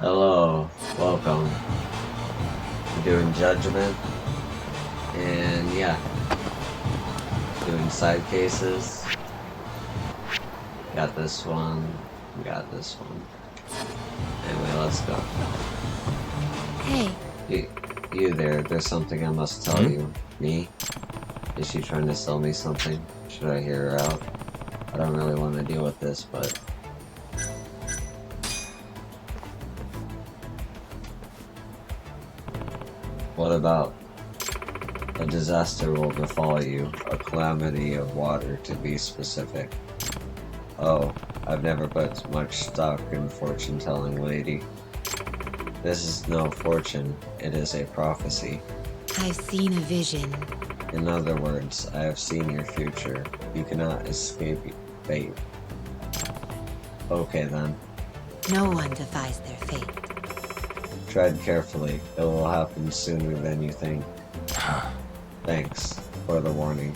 Hello, welcome. We're doing Judgment, and yeah, doing side cases. Got this one, got this one. Anyway, let's go. Hey, You, you there, there's something I must tell Hmm? you. Me? Is she trying to sell me something? Should I hear her out? I don't really want to deal with this, but what about a disaster will befall you? A calamity of water, to be specific. Oh, I've never put much stock in fortune-telling, lady. This is no fortune, it is a prophecy. I've seen a vision. In other words, I have seen your future. You cannot escape fate. Okay then. No one defies their fate. Tread carefully. It will happen sooner than you think. Thanks for the warning.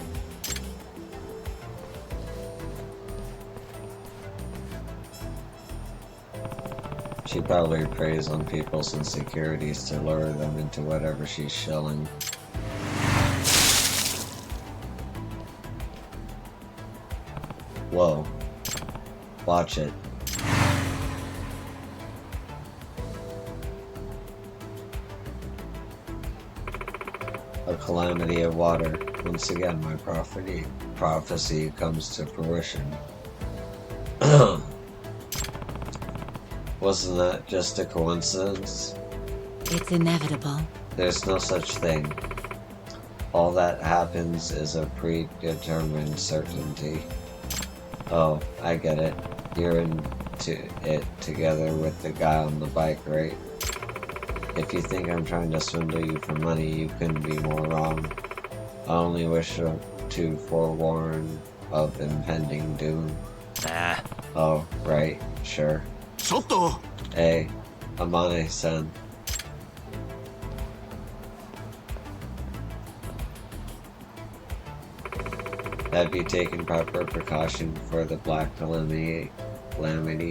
She probably preys on people's insecurities to lure them into whatever she's shilling. Whoa. Watch it. A calamity of water. Once again, my prophecy comes to fruition. Wasn't that just a coincidence? It's inevitable. There's no such thing. All that happens is a predetermined certainty. Oh, I get it. You're into it together with the guy on the bike, right? If you think I'm trying to swindle you for money, you couldn't be more wrong. I only wish to forewarn of impending doom. Nah. Oh, right, sure. ちょっと Hey, Amane-san. Have you taken proper precaution for the black calamity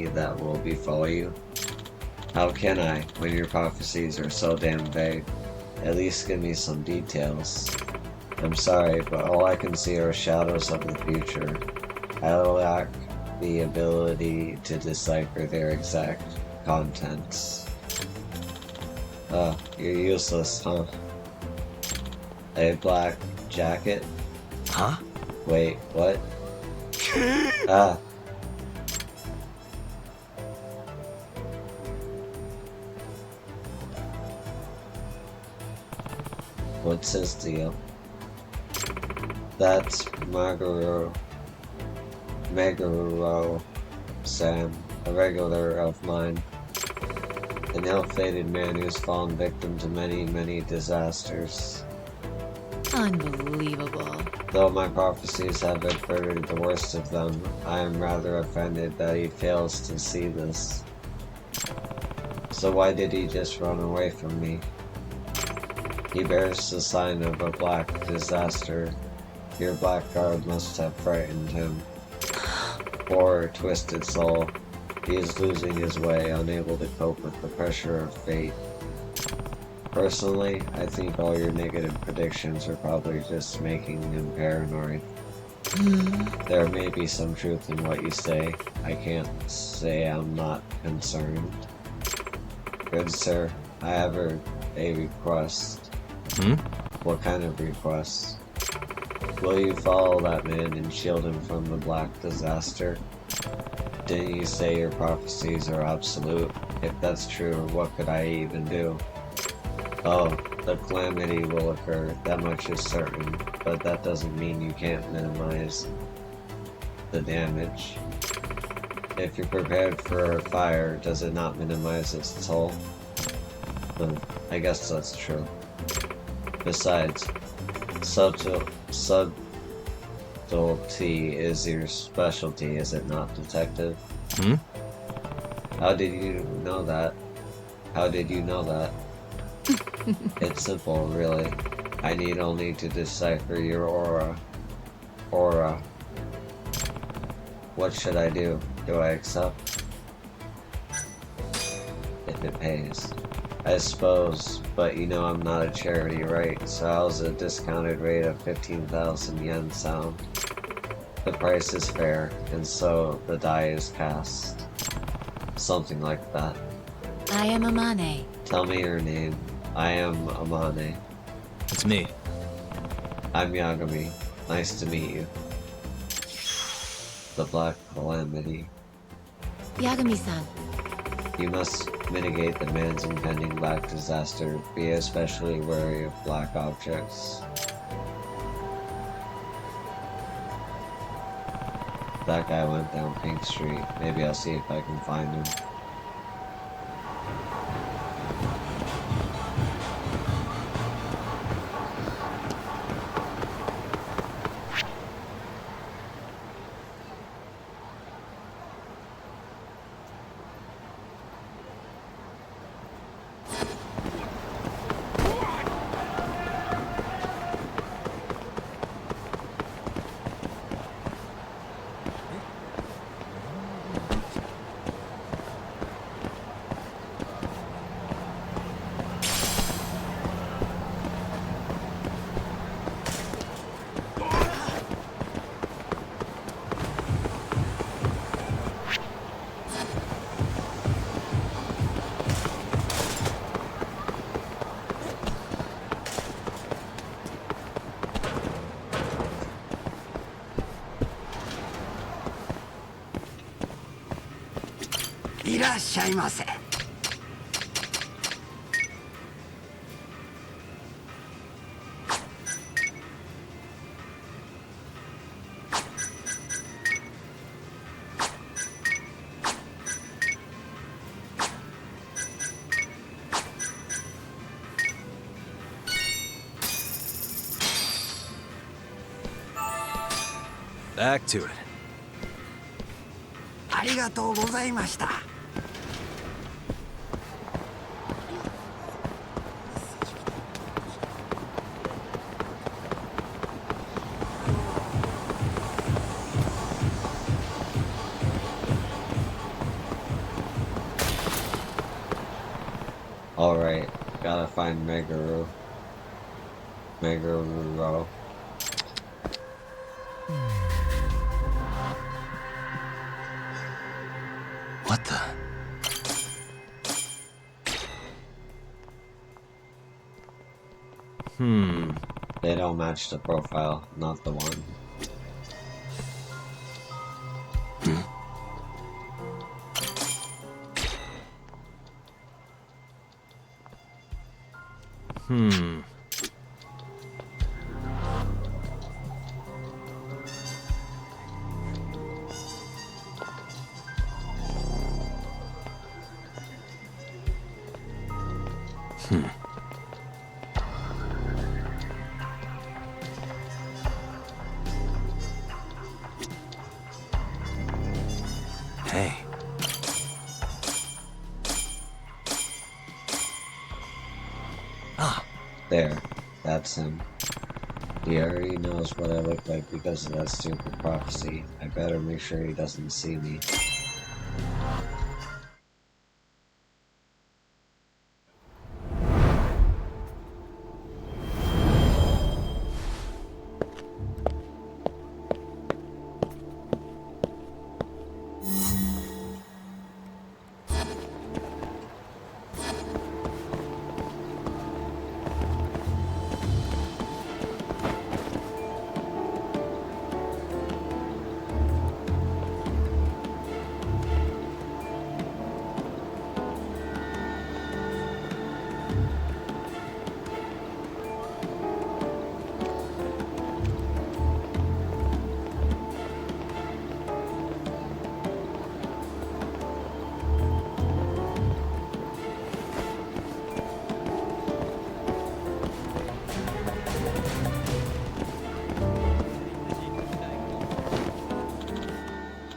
that will befall you? How can I, when your prophecies are so damn vague? At least give me some details. I'm sorry, but all I can see are shadows of the future. I lack the ability to decipher their exact contents. You're useless, huh? A black jacket? は Wait, what? Ah, what's his deal? That's Meguro-san, a regular of mine. An ill-fated man who's fallen victim to many, many disasters. Unbelievable. Though my prophecies have averted the worst of them, I am rather offended that he fails to see this. So why did he just run away from me? He bears the sign of a black disaster. Your blackguard must have frightened him. Poor twisted soul. He is losing his way, unable to cope with the pressure of fate. Personally, I think all your negative predictions are probably just making him paranoid. There may be some truth in what you say. I can't say I'm not concerned. Good sir, I have a request. Hmm? What kind of request? Will you follow that man and shield him from the black disaster? Didn't you say your prophecies are absolute? If that's true, what could I even do? Oh, the calamity will occur, that much is certain, but that doesn't mean you can't minimize the damage. If you're prepared for a fire, does it not minimize its toll? I guess that's true. Besides, subtlety is your specialty, is it not, detective? Hmm? How did you know that? How did you know that? It's simple, really. I need only to decipher your aura. Aura. What should I do? Do I accept? It pays. I suppose, but you know I'm not a charity, right? So how's a discounted rate of 15,000 yen sound? The price is fair, and so the die is cast. Something like that. I am Amane. Tell me your name. I am Amane. It's me. I'm Yagami. Nice to meet you. The Black Calamity. Yagami-san. You must mitigate the man's impending black disaster. Be especially wary of black objects. That guy went down Pink Street. Maybe I'll see if I can find him. Back to it. ありがとうございました。Alright, gotta find Meguro. Meguro. What the? They don't match the profile, not the one. Hey. Ah. There, that's him. He already knows what I look like because of that stupid prophecy. I better make sure he doesn't see me.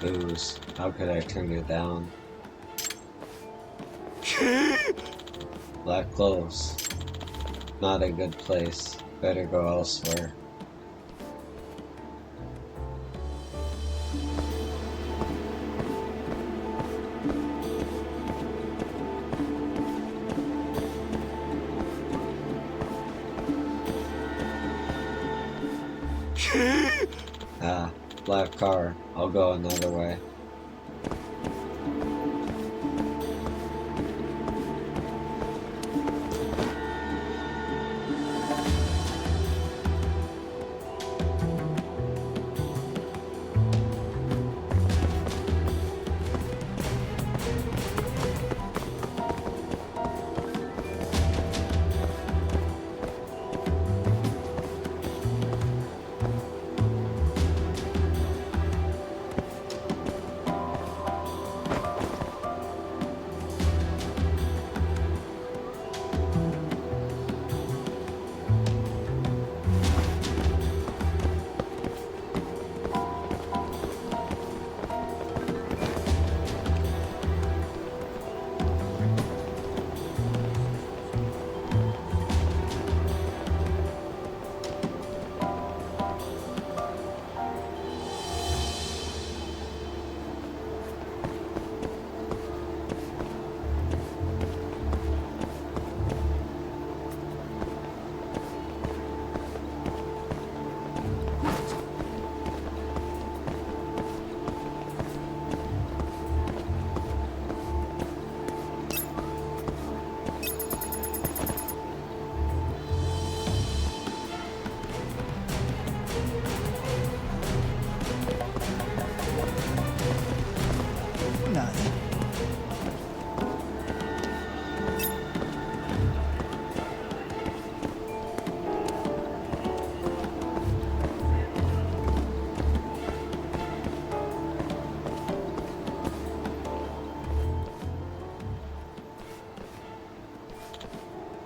Booze. How could I turn it down? Black clothes. Not a good place. Better go elsewhere. black car. I'll go another way.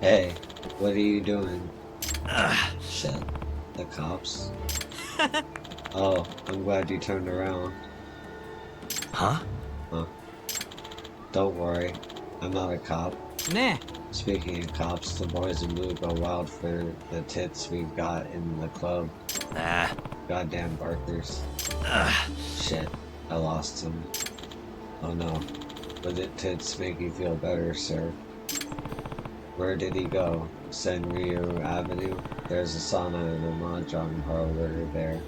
Hey, what are you doing? Shit. The cops? Oh, I'm glad you turned around. Huh? Huh. Don't worry, I'm not a cop. Nah. Speaking of cops, the boys in blue go wild for the tits we've got in the club. Nah. Goddamn barkers. Shit, I lost him. Oh no. But did tits make you feel better, sir? Where did he go? Senryu Avenue? There's a sauna and a mahjong parlor there.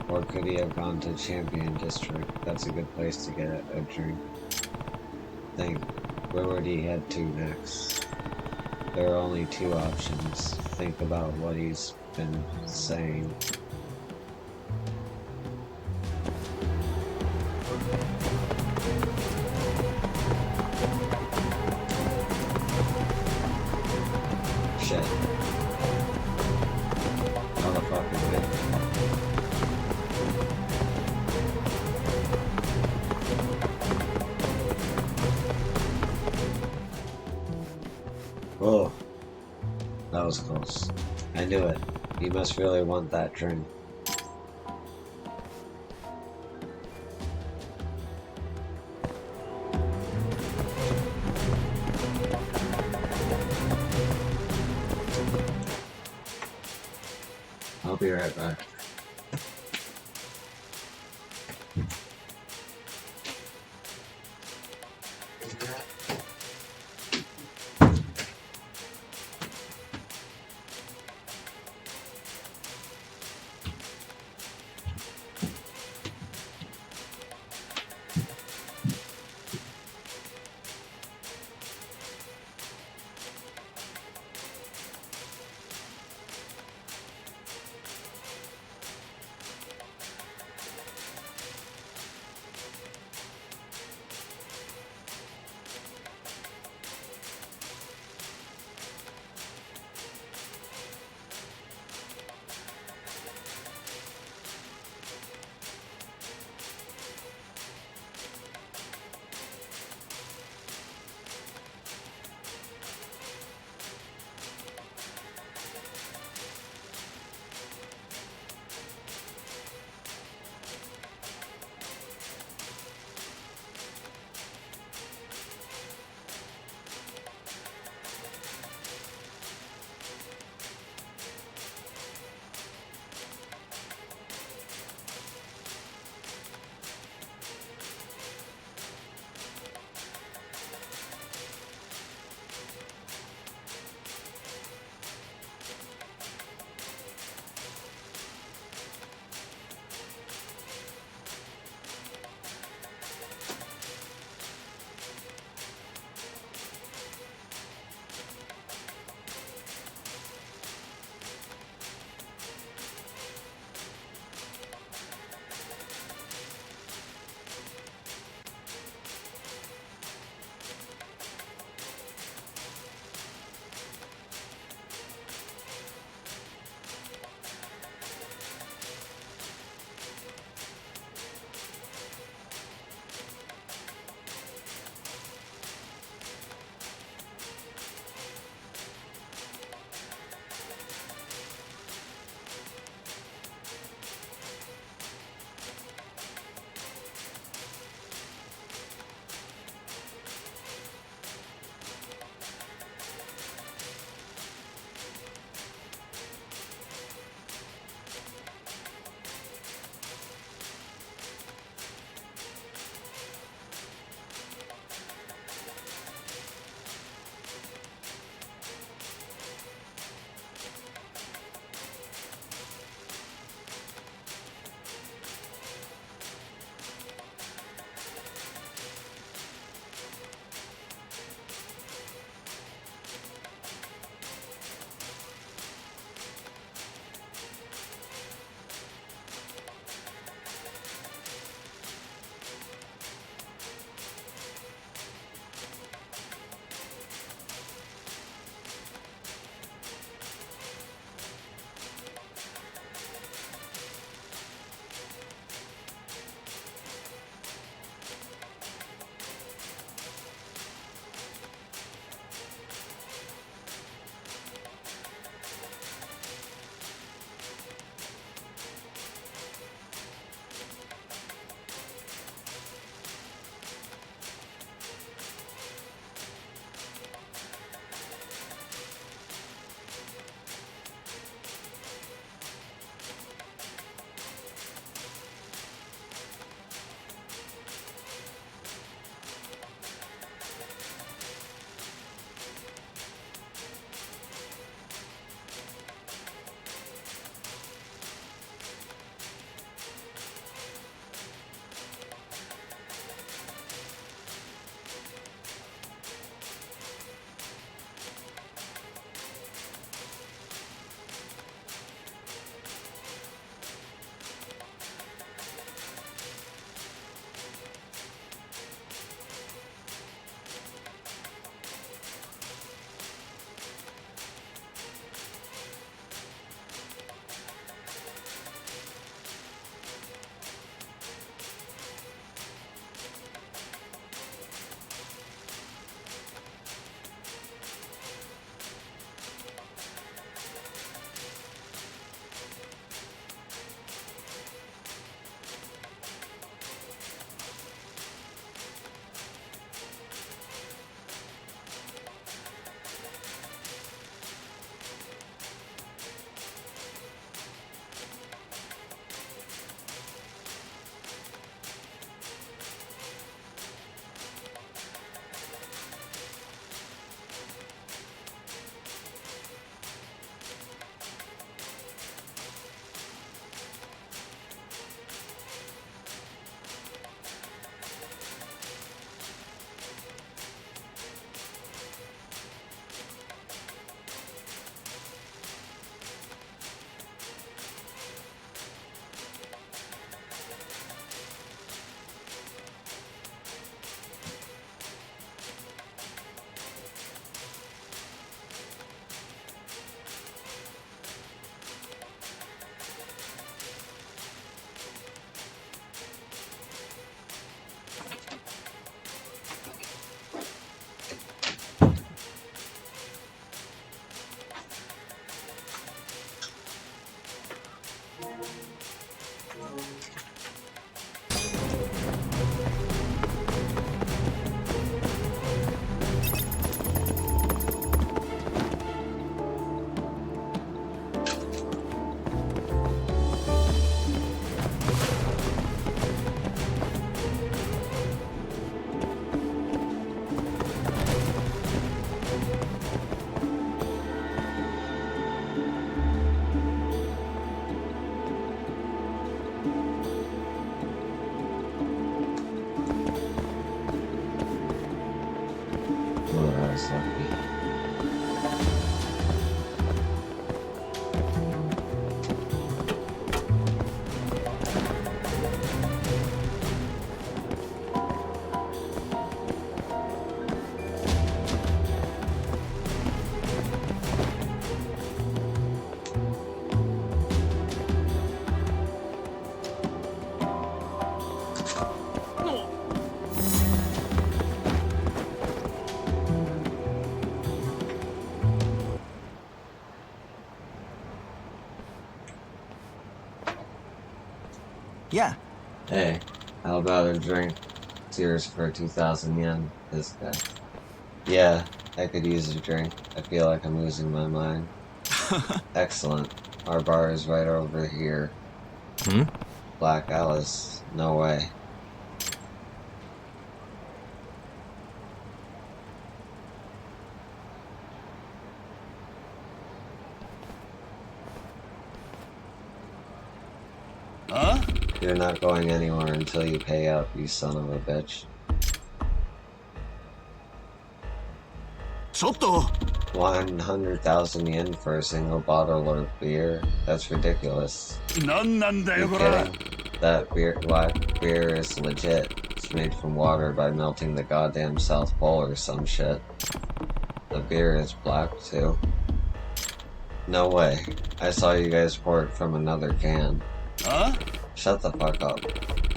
Or could he have gone to Champion District? That's a good place to get a drink. Think, where would he head to next? There are only two options. Think about what he's been saying. Shit. Motherfucking bit. Whoa. That was close. I knew it. You must really want that drink. I'll be right back. Yeah. Hey, how about a drink? Tears for 2,000 yen, this guy. Yeah, I could use a drink. I feel like I'm losing my mind. Excellent. Our bar is right over here. Hmm? Black Alice. No way. Huh? You're not going anywhere until you pay up, you son of a bitch. ちょっと 100,000 yen for a single bottle of beer? That's ridiculous. なんなんだ You よこれ kidding? That black beer is legit. It's made from water by melting the goddamn South Pole or some shit. The beer is black too. No way. I saw you guys pour it from another can. Huh? Shut the fuck up.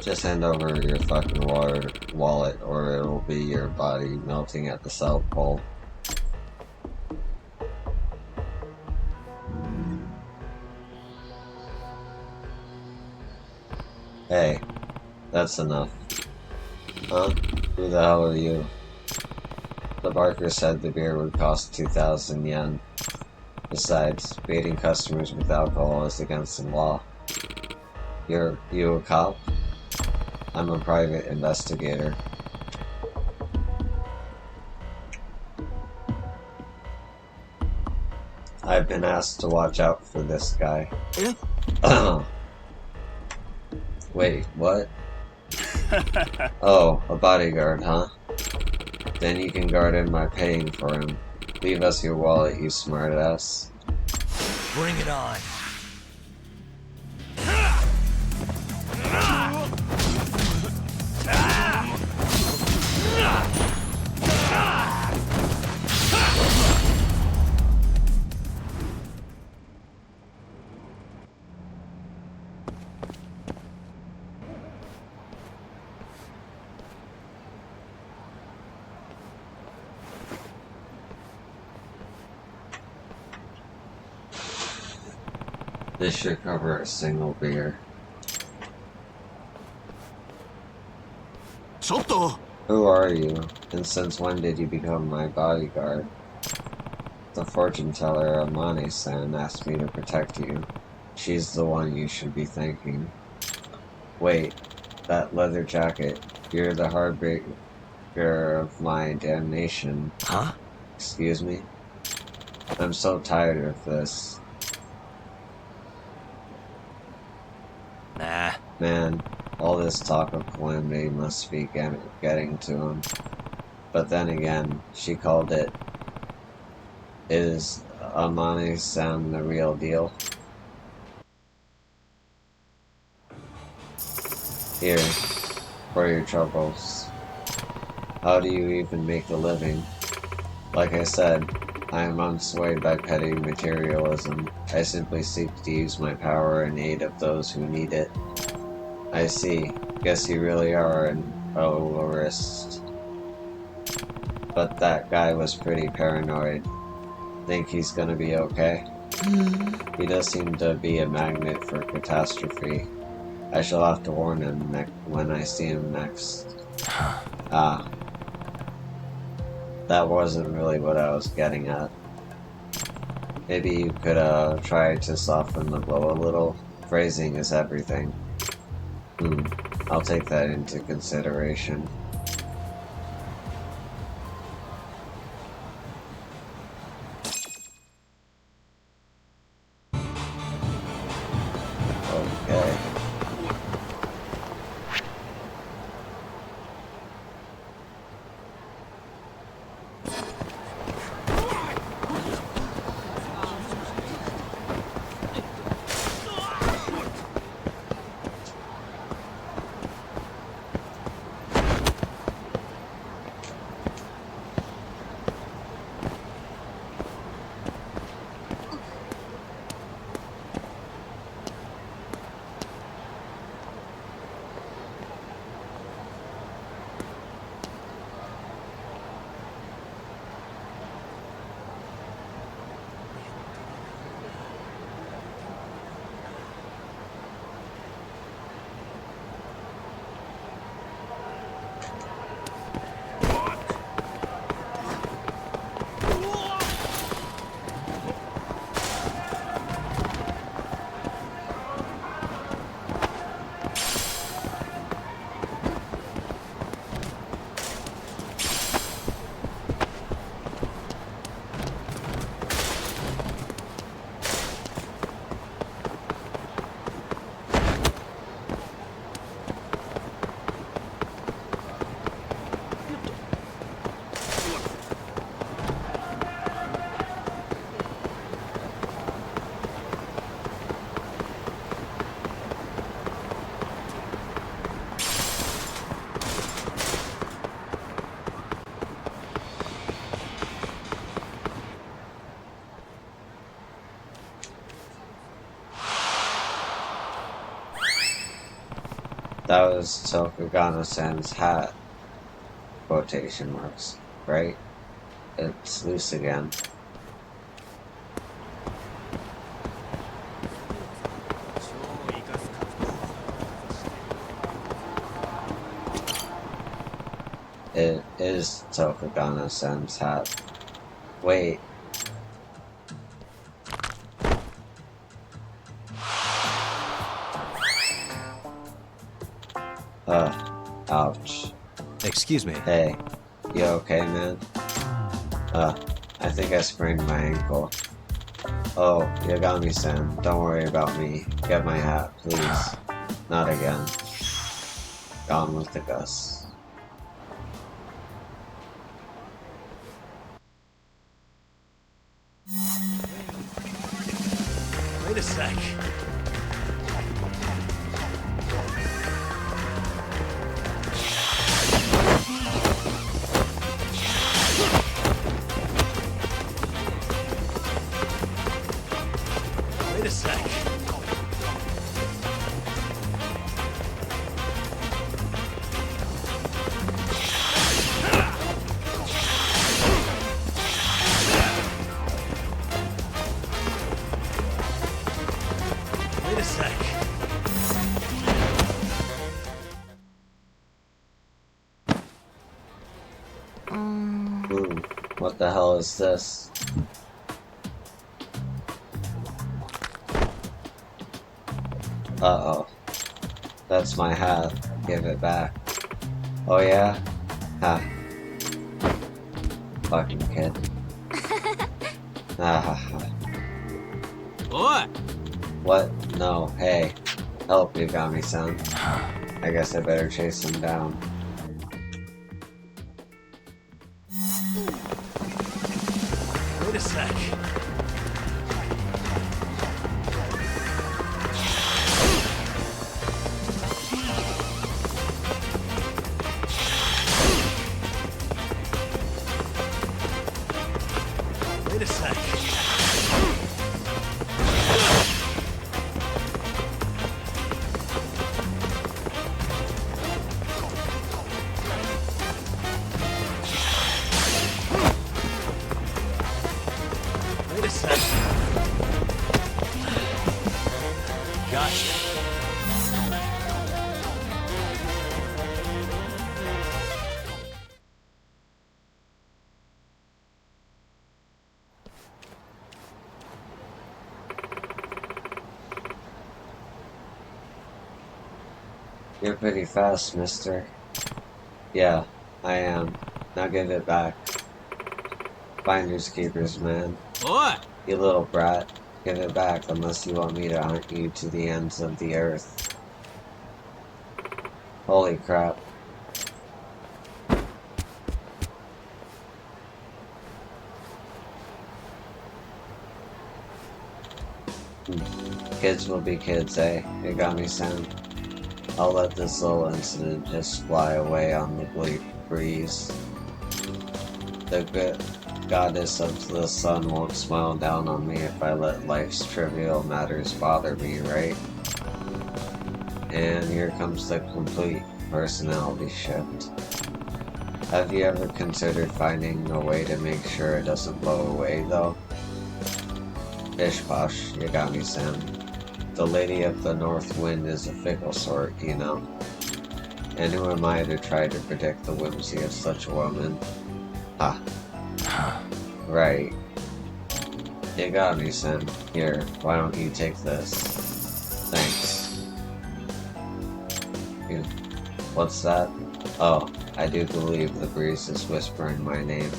Just hand over your fucking wallet or it'll be your body melting at the South Pole. Hey, that's enough. Huh? Who the hell are you? The barker said the beer would cost 2,000 yen. Besides, baiting customers with alcohol is against the law. You a cop? I'm a private investigator. I've been asked to watch out for this guy. Eh? Wait, what? Oh, a bodyguard, huh? Then you can guard him by paying for him. Leave us your wallet, you smartass. Bring it on. This should cover a single beer. ちょっと Who are you? And since when did you become my bodyguard? The fortune teller Amane-san asked me to protect you. She's the one you should be thanking. Wait, that leather jacket. You're the harbinger of my damnation. Huh? Excuse me? I'm so tired of this. Nah. Man, all this talk of calamity must be getting to him. But then again, she called it. Is Amane-san the real deal? Here, for your troubles. How do you even make a living? Like I said, I am unswayed by petty materialism. I simply seek to use my power in aid of those who need it. I see. Guess you really are an Olorist. But that guy was pretty paranoid. Think he's gonna be okay? He does seem to be a magnet for catastrophe. I shall have to warn him when I see him next. Ah. That wasn't really what I was getting at. Maybe you could try to soften the blow a little. Phrasing is everything. I'll take that into consideration. Okay. That was Tokugano-san's hat. Quotation marks, right? It's loose again. It is Tokugano-san's hat. Wait. Ouch. Excuse me. Hey, you okay, man? I think I sprained my ankle. Oh, Yagami-san, don't worry about me. Get my hat, please. Not again. Gone with the Gus. Wait a sec. Wait a sec. Wait a sec. What the hell is this? Uh-oh. That's my hat. Give it back. Oh yeah? Ha. Fucking kid. Ah ha ha. What? What? No, hey. Help, Yagami-san. I guess I better chase him down. Wait a sec. Wait a sec. Wait a sec. Gotcha. You're pretty fast, mister. Yeah, I am. Now give it back. Finders keepers, man. What? You little brat. Give it back unless you want me to hunt you to the ends of the earth. Holy crap. Kids will be kids, eh? Yagami-san. I'll let this little incident just fly away on the breeze. The good goddess of the sun won't smile down on me if I let life's trivial matters bother me, right? And here comes the complete personality shift. Have you ever considered finding a way to make sure it doesn't blow away, though? Bish posh, Yagami-san. The Lady of the North Wind is a fickle sort, you know. And who am I to try to predict the whimsy of such a woman? Ha. Right. Yagami-san, here, why don't you take this? Thanks. What's that? Oh, I do believe the breeze is whispering my name.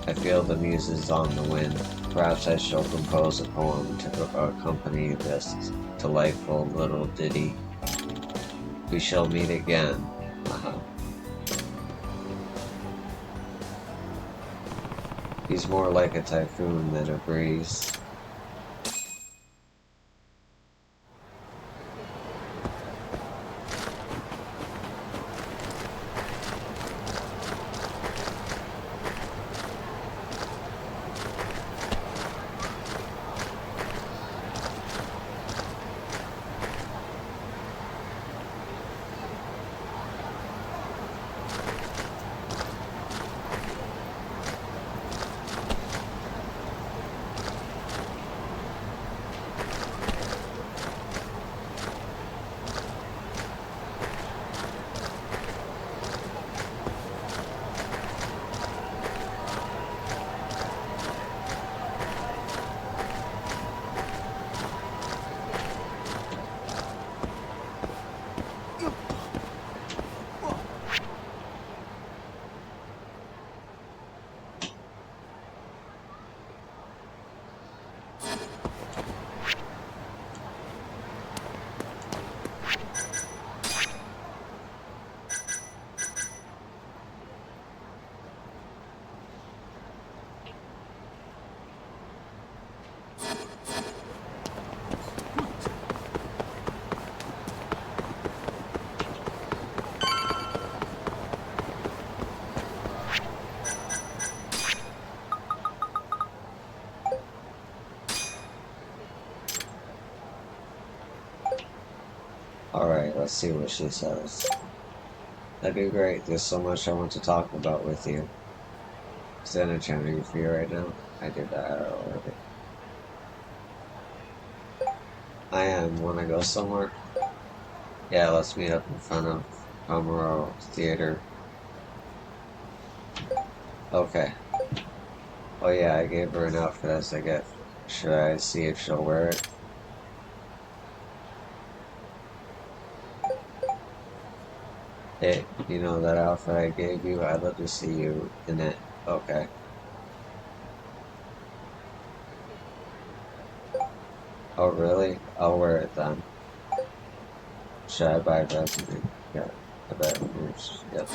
I feel the muses on the wind. Perhaps I shall compose a poem to accompany this delightful little ditty. We shall meet again. He's more like a typhoon than a breeze. see what she says. That'd be great. There's so much I want to talk about with you. Is that a channel for you right now? I did that already. I am. Wanna go somewhere? Yeah, let's meet up in front of Amaro Theater. Okay. Oh yeah, I gave her an outfit as a gift. Should I see if she'll wear it? Hey, you know that outfit I gave you? I'd love to see you in it. Okay. Oh really? I'll wear it then. Should I buy a resume? Yeah, I bet. Yep.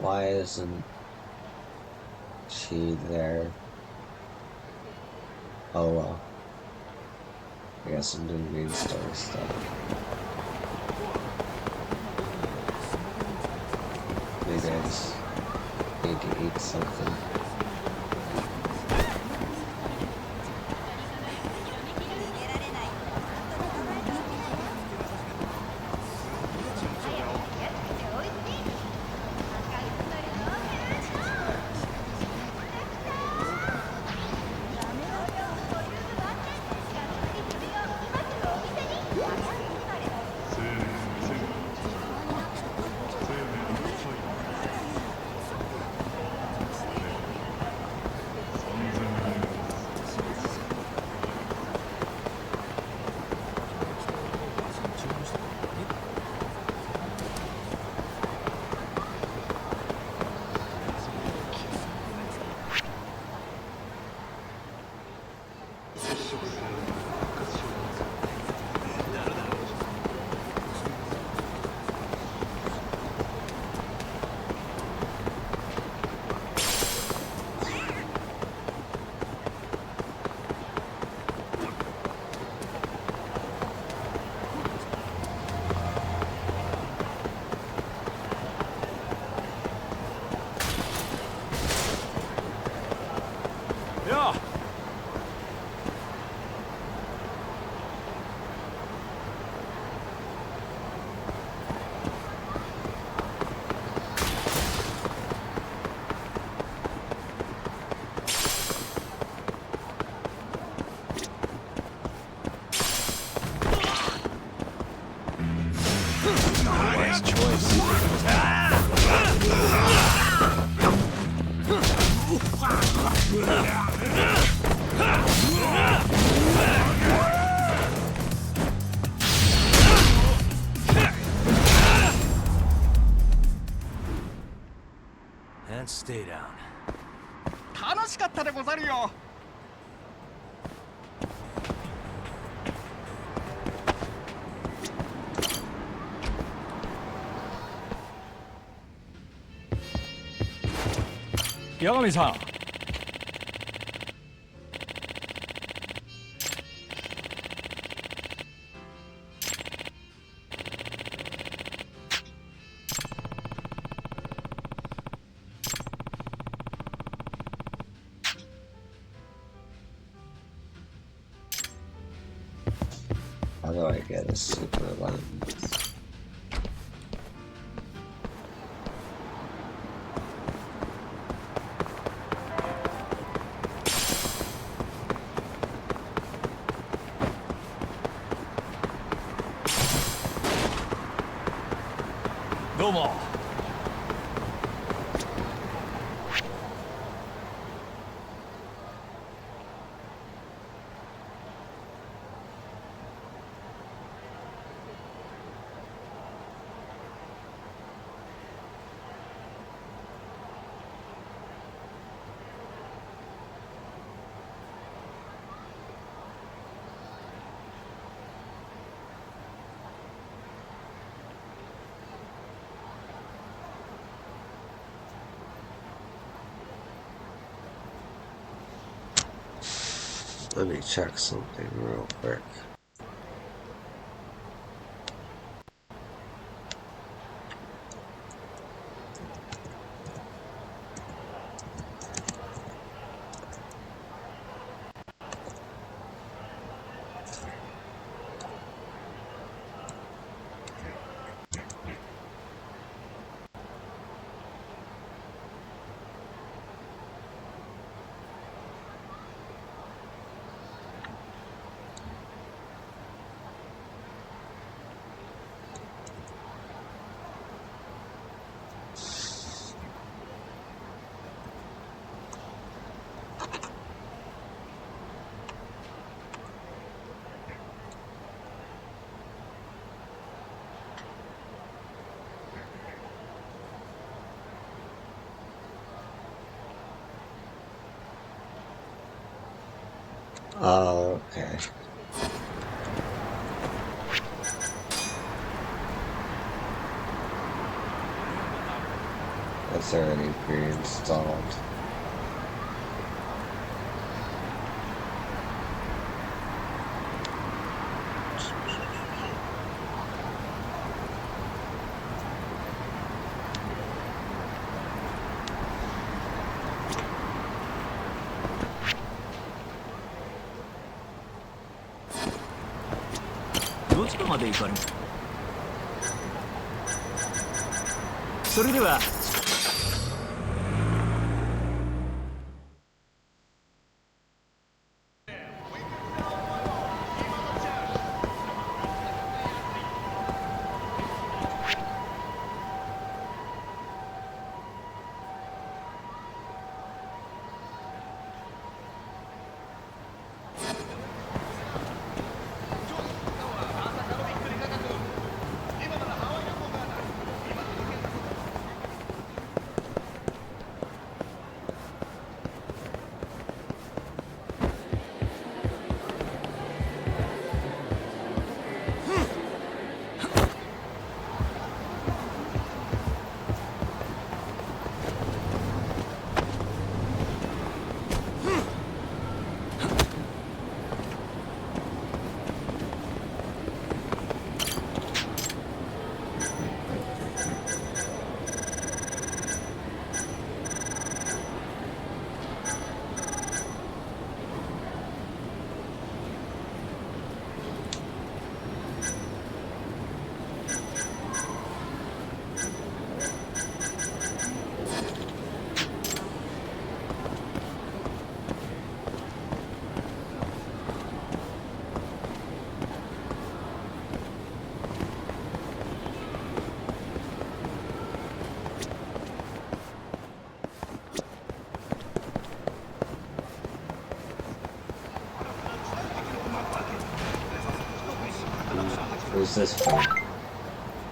Why isn't she there? Oh well. I guess I'm doing main story stuff. Maybe I just need to eat something. Yeah. Wise choice. And stay down. 楽しかったでござるよ。八神さん。How do I get a super lens? ども。Let me check something real quick. Oh, okay. That's already pre-installed. Who's this from?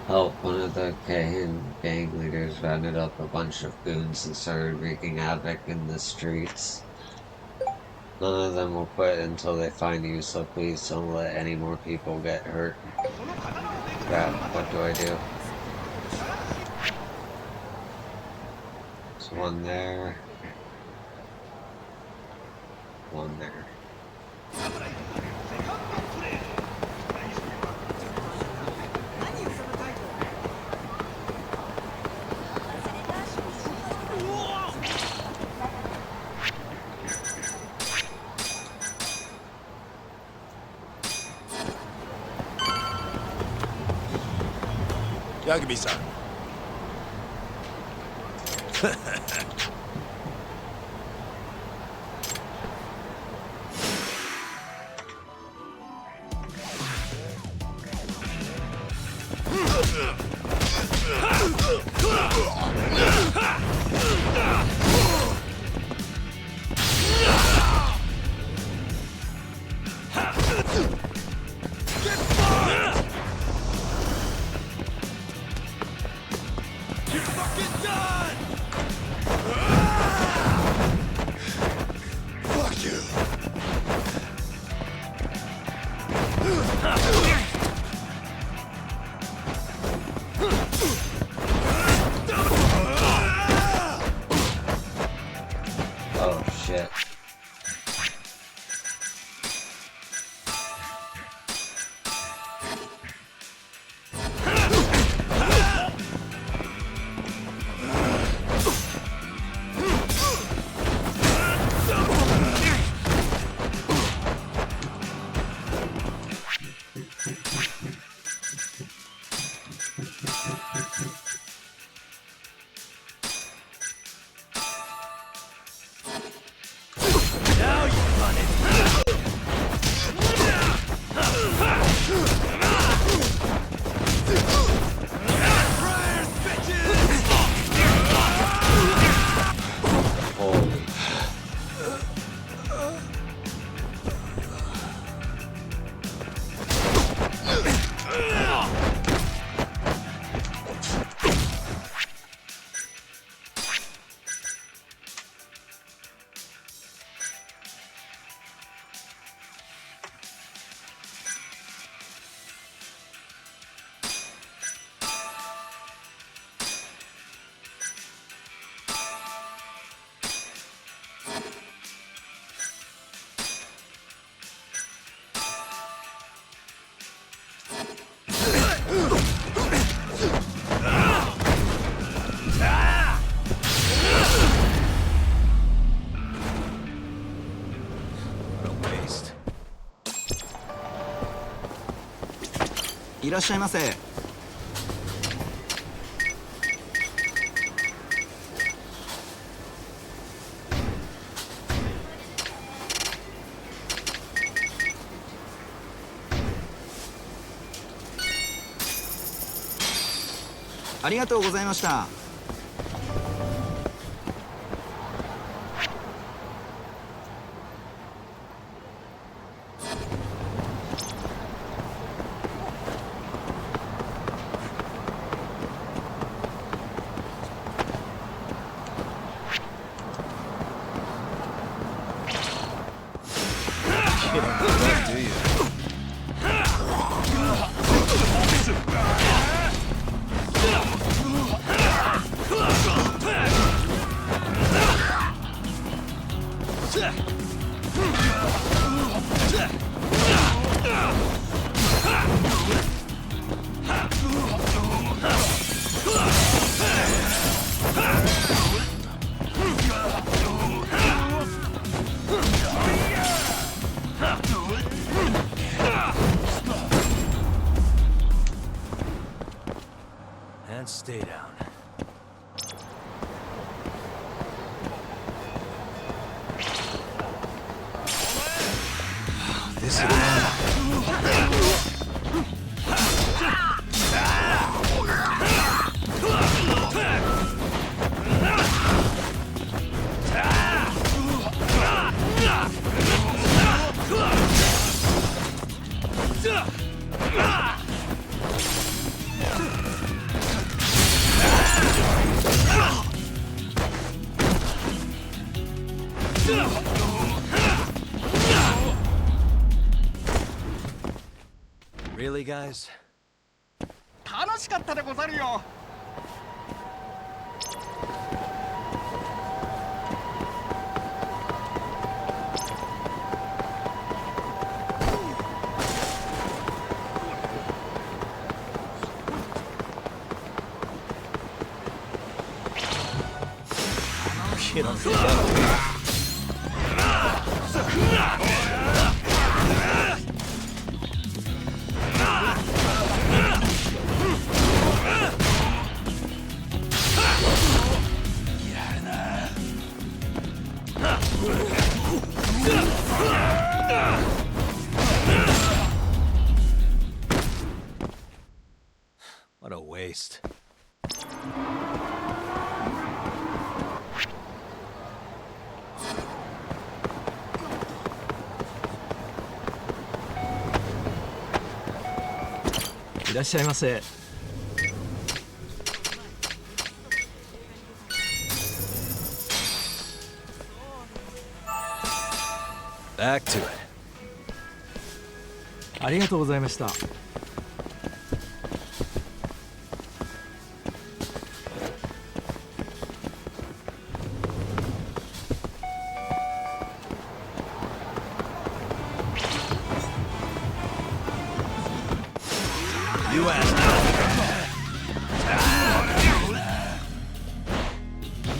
Help, one of the Kahin gang leaders rounded up a bunch of goons and started wreaking havoc in the streets. None of them will quit until they find you, so please don't let any more people get hurt. Crap, what do I do? There's one there. One there. Yagami-san. shit. Now you run it. Holy. What a waste. いらっしゃいませ。ありがとうございました。Do you? And stay down. This is Really, guys? 楽しかったでござるよ。Kid on the What a waste.いらっしゃいませ。 Back to it. ありがとうございました。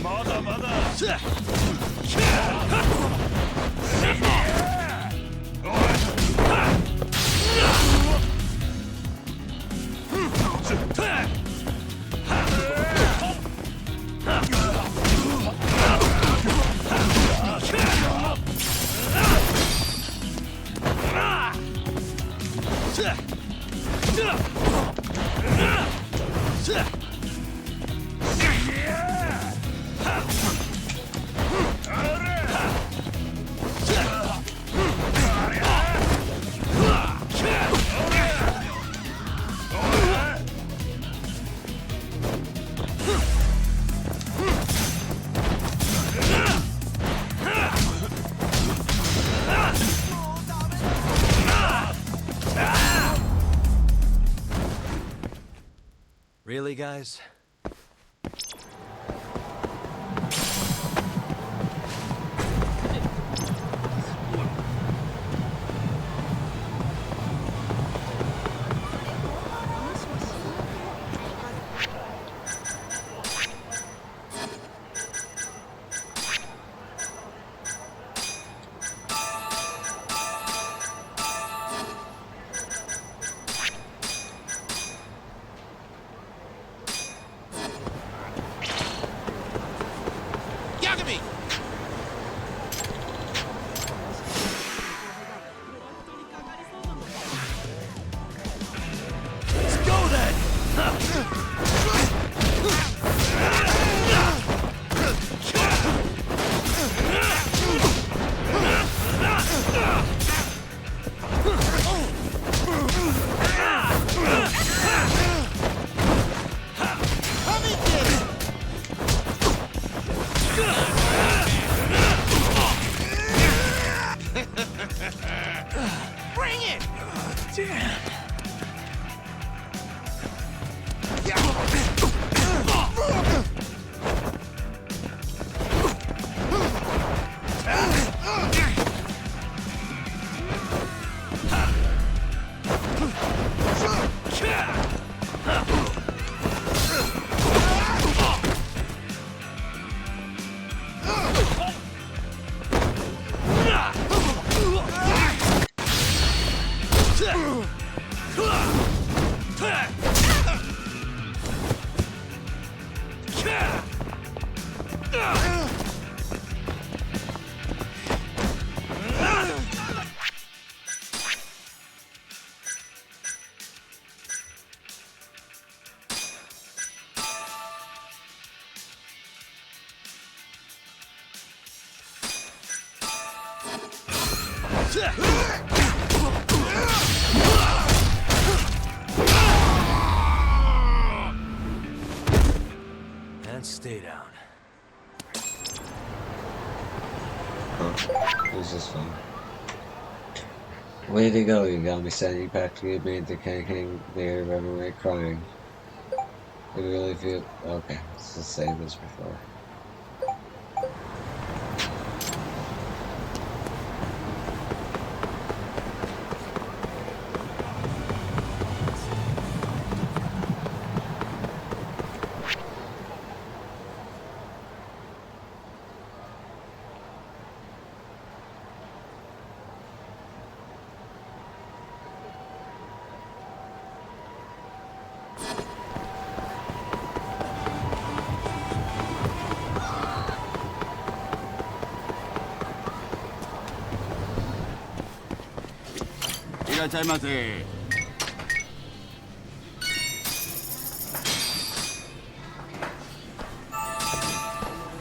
まだまだReally, guys? And stay down. Huh. It was just fun. Way to go, you got me said you practically made the King there run away crying. I really feel okay, let's just say this before.いらっしゃいませ。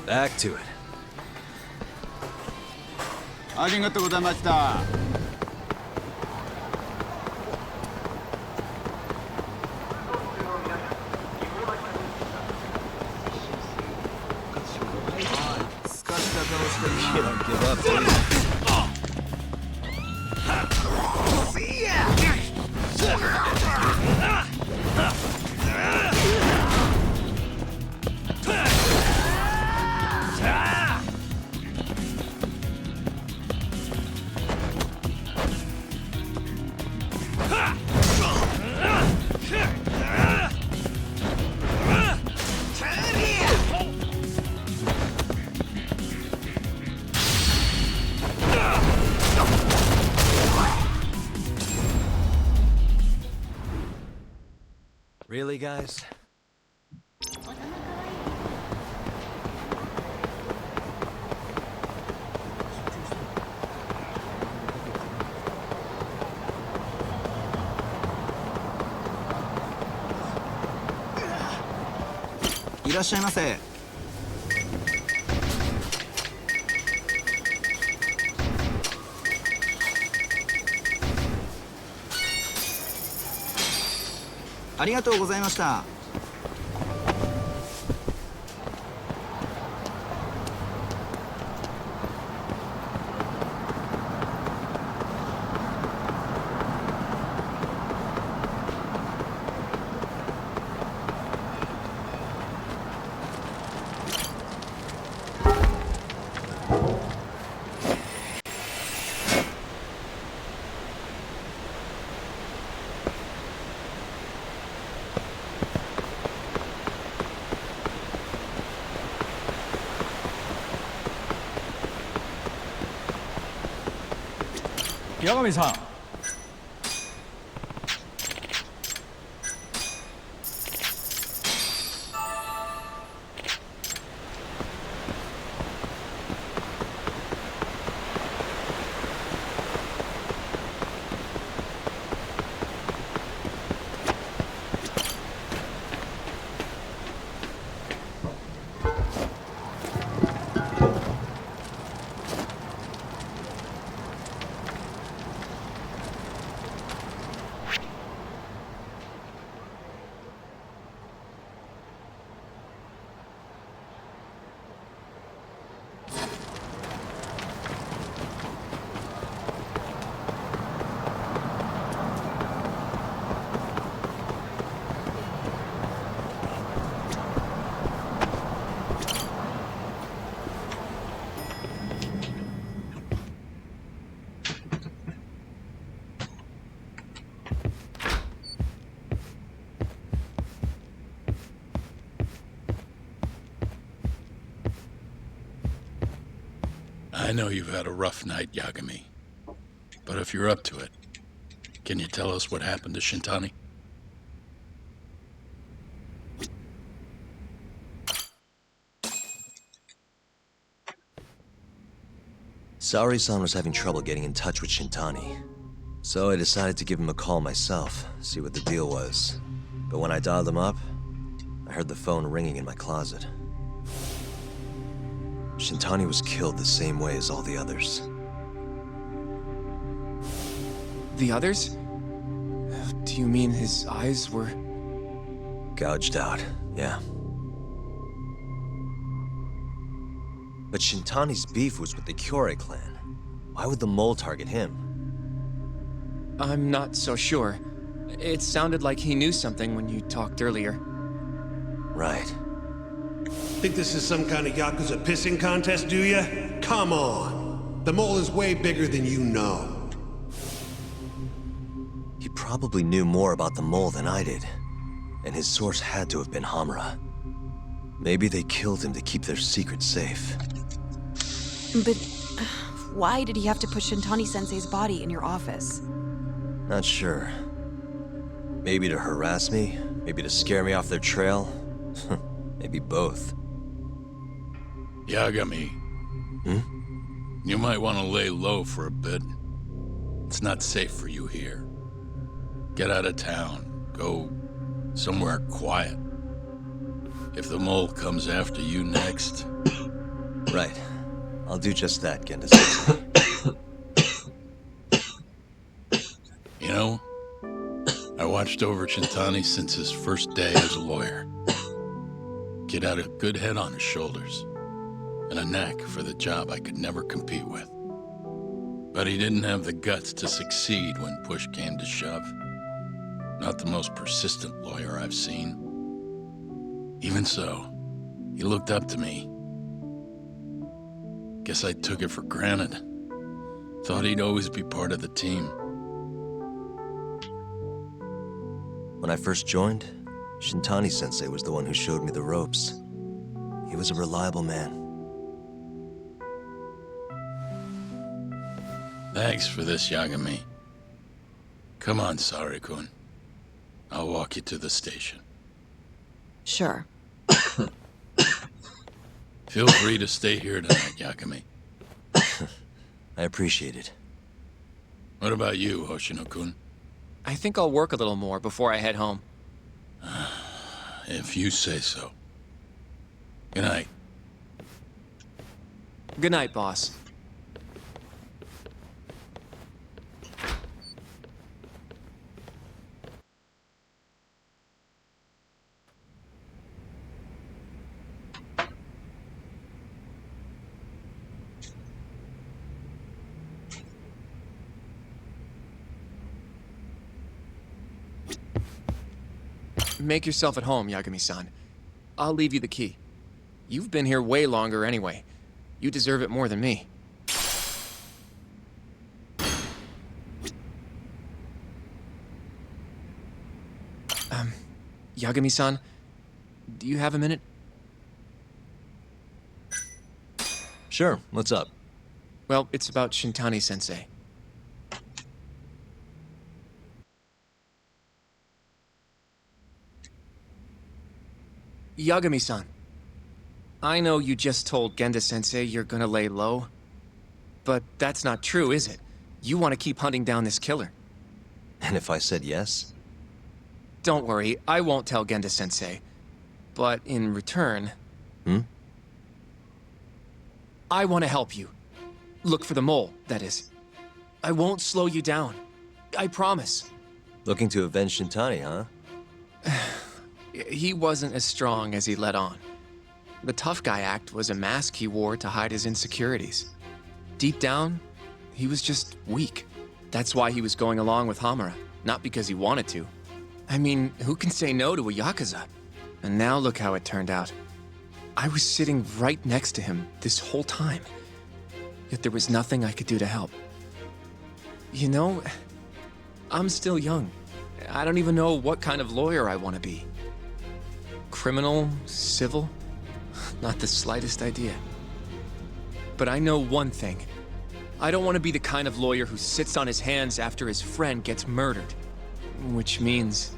Back to it. ありがとうございました。すかした顔してる You な don't give up, do you? Really, guys?いらっしゃいませ。ありがとうございました。八神さん。I know you've had a rough night, Yagami. But if you're up to it, can you tell us what happened to Shintani? Saori-san was having trouble getting in touch with Shintani. So I decided to give him a call myself, see what the deal was. But when I dialed him up, I heard the phone ringing in my closet. Shintani was killed the same way as all the others. The others? Do you mean his eyes were... Gouged out, yeah. But Shintani's beef was with the Kyorei clan. Why would the mole target him? I'm not so sure. It sounded like he knew something when you talked earlier. Right. Think this is some kind of Yakuza pissing contest, do ya? Come on! The mole is way bigger than you know. He probably knew more about the mole than I did. And his source had to have been Hamura. Maybe they killed him to keep their secret safe. But why did he have to put Shintani-sensei's body in your office? Not sure. Maybe to harass me? Maybe to scare me off their trail? Maybe both. Yagami. You might want to lay low for a bit. It's not safe for you here. Get out of town. Go somewhere quiet. If the mole comes after you next... Right. I'll do just that, Genda-sensei. You know, I watched over Shintani since his first day as a lawyer. Kid had a good head on his shoulders, and a knack for the job I could never compete with. But he didn't have the guts to succeed when push came to shove. Not the most persistent lawyer I've seen. Even so, he looked up to me. Guess I took it for granted. Thought he'd always be part of the team. When I first joined, Shintani-sensei was the one who showed me the ropes. He was a reliable man. Thanks for this, Yagami. Come on, Saori-kun. I'll walk you to the station. Sure. Feel free to stay here tonight, Yagami. I appreciate it. What about you, Hoshino-kun? I think I'll work a little more before I head home. If you say so. Good night. Good night, boss. Make yourself at home, Yagami-san. I'll leave you the key. You've been here way longer anyway. You deserve it more than me. Yagami-san, do you have a minute? Sure, what's up? Well, it's about Shintani-sensei. Yagami-san, I know you just told Genda-sensei you're gonna lay low, but that's not true, is it? You want to keep hunting down this killer. And if I said yes? Don't worry, I won't tell Genda-sensei. But in return... I want to help you. Look for the mole, that is. I won't slow you down. I promise. Looking to avenge Shintani, huh? He wasn't as strong as he let on. The tough guy act was a mask he wore to hide his insecurities. Deep down, he was just weak. That's why he was going along with Hamura, not because he wanted to. I mean, who can say no to a Yakuza? And now look how it turned out. I was sitting right next to him this whole time. Yet there was nothing I could do to help. You know, I'm still young. I don't even know what kind of lawyer I want to be. Criminal? Civil? Not the slightest idea. But I know one thing. I don't want to be the kind of lawyer who sits on his hands after his friend gets murdered. Which means...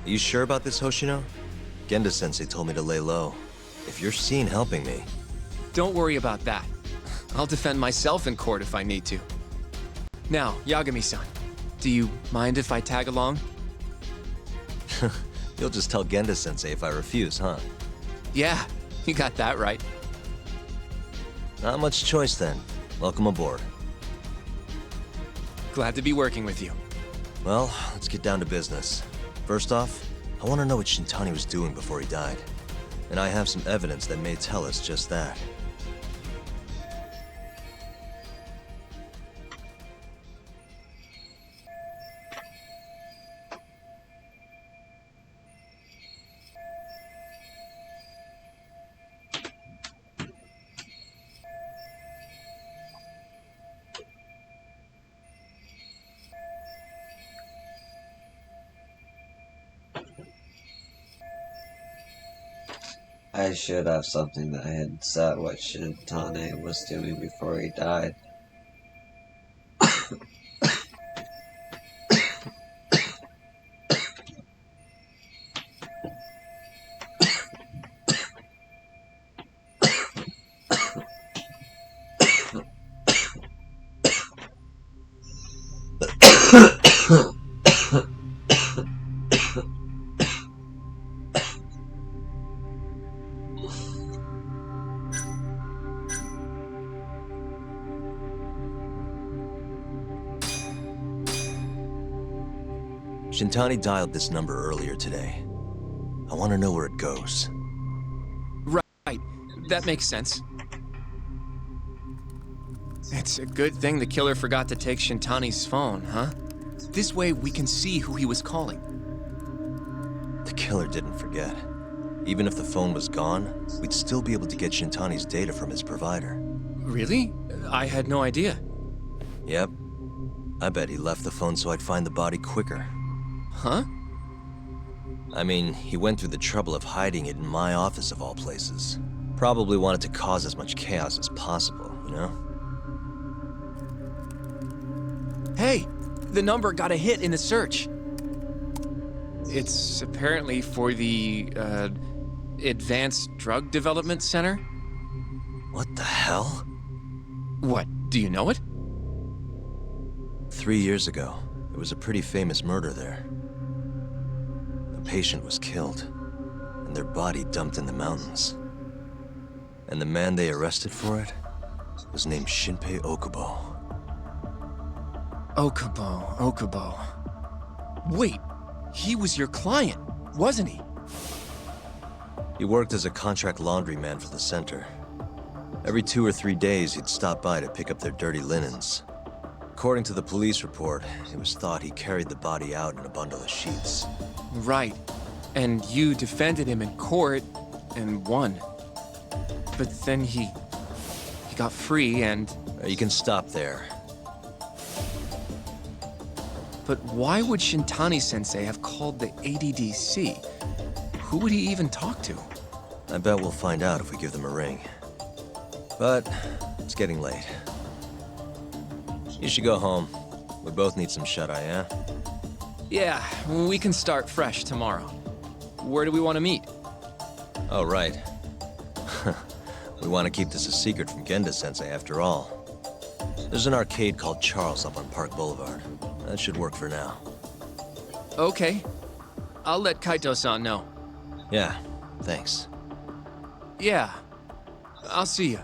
Are you sure about this, Hoshino? Genda-sensei told me to lay low. If you're seen helping me... Don't worry about that. I'll defend myself in court if I need to. Now, Yagami-san, do you mind if I tag along? You'll just tell Genda-sensei if I refuse, huh? Yeah, you got that right. Not much choice then. Welcome aboard. Glad to be working with you. Well, let's get down to business. First off, I want to know what Shintani was doing before he died. And I have some evidence that may tell us just that. I should have something that had said what Shintani was doing before he died. Shintani dialed this number earlier today. I want to know where it goes. Right, that makes sense. It's a good thing the killer forgot to take Shintani's phone, huh? This way we can see who he was calling. The killer didn't forget. Even if the phone was gone, we'd still be able to get Shintani's data from his provider. Really? I had no idea. Yep. I bet he left the phone so I'd find the body quicker. Huh? I mean, he went through the trouble of hiding it in my office of all places. Probably wanted to cause as much chaos as possible, you know? Hey, the number got a hit in the search. It's apparently for the, Advanced Drug Development Center? What the hell? What, do you know it? 3 years ago, there was a pretty famous murder there. A patient was killed, and their body dumped in the mountains. And the man they arrested for it was named Shinpei Okubo. Okubo. Wait, he was your client, wasn't he? He worked as a contract laundryman for the center. Every 2 or 3 days, he'd stop by to pick up their dirty linens. According to the police report, it was thought he carried the body out in a bundle of sheets. Right. And you defended him in court and won. But then he got free and... You can stop there. But why would Shintani-sensei have called the ADDC? Who would he even talk to? I bet we'll find out if we give them a ring. But it's getting late. You should go home. We both need some shut-eye, yeah? Yeah, we can start fresh tomorrow. Where do we want to meet? Oh, right. We want to keep this a secret from Genda-sensei after all. There's an arcade called Charles up on Park Boulevard. That should work for now. Okay. I'll let Kaito-san know. Yeah, thanks. Yeah. I'll see you.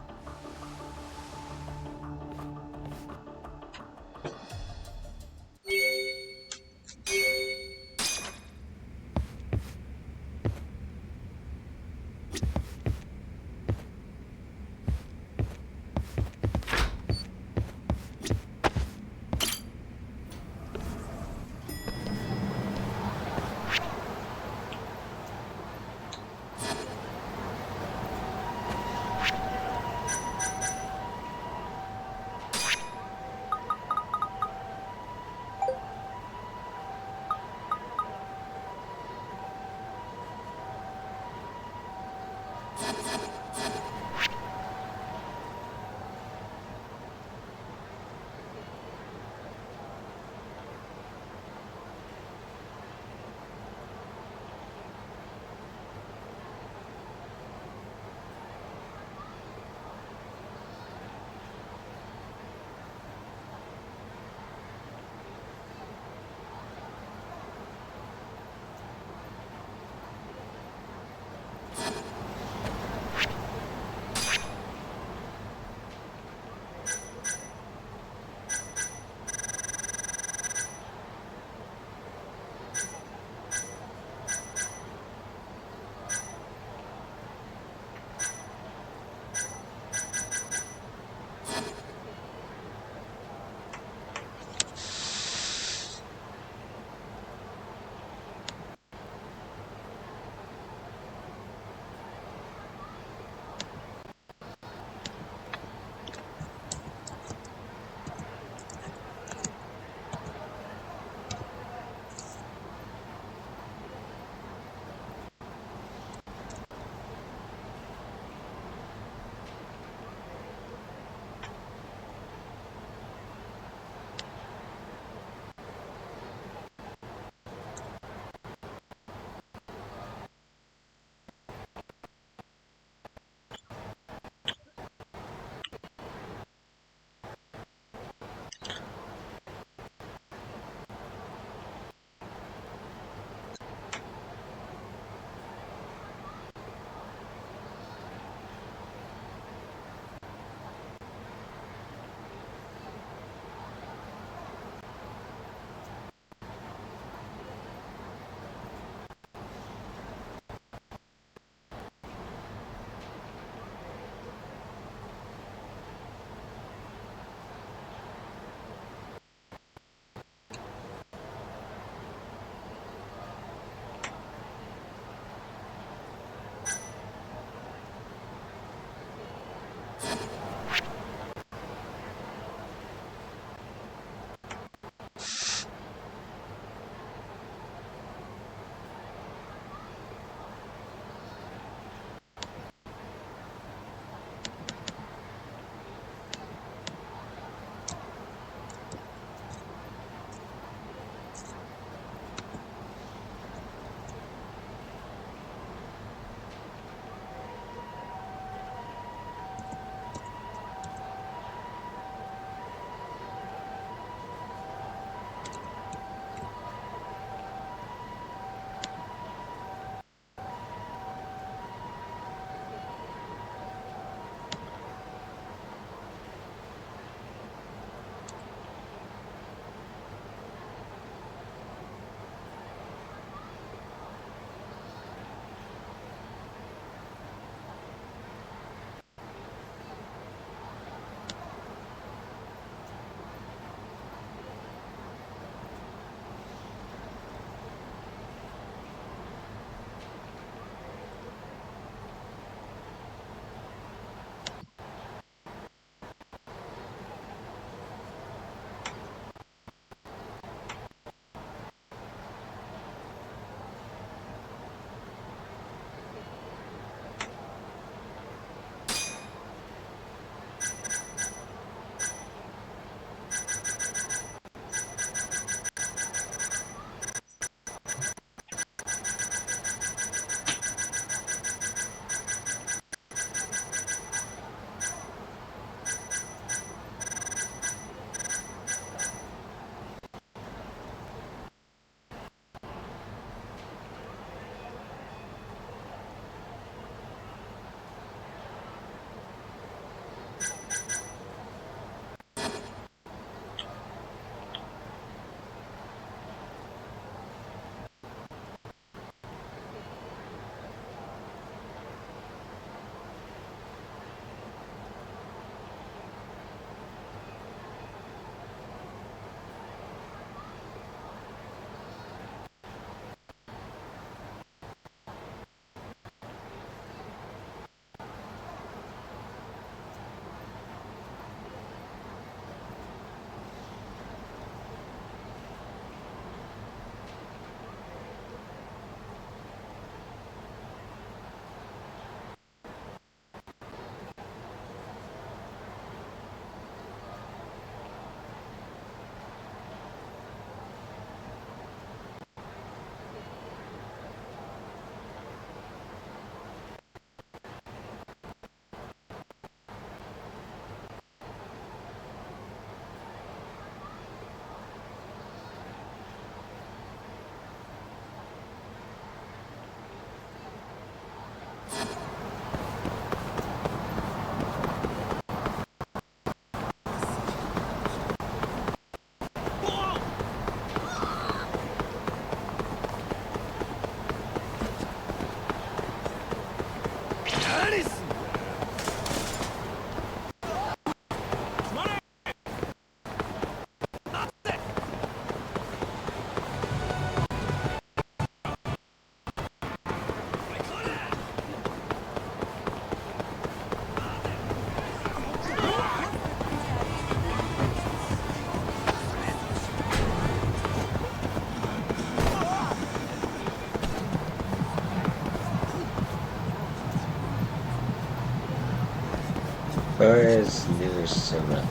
Where is New Serena?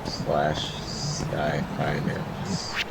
Slash Sky Finance.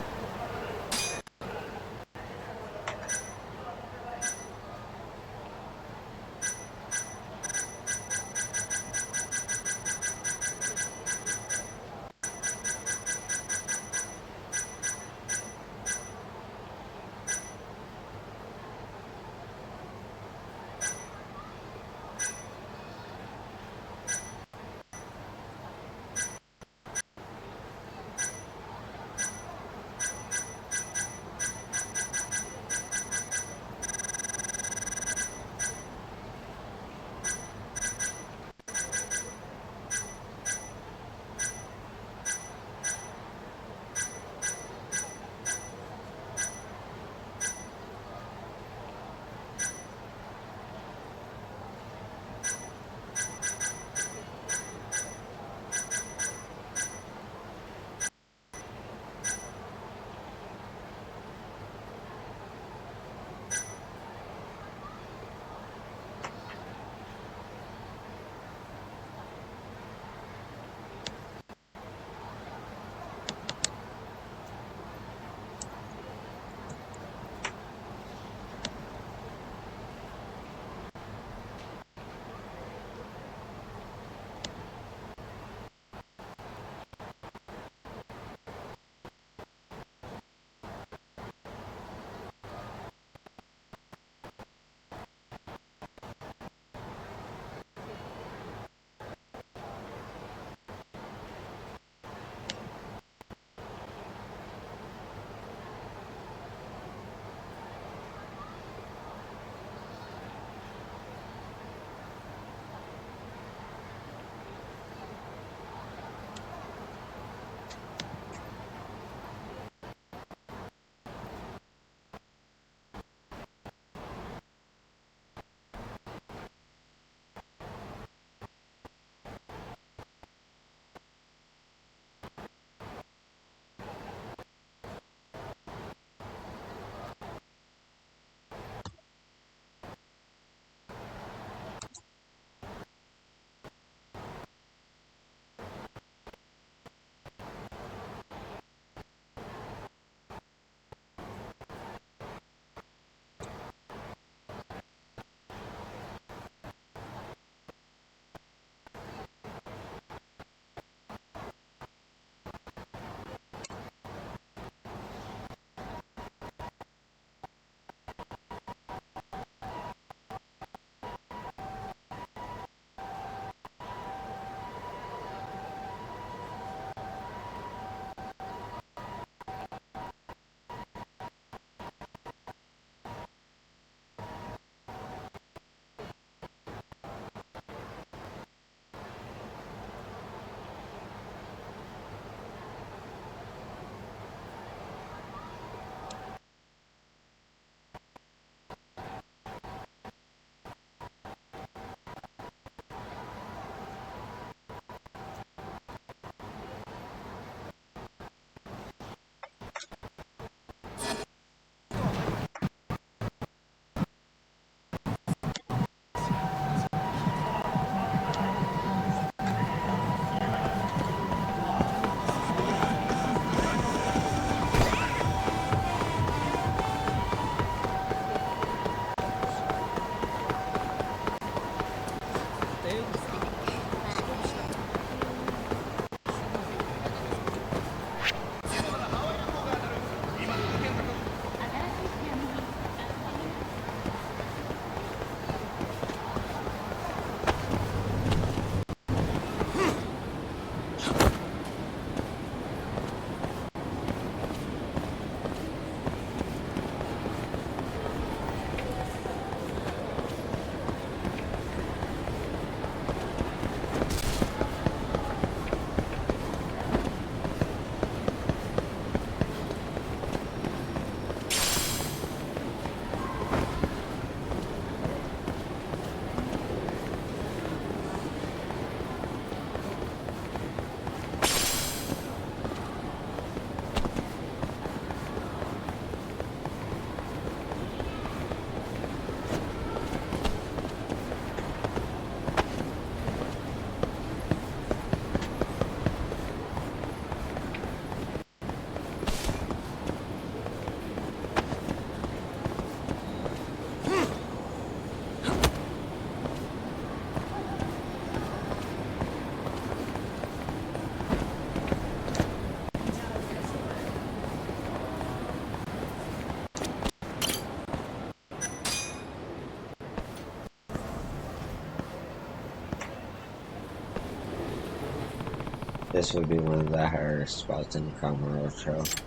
This would be one of the higher spots in Kamurocho.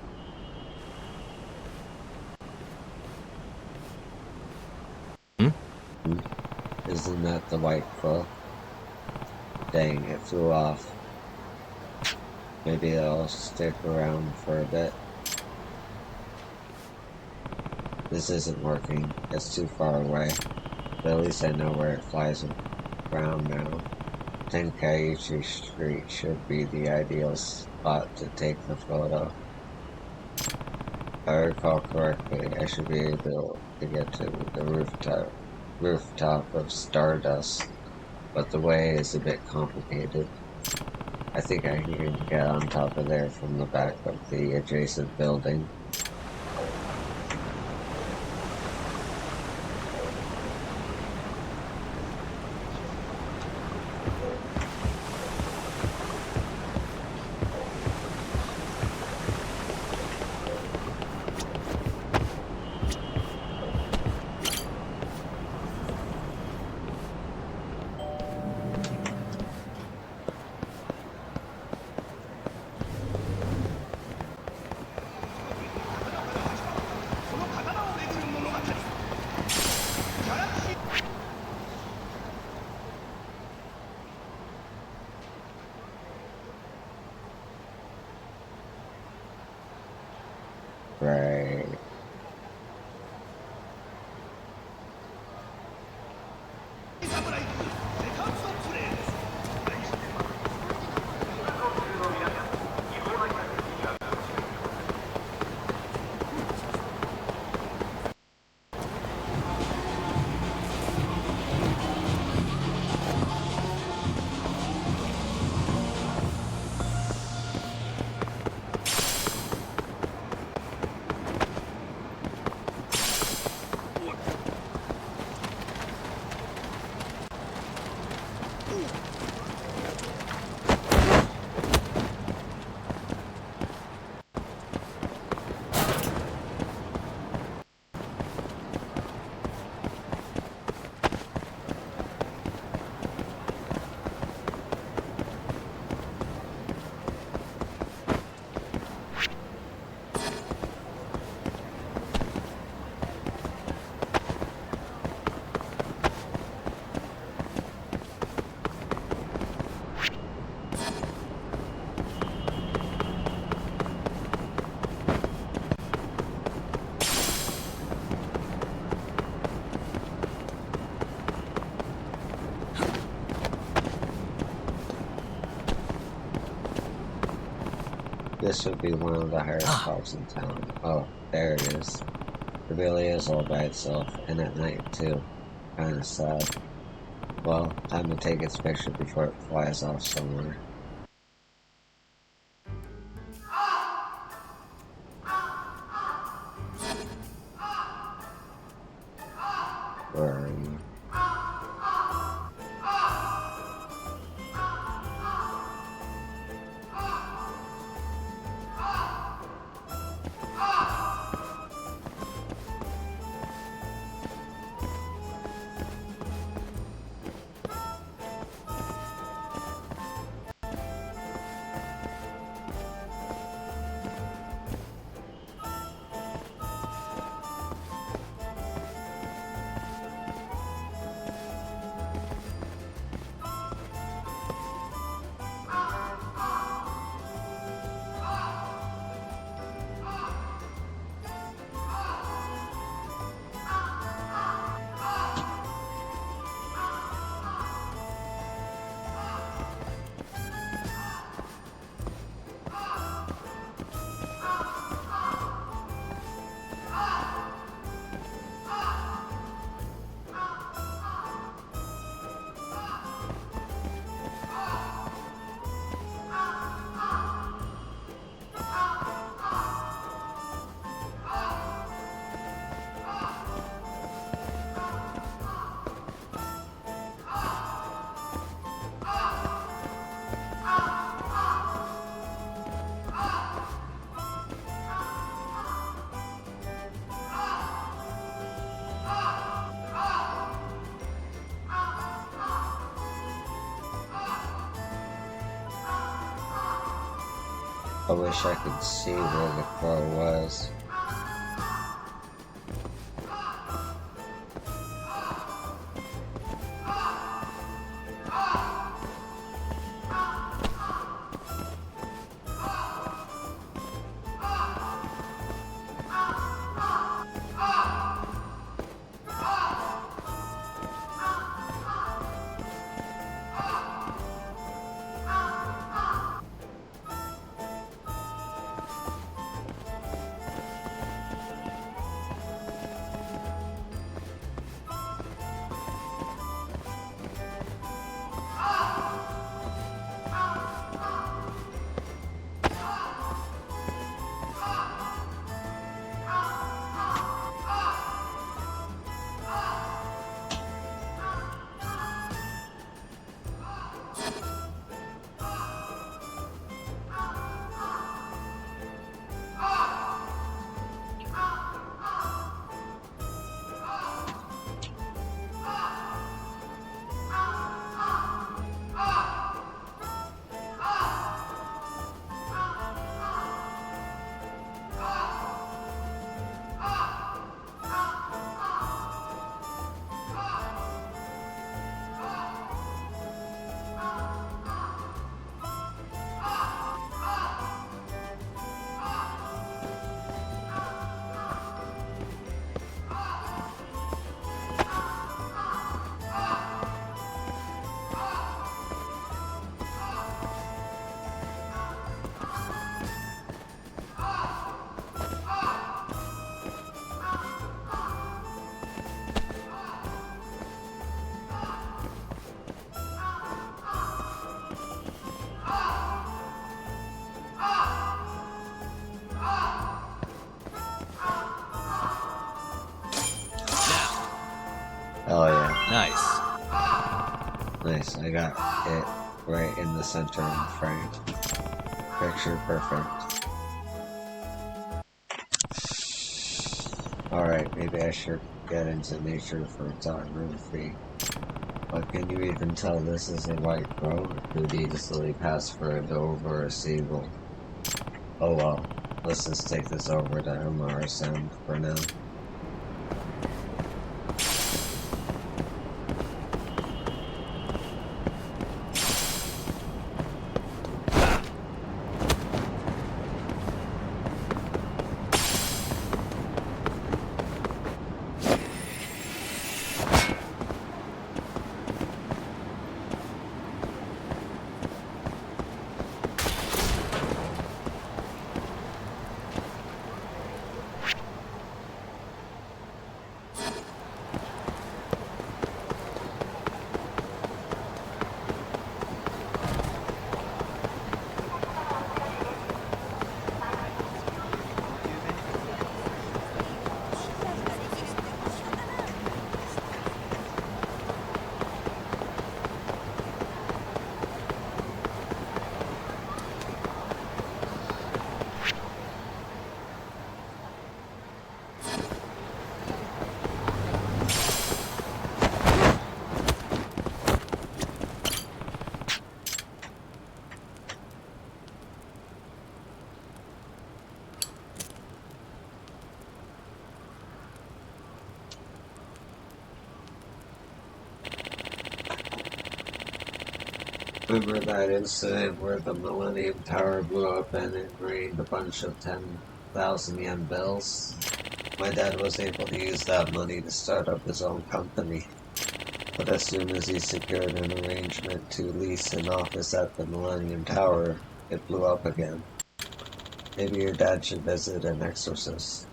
Isn't that the white quill? Dang, it flew off. Maybe it'll stick around for a bit. This isn't working. It's too far away. But at least I know where it flies around now. Tenkaichi Street should be the ideal spot to take the photo. If I recall correctly, I should be able to get to the rooftop of Stardust, but the way is a bit complicated. I think I can get on top of there from the back of the adjacent building. Right. This would be one of the higher spots in town. Oh, there it is. It really is all by itself, and at night too. Kinda sad. Well, time to take its picture before it flies off somewhere. Where are you? I wish I could see where the crow was. Oh yeah. Nice. Nice, I got it right in the center of the frame. Picture perfect. Alright, maybe I should get into nature photography. But can you even tell this is a white crow? It could easily pass for a dove or a seagull. Oh well, let's just take this over to MR Sound for now. Remember that incident where the Millennium Tower blew up and it rained a bunch of 10,000 yen bills? My dad was able to use that money to start up his own company. But as soon as he secured an arrangement to lease an office at the Millennium Tower, it blew up again. Maybe your dad should visit an exorcist.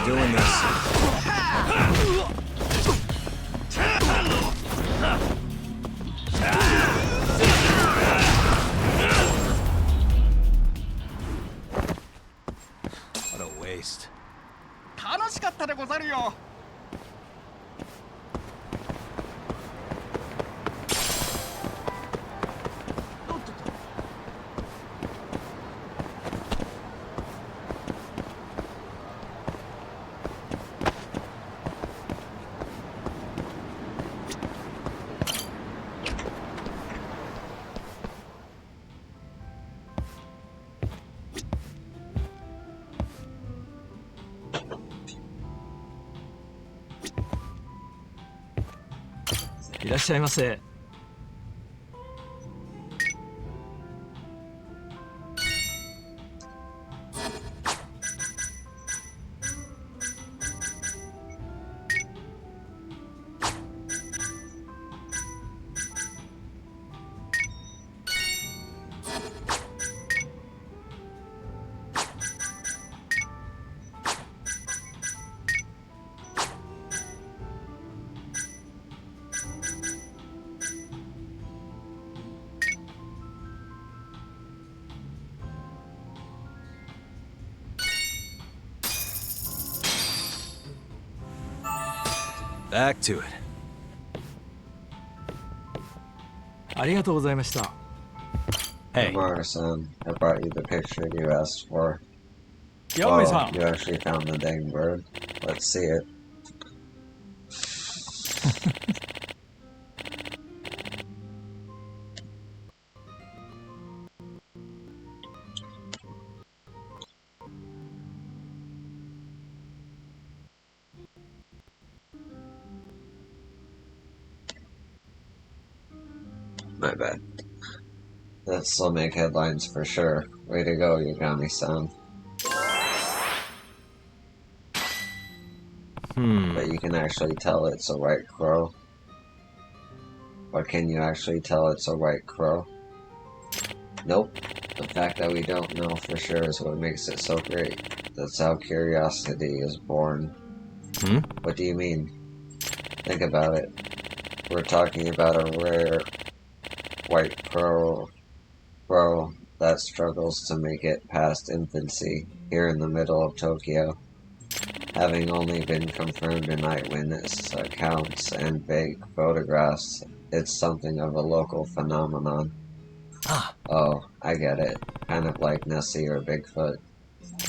Doing this. 楽しかったでござるよ。いらっしゃいませ。Back to it. ありがとうございました。Hey. Amara-san, I brought you the picture you asked for. ヤガミさ Oh, ん。 you actually found the dang bird. Let's see it. My bad. That still make headlines for sure. Way to go, Yagami-san. But you can actually tell it's a white crow. Or can you actually tell it's a white crow? Nope. The fact that we don't know for sure is what makes it so great. That's how curiosity is born. What do you mean? Think about it. We're talking about a rare white crow that struggles to make it past infancy here in the middle of Tokyo. Having only been confirmed in eyewitness accounts and vague photographs, it's something of a local phenomenon. Oh, I get it. Kind of like Nessie or Bigfoot.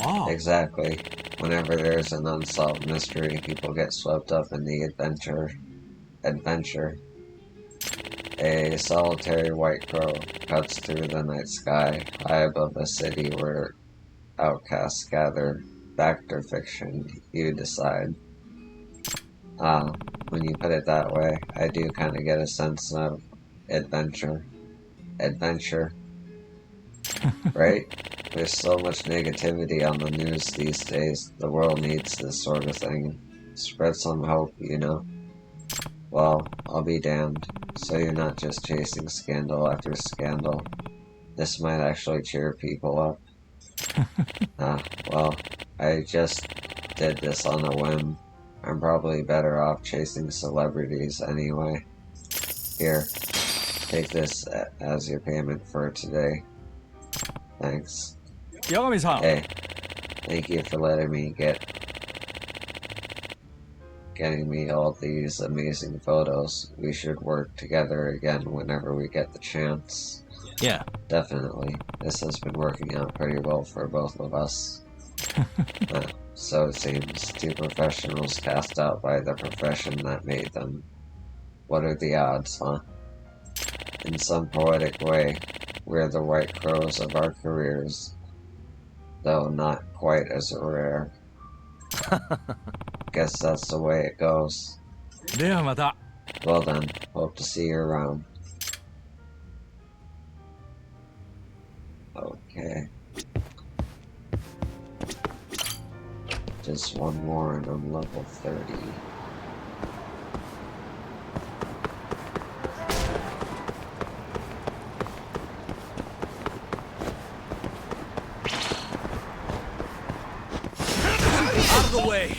Oh. Exactly. Whenever there's an unsolved mystery, people get swept up in the adventure. A solitary white crow cuts through the night sky, high above a city where outcasts gather. Fact or fiction, you decide. When you put it that way, I do kind of get a sense of adventure. Right? There's so much negativity on the news these days. The world needs this sort of thing. Spread some hope, you know? Well, I'll be damned. So you're not just chasing scandal after scandal. This might actually cheer people up. Well, I just did this on a whim. I'm probably better off chasing celebrities anyway. Here, take this as your payment for today. Thanks. ヤガミさん。 Hey, thank you for letting me getting me all these amazing photos. We should work together again whenever we get the chance. Yeah. Definitely. This has been working out pretty well for both of us. So it seems. Two professionals cast out by the profession that made them. What are the odds, huh? In some poetic way, we're the white crows of our careers. Though not quite as rare. Guess that's the way it goes. ではまた。 Well then, hope to see you around. Okay. Just one more and I'm level 30. Out of the way.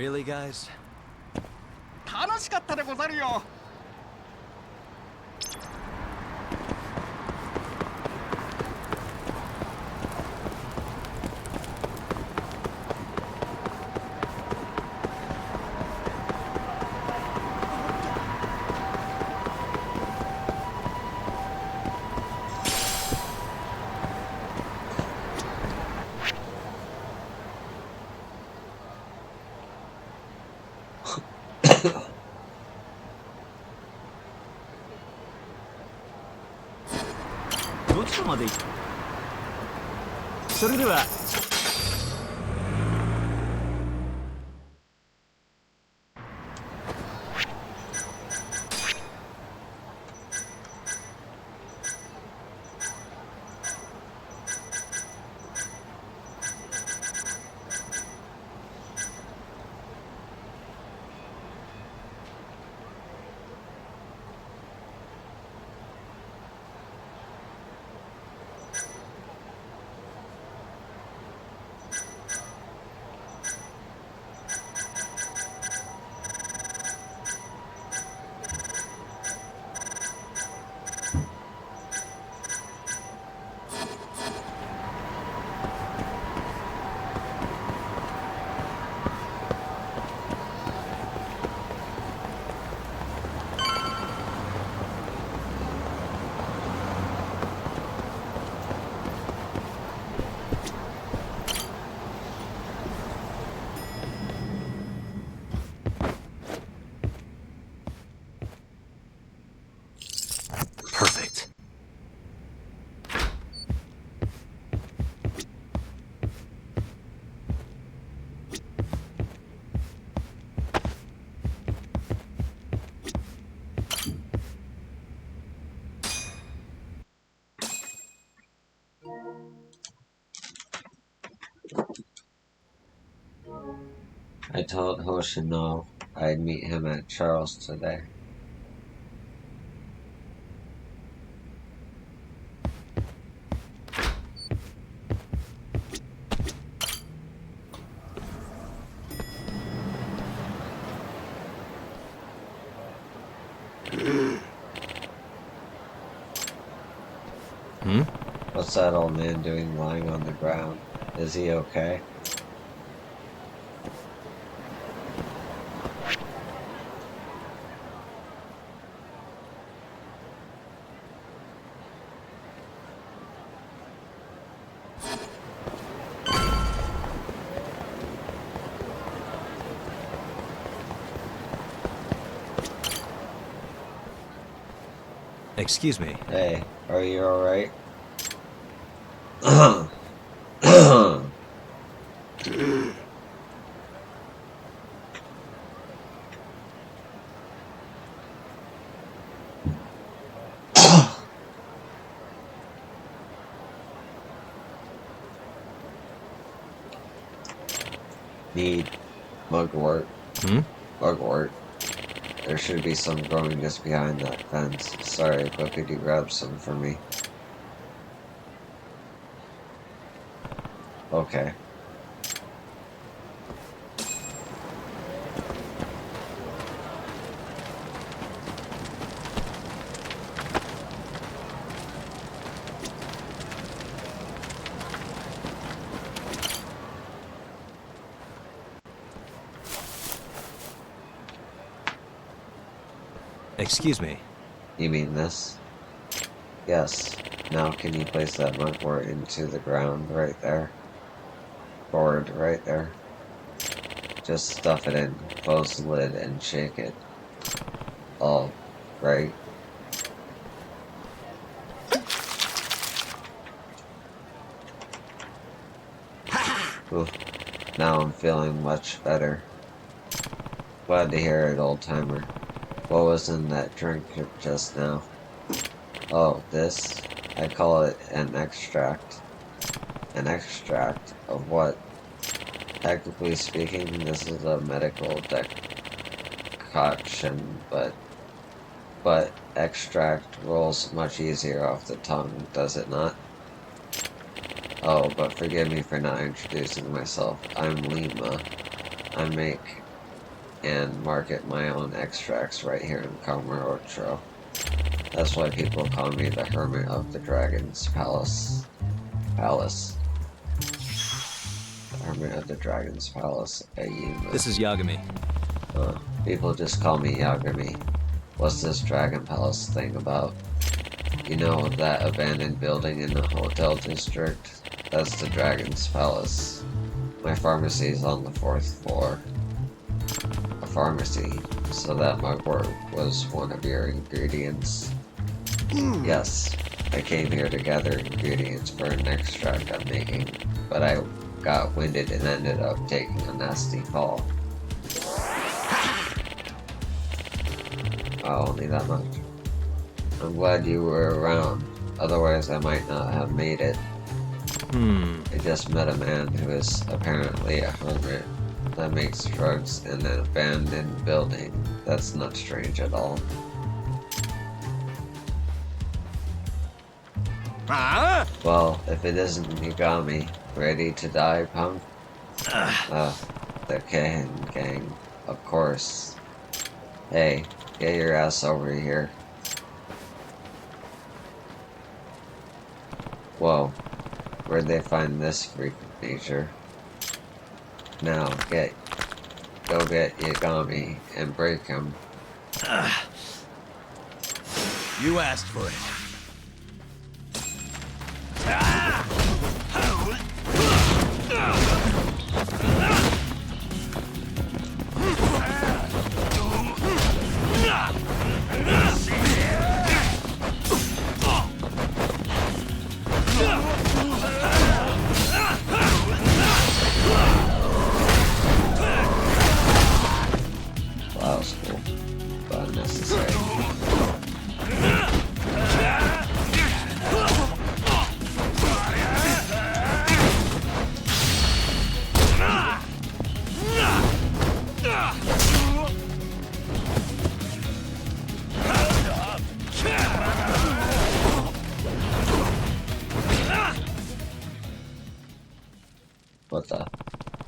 Really, guys? 楽しかったでござるよ。どちらまで行く？それでは。Perfect. I told Hoshino I'd meet him at Charles today. Hmm? What's that old man doing lying on the ground? Is he okay? Excuse me. Hey, are you alright? Need mugwort. Hmm? Mugwort. There should be some growing just behind that fence. Sorry, but could you grab some for me? Okay. Excuse me. You mean this? Yes. Now can you place that mugwort into the ground right there? Forward right there. Just stuff it in, close the lid, and shake it. All right. Oof. Now I'm feeling much better. Glad to hear it, old timer. What was in that drink just now? Oh, this? I call it an extract. An extract of what? Technically speaking, this is a medical decoction, but extract rolls much easier off the tongue, does it not? Oh, but forgive me for not introducing myself. I'm Lima. I make and market my own extracts right here in Kamurocho. That's why people call me the Hermit of the Dragon's Palace. The Hermit of the Dragon's Palace, Ayuma. This is Yagami. People just call me Yagami. What's this Dragon Palace thing about? You know, that abandoned building in the hotel district? That's the Dragon's Palace. My pharmacy is on the 4th floor. A pharmacy, so that mugwort was one of your ingredients? Yes, I came here to gather ingredients for an extract I'm making, but I got winded and ended up taking a nasty fall. Oh, only that much. I'm glad you were around, otherwise I might not have made it. I just met a man who is apparently a hermit that makes drugs in an abandoned building. That's not strange at all. Well, if it isn't Yagami, ready to die, punk? The gang, of course. Hey, get your ass over here. Whoa, where'd they find this freak of nature? Now, go get Yagami and break him. You asked for it. Well, that was cool, but unnecessary.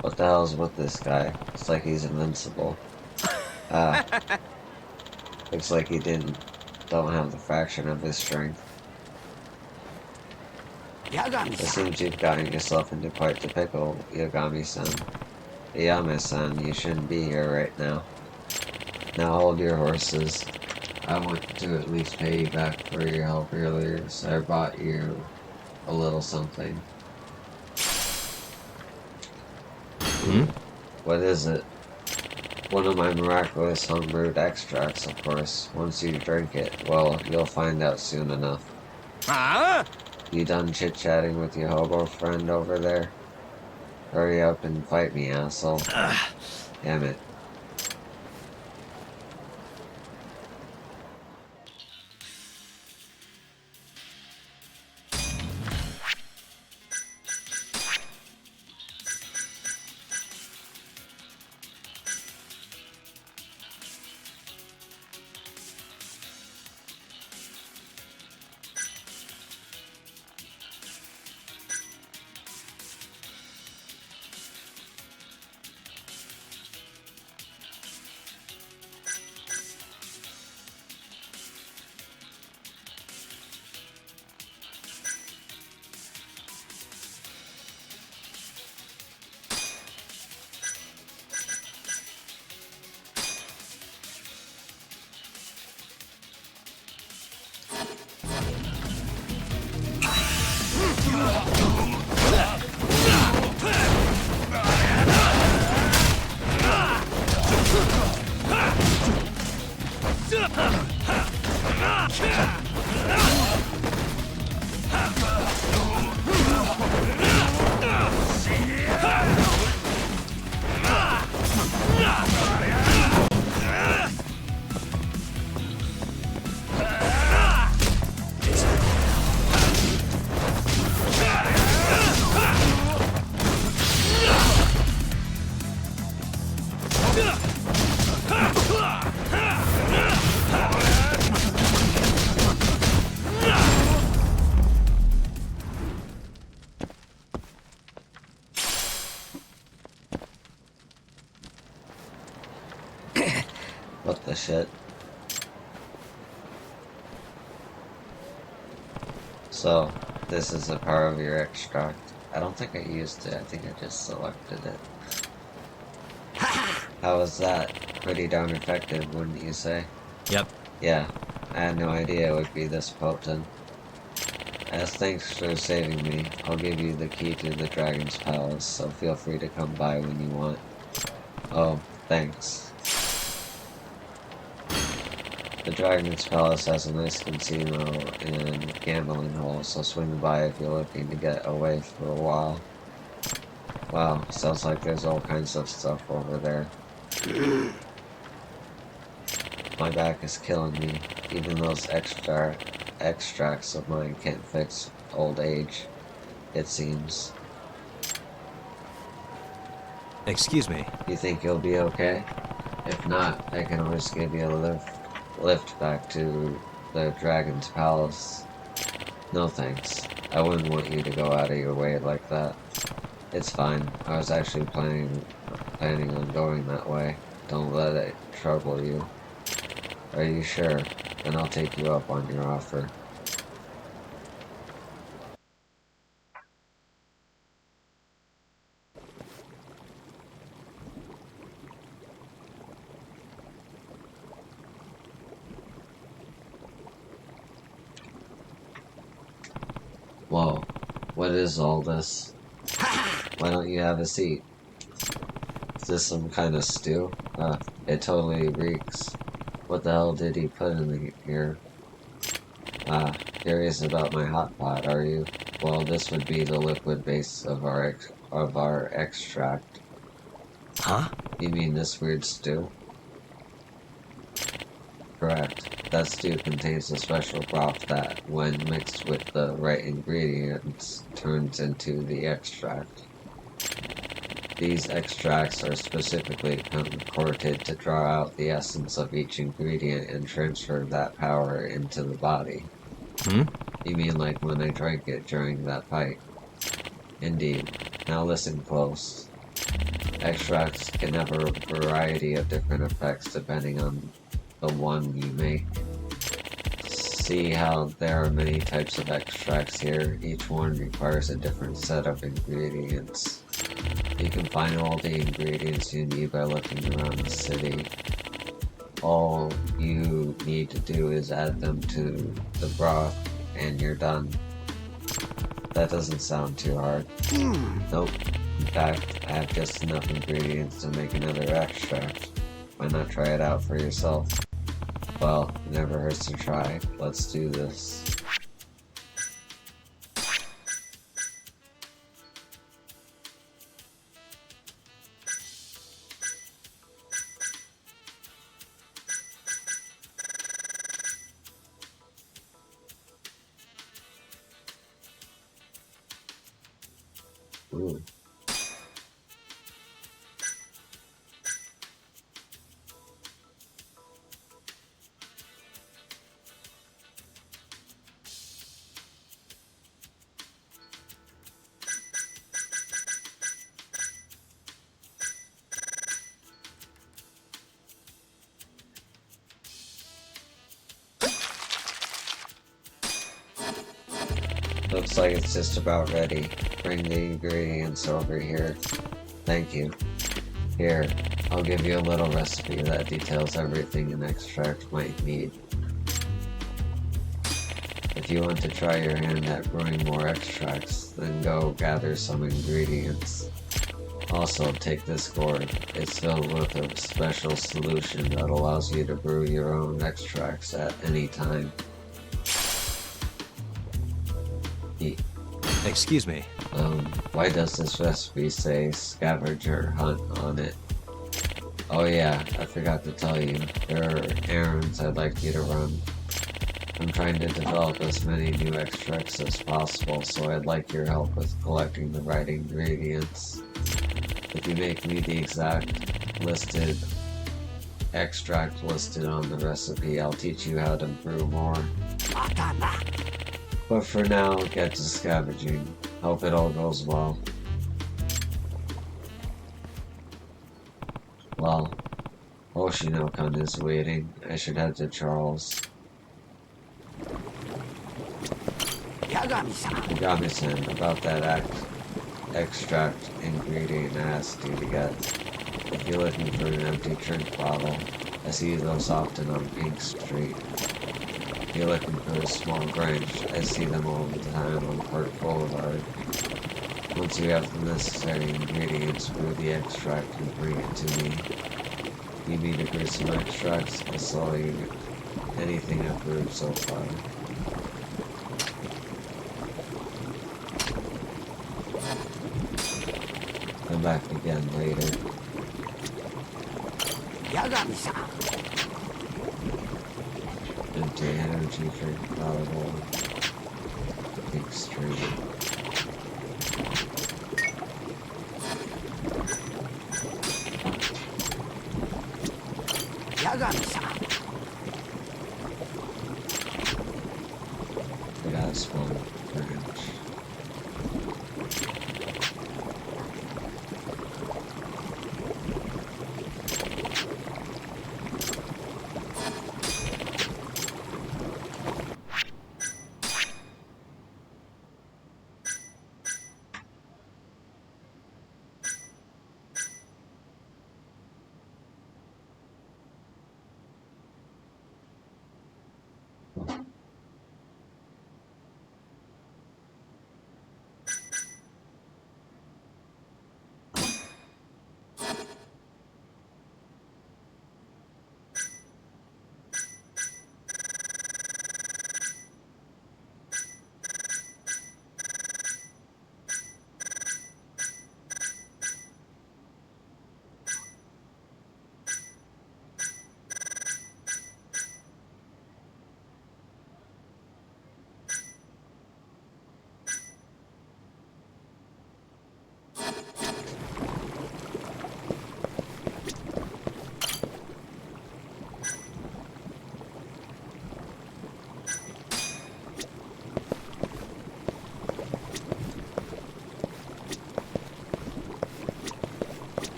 What the hell is with this guy? It's like he's invincible. Looks like he don't have the fraction of his strength. It seems you've gotten yourself into quite the pickle, Yagami-san. Yame-san, you shouldn't be here right now. Now hold your horses. I want to at least pay you back for your help earlier, so I brought you a little something. What is it? One of my miraculous homebrewed extracts, of course. Once you drink it, well, you'll find out soon enough. You done chit-chatting with your hobo friend over there? Hurry up and fight me, asshole. Damn it. What the shit? So, this is the power of your extract. I don't think I used it, I think I just selected it. How was that? Pretty darn effective, wouldn't you say? Yep. Yeah, I had no idea it would be this potent. As thanks for saving me, I'll give you the key to the Dragon's Palace, so feel free to come by when you want. Oh, thanks. The Dragon's Palace has a nice casino and gambling hall, so swing by if you're looking to get away for a while. Wow, sounds like there's all kinds of stuff over there. My back is killing me. Even those extracts of mine can't fix old age, it seems. Excuse me. You think you'll be okay? If not, I can always give you a lift back to the Dragon's Palace. No thanks. I wouldn't want you to go out of your way like that. It's fine. I was actually planning on going that way. Don't let it trouble you. Are you sure? Then I'll take you up on your offer. Whoa, what is all this? Why don't you have a seat? Is this some kind of stew? It totally reeks. What the hell did he put in here? Curious about my hot pot, are you? Well, this would be the liquid base of our extract. Huh? You mean this weird stew? Correct. That stew contains a special broth that, when mixed with the right ingredients, turns into the extract. These extracts are specifically concocted to draw out the essence of each ingredient and transfer that power into the body. You mean like when I drank it during that fight? Indeed. Now listen close. Extracts can have a variety of different effects depending on the one you make. See how there are many types of extracts here. Each one requires a different set of ingredients. You can find all the ingredients you need by looking around the city. All you need to do is add them to the broth, and you're done. That doesn't sound too hard. Nope. In fact, I have just enough ingredients to make another extract. Why not try it out for yourself? Well, it never hurts to try. Let's do this. Ooh. Looks like it's just about ready. Bring the ingredients over here. Thank you. Here, I'll give you a little recipe that details everything an extract might need. If you want to try your hand at brewing more extracts, then go gather some ingredients. Also, take this gourd. It's filled with a special solution that allows you to brew your own extracts at any time. Excuse me. Why does this recipe say scavenger hunt on it? Oh yeah, I forgot to tell you. There are errands I'd like you to run. I'm trying to develop as many new extracts as possible, so I'd like your help with collecting the right ingredients. If you make me the exact extract listed on the recipe, I'll teach you how to brew more. But for now, get to scavenging. Hope it all goes well. Well, Oshinokon is waiting. I should head to Charles. Yagami-san, about that extract ingredient I asked you to get. If you're looking for an empty drink bottle, I see those often on Pink Street. If you're looking for a small branch, I see them all the time on Park Boulevard. Once you have the necessary ingredients, brew the extract and bring it to me. You need to brew some extracts? I'll sell you anything I've brewed so far. Come back again later. Yagami-san. Empty energy drink bottle. Pink Street. Yagami-san. It has one branch.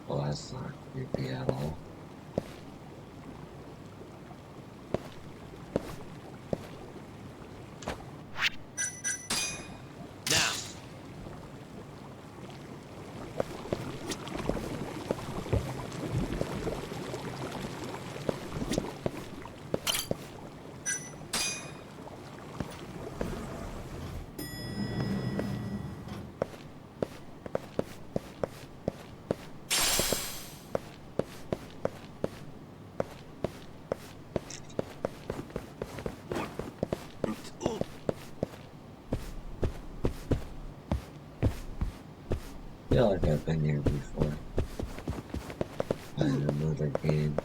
Well, that's not creepy at all. Now, I feel like I've been here before. In another game.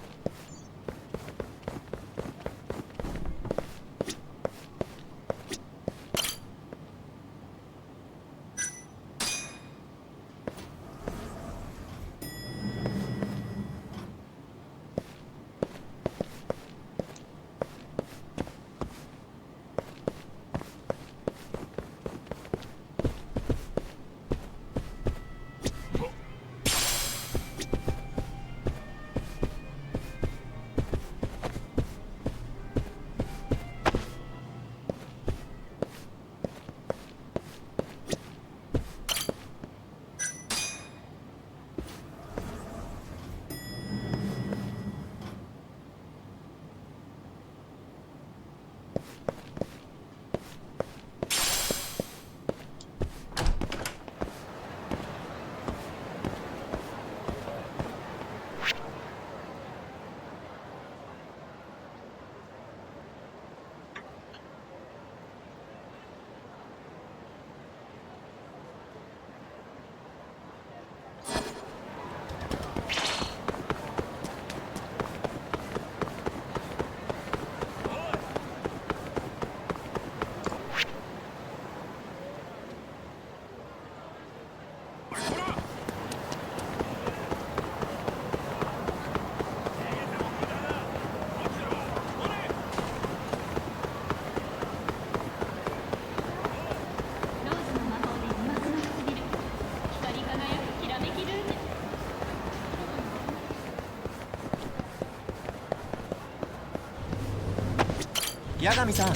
八神さん。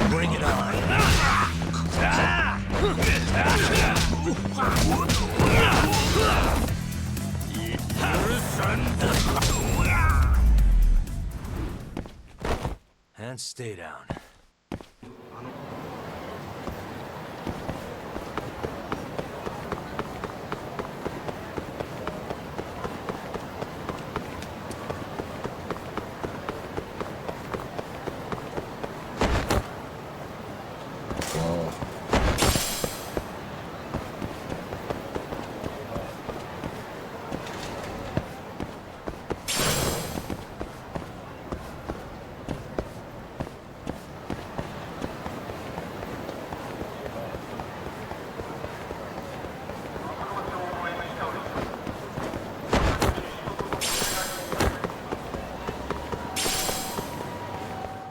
Bring it on. And stay down. Whoa.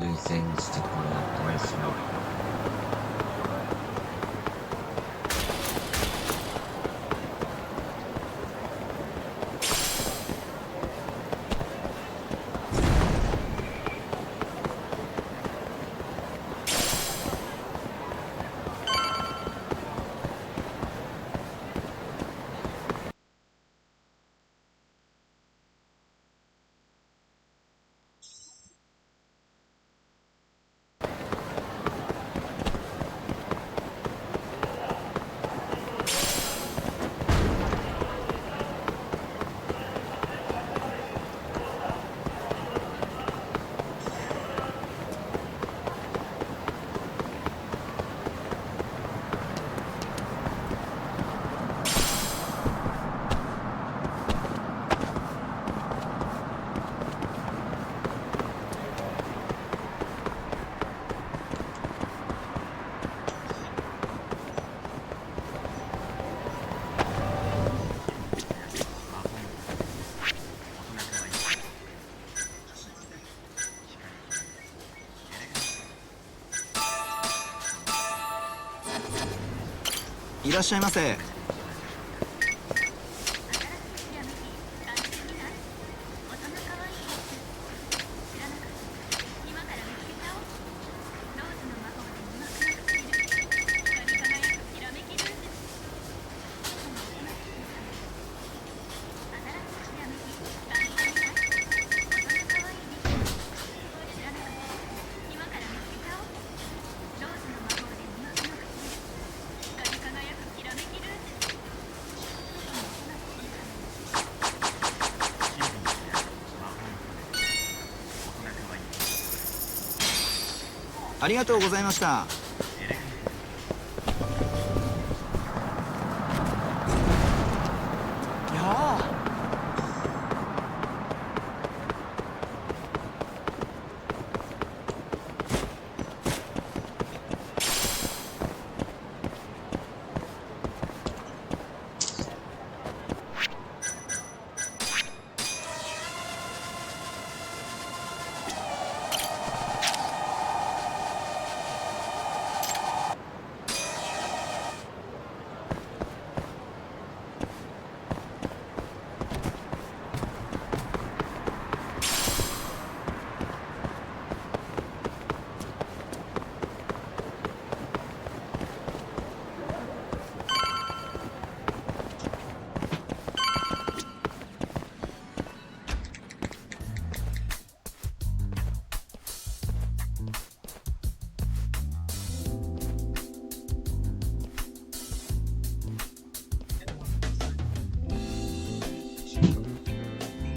New things to collect also. "いらっしゃいませ。ありがとうございました。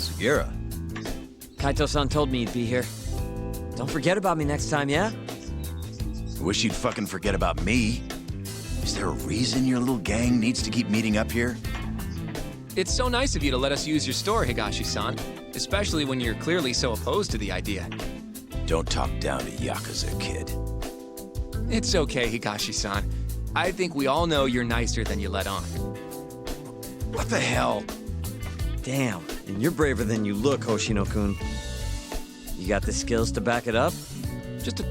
Sugiura. Kaito-san told me you'd be here. Don't forget about me next time, yeah? I wish you'd fucking forget about me. Is there a reason your little gang needs to keep meeting up here? It's so nice of you to let us use your store, Higashi-san. Especially when you're clearly so opposed to the idea. Don't talk down to Yakuza, kid. It's okay, Higashi-san. I think we all know you're nicer than you let on. What the hell? Damn, and you're braver than you look, Hoshino-kun. You got the skills to back it up? Just a...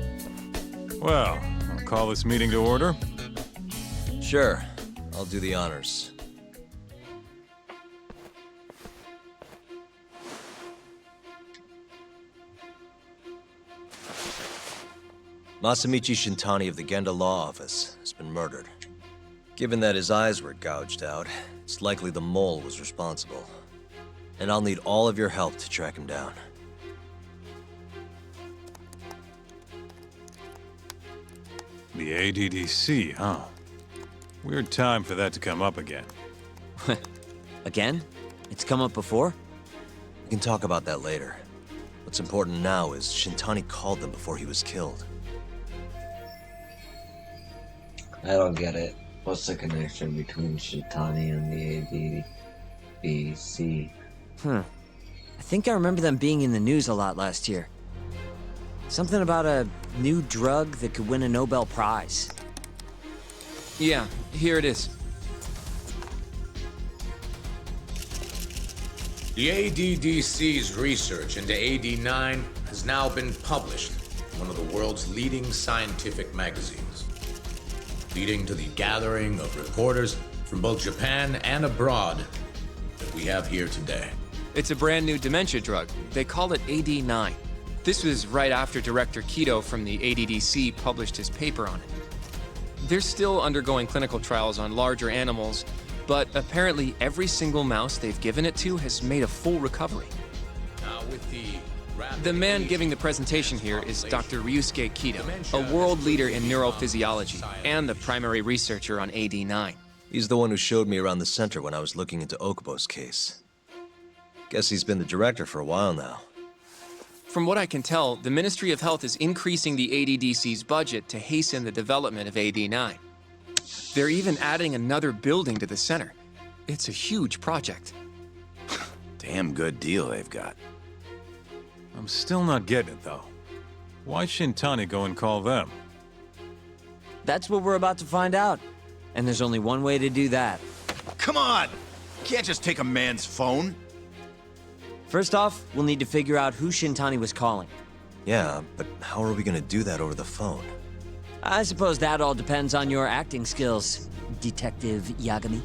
Well, I'll call this meeting to order. Sure. I'll do the honors. Masamichi Shintani of the Genda Law Office has been murdered. Given that his eyes were gouged out, it's likely the mole was responsible. And I'll need all of your help to track him down. The ADDC, huh? Weird time for that to come up again. Again? It's come up before? We can talk about that later. What's important now is Shintani called them before he was killed. I don't get it. What's the connection between Shintani and the ADBC? I think I remember them being in the news a lot last year. Something about a new drug that could win a Nobel Prize. Yeah, here it is. The ADDC's research into AD9 has now been published in one of the world's leading scientific magazines, leading to the gathering of reporters from both Japan and abroad that we have here today. It's a brand new dementia drug. They call it AD9. This was right after Director Kido from the ADDC published his paper on it. They're still undergoing clinical trials on larger animals, but apparently every single mouse they've given it to has made a full recovery. Now with the man giving the presentation here is Dr. Ryusuke Kido, a world leader in neurophysiology and the primary researcher on AD9. He's the one who showed me around the center when I was looking into Okubo's case. Guess he's been the director for a while now. From what I can tell, the Ministry of Health is increasing the ADDC's budget to hasten the development of AD9. They're even adding another building to the center. It's a huge project. Damn good deal they've got. I'm still not getting it, though. Why Shintani go and call them? That's what we're about to find out. And there's only one way to do that. Come on! You can't just take a man's phone. First off, we'll need to figure out who Shintani was calling. Yeah, but how are we gonna do that over the phone? I suppose that all depends on your acting skills, Detective Yagami.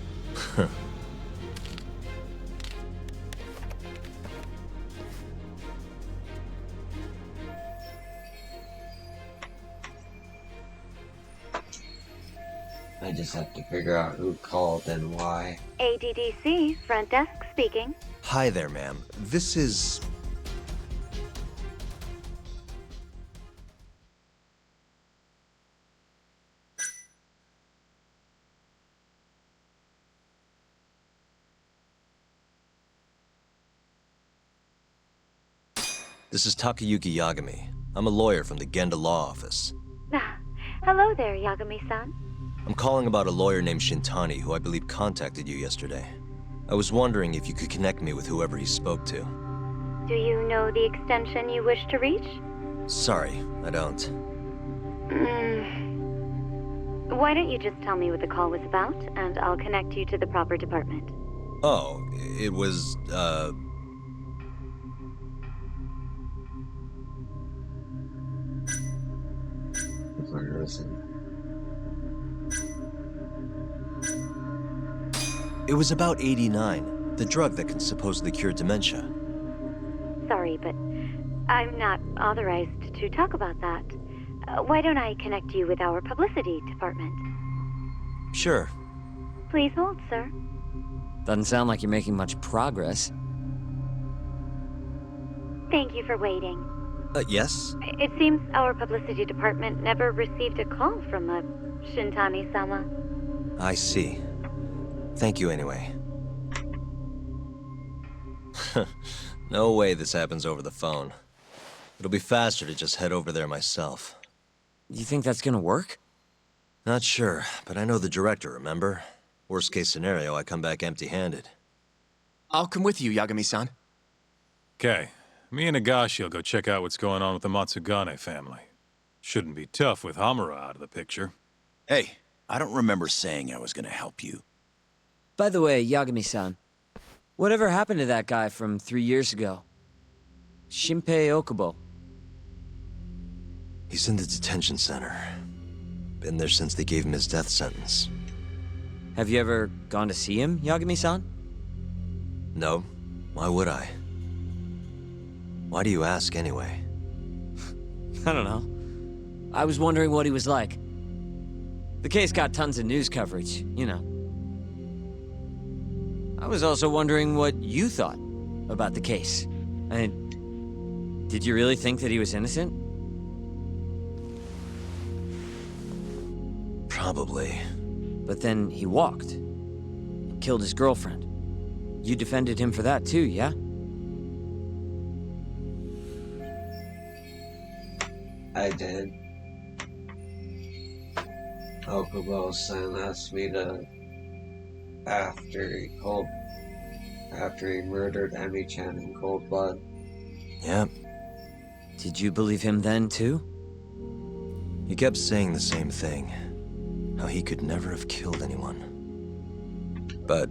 I just have to figure out who called and why. ADDC, front desk speaking. Hi there, ma'am. This is... This is Takayuki Yagami. I'm a lawyer from the Genda Law Office. Hello there, Yagami-san. I'm calling about a lawyer named Shintani who I believe contacted you yesterday. I was wondering if you could connect me with whoever he spoke to. Do you know the extension you wish to reach? Sorry, I don't. Why don't you just tell me what the call was about, and I'll connect you to the proper department. Oh, it was, It was about AD9, the drug that can supposedly cure dementia. Sorry, but I'm not authorized to talk about that. Why don't I connect you with our publicity department? Sure. Please hold, sir. Doesn't sound like you're making much progress. Thank you for waiting. Yes? It seems our publicity department never received a call from a Shintani-sama. I see. Thank you anyway. No way this happens over the phone. It'll be faster to just head over there myself. You think that's gonna work? Not sure, but I know the director, remember? Worst case scenario, I come back empty-handed. I'll come with you, Yagami-san. Okay. Me and Nagashi will go check out what's going on with the Matsugane family. Shouldn't be tough with Hamura out of the picture. Hey, I don't remember saying I was gonna help you. By the way, Yagami-san, whatever happened to that guy from 3 years ago? Shinpei Okubo. He's in the detention center. Been there since they gave him his death sentence. Have you ever gone to see him, Yagami-san? No. Why would I? Why do you ask, anyway? I don't know. I was wondering what he was like. The case got tons of news coverage, you know. I was also wondering what you thought about the case. I mean, did you really think that he was innocent? Probably. But then he walked. And killed his girlfriend. You defended him for that too, yeah? I did. Okubo-san asked me to, after he murdered Emi-chan in cold blood. Yep. Did you believe him then too? He kept saying the same thing. How he could never have killed anyone. But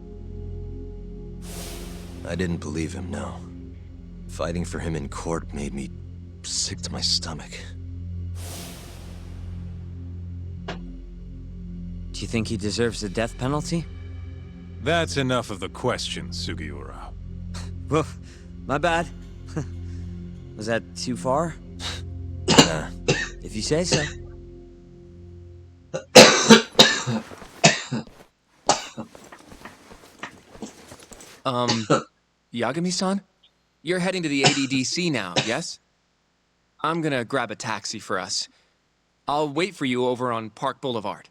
I didn't believe him, no. Fighting for him in court made me sick to my stomach. Do you think he deserves the death penalty? That's enough of the questions, Sugiura. Well, my bad. Was that too far? Nah. If you say so. Yagami-san? You're heading to the ADDC now, yes? I'm gonna grab a taxi for us. I'll wait for you over on Park Boulevard.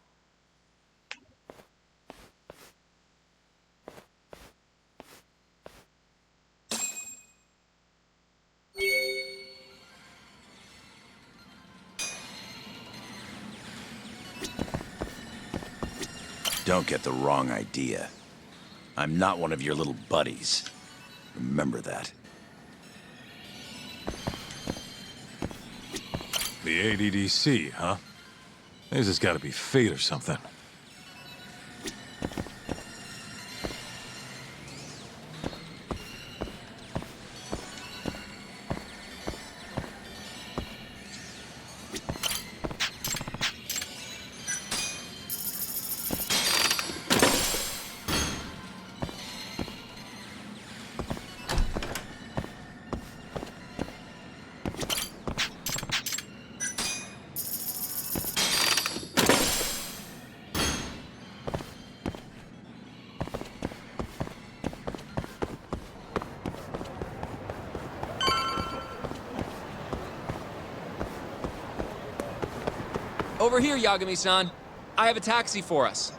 Don't get the wrong idea. I'm not one of your little buddies. Remember that. The ADDC, huh? This has got to be fate or something. Over here, Yagami-san. I have a taxi for us.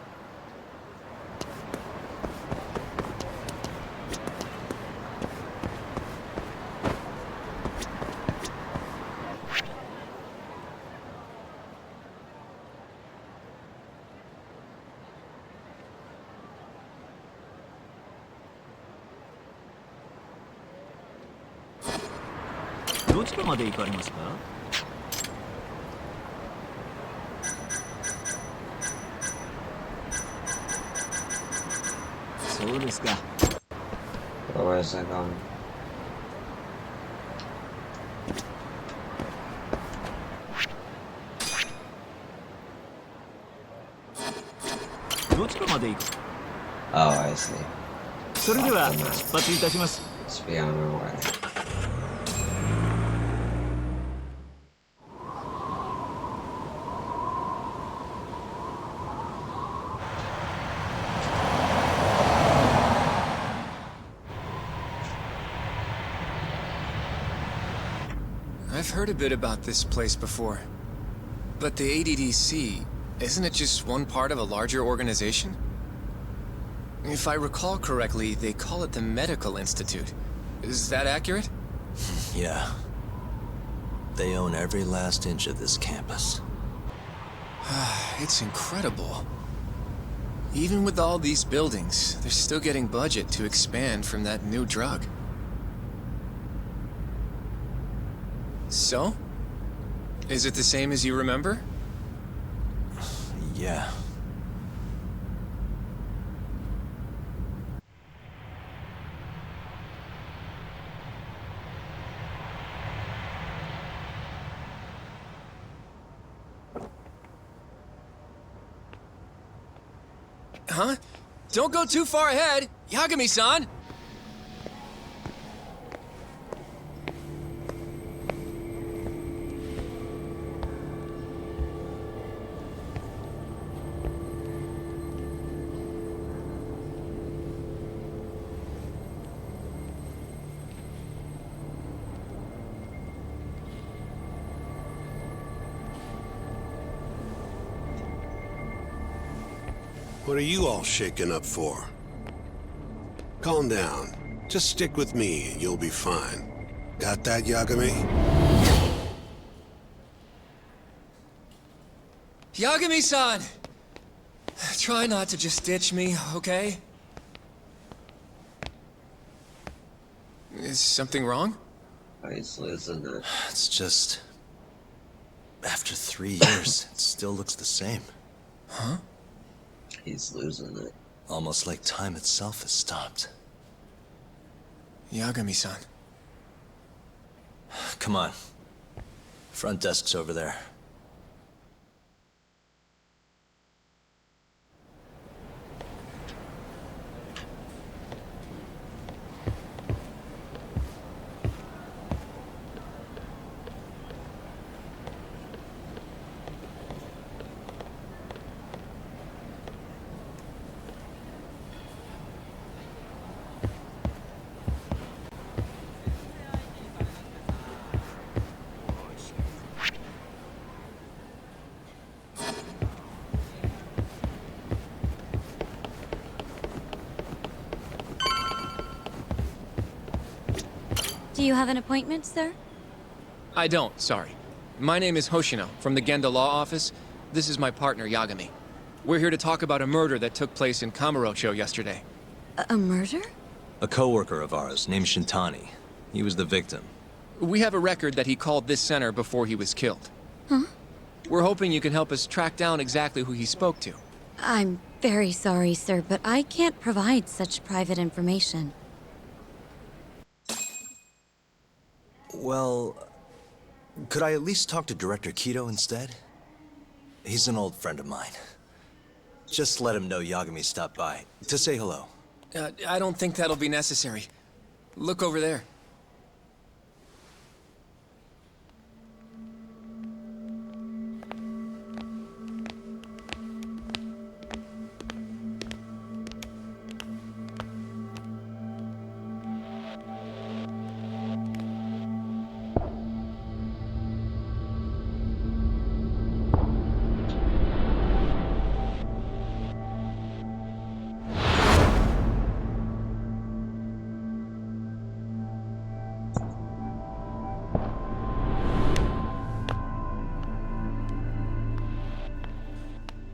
Where is that going? Oh, I see. Let's be on our way. I've heard a bit about this place before. But the ADDC, isn't it just one part of a larger organization? If I recall correctly, they call it the Medical Institute. Is that accurate? Yeah. They own every last inch of this campus. It's incredible. Even with all these buildings, they're still getting budget to expand from that new drug. So? Is it the same as you remember? Yeah. Huh? Don't go too far ahead! Yagami-san! What are you all shaken up for? Calm down. Just stick with me and you'll be fine. Got that, Yagami? Yagami-san! Try not to just ditch me, okay? Is something wrong? He's losing it. It's just... After 3 years, it still looks the same. Huh? He's losing it. Almost like time itself has stopped. Yagami-san. Come on. Front desk's over there. Do you have an appointment, sir? I don't, sorry. My name is Hoshino, from the Genda Law Office. This is my partner, Yagami. We're here to talk about a murder that took place in Kamurocho yesterday. A murder? A coworker of ours named Shintani. He was the victim. We have a record that he called this center before he was killed. Huh? We're hoping you can help us track down exactly who he spoke to. I'm very sorry, sir, but I can't provide such private information. Well, could I at least talk to Director Kido instead? He's an old friend of mine. Just let him know Yagami stopped by, to say hello. I don't think that'll be necessary. Look over there.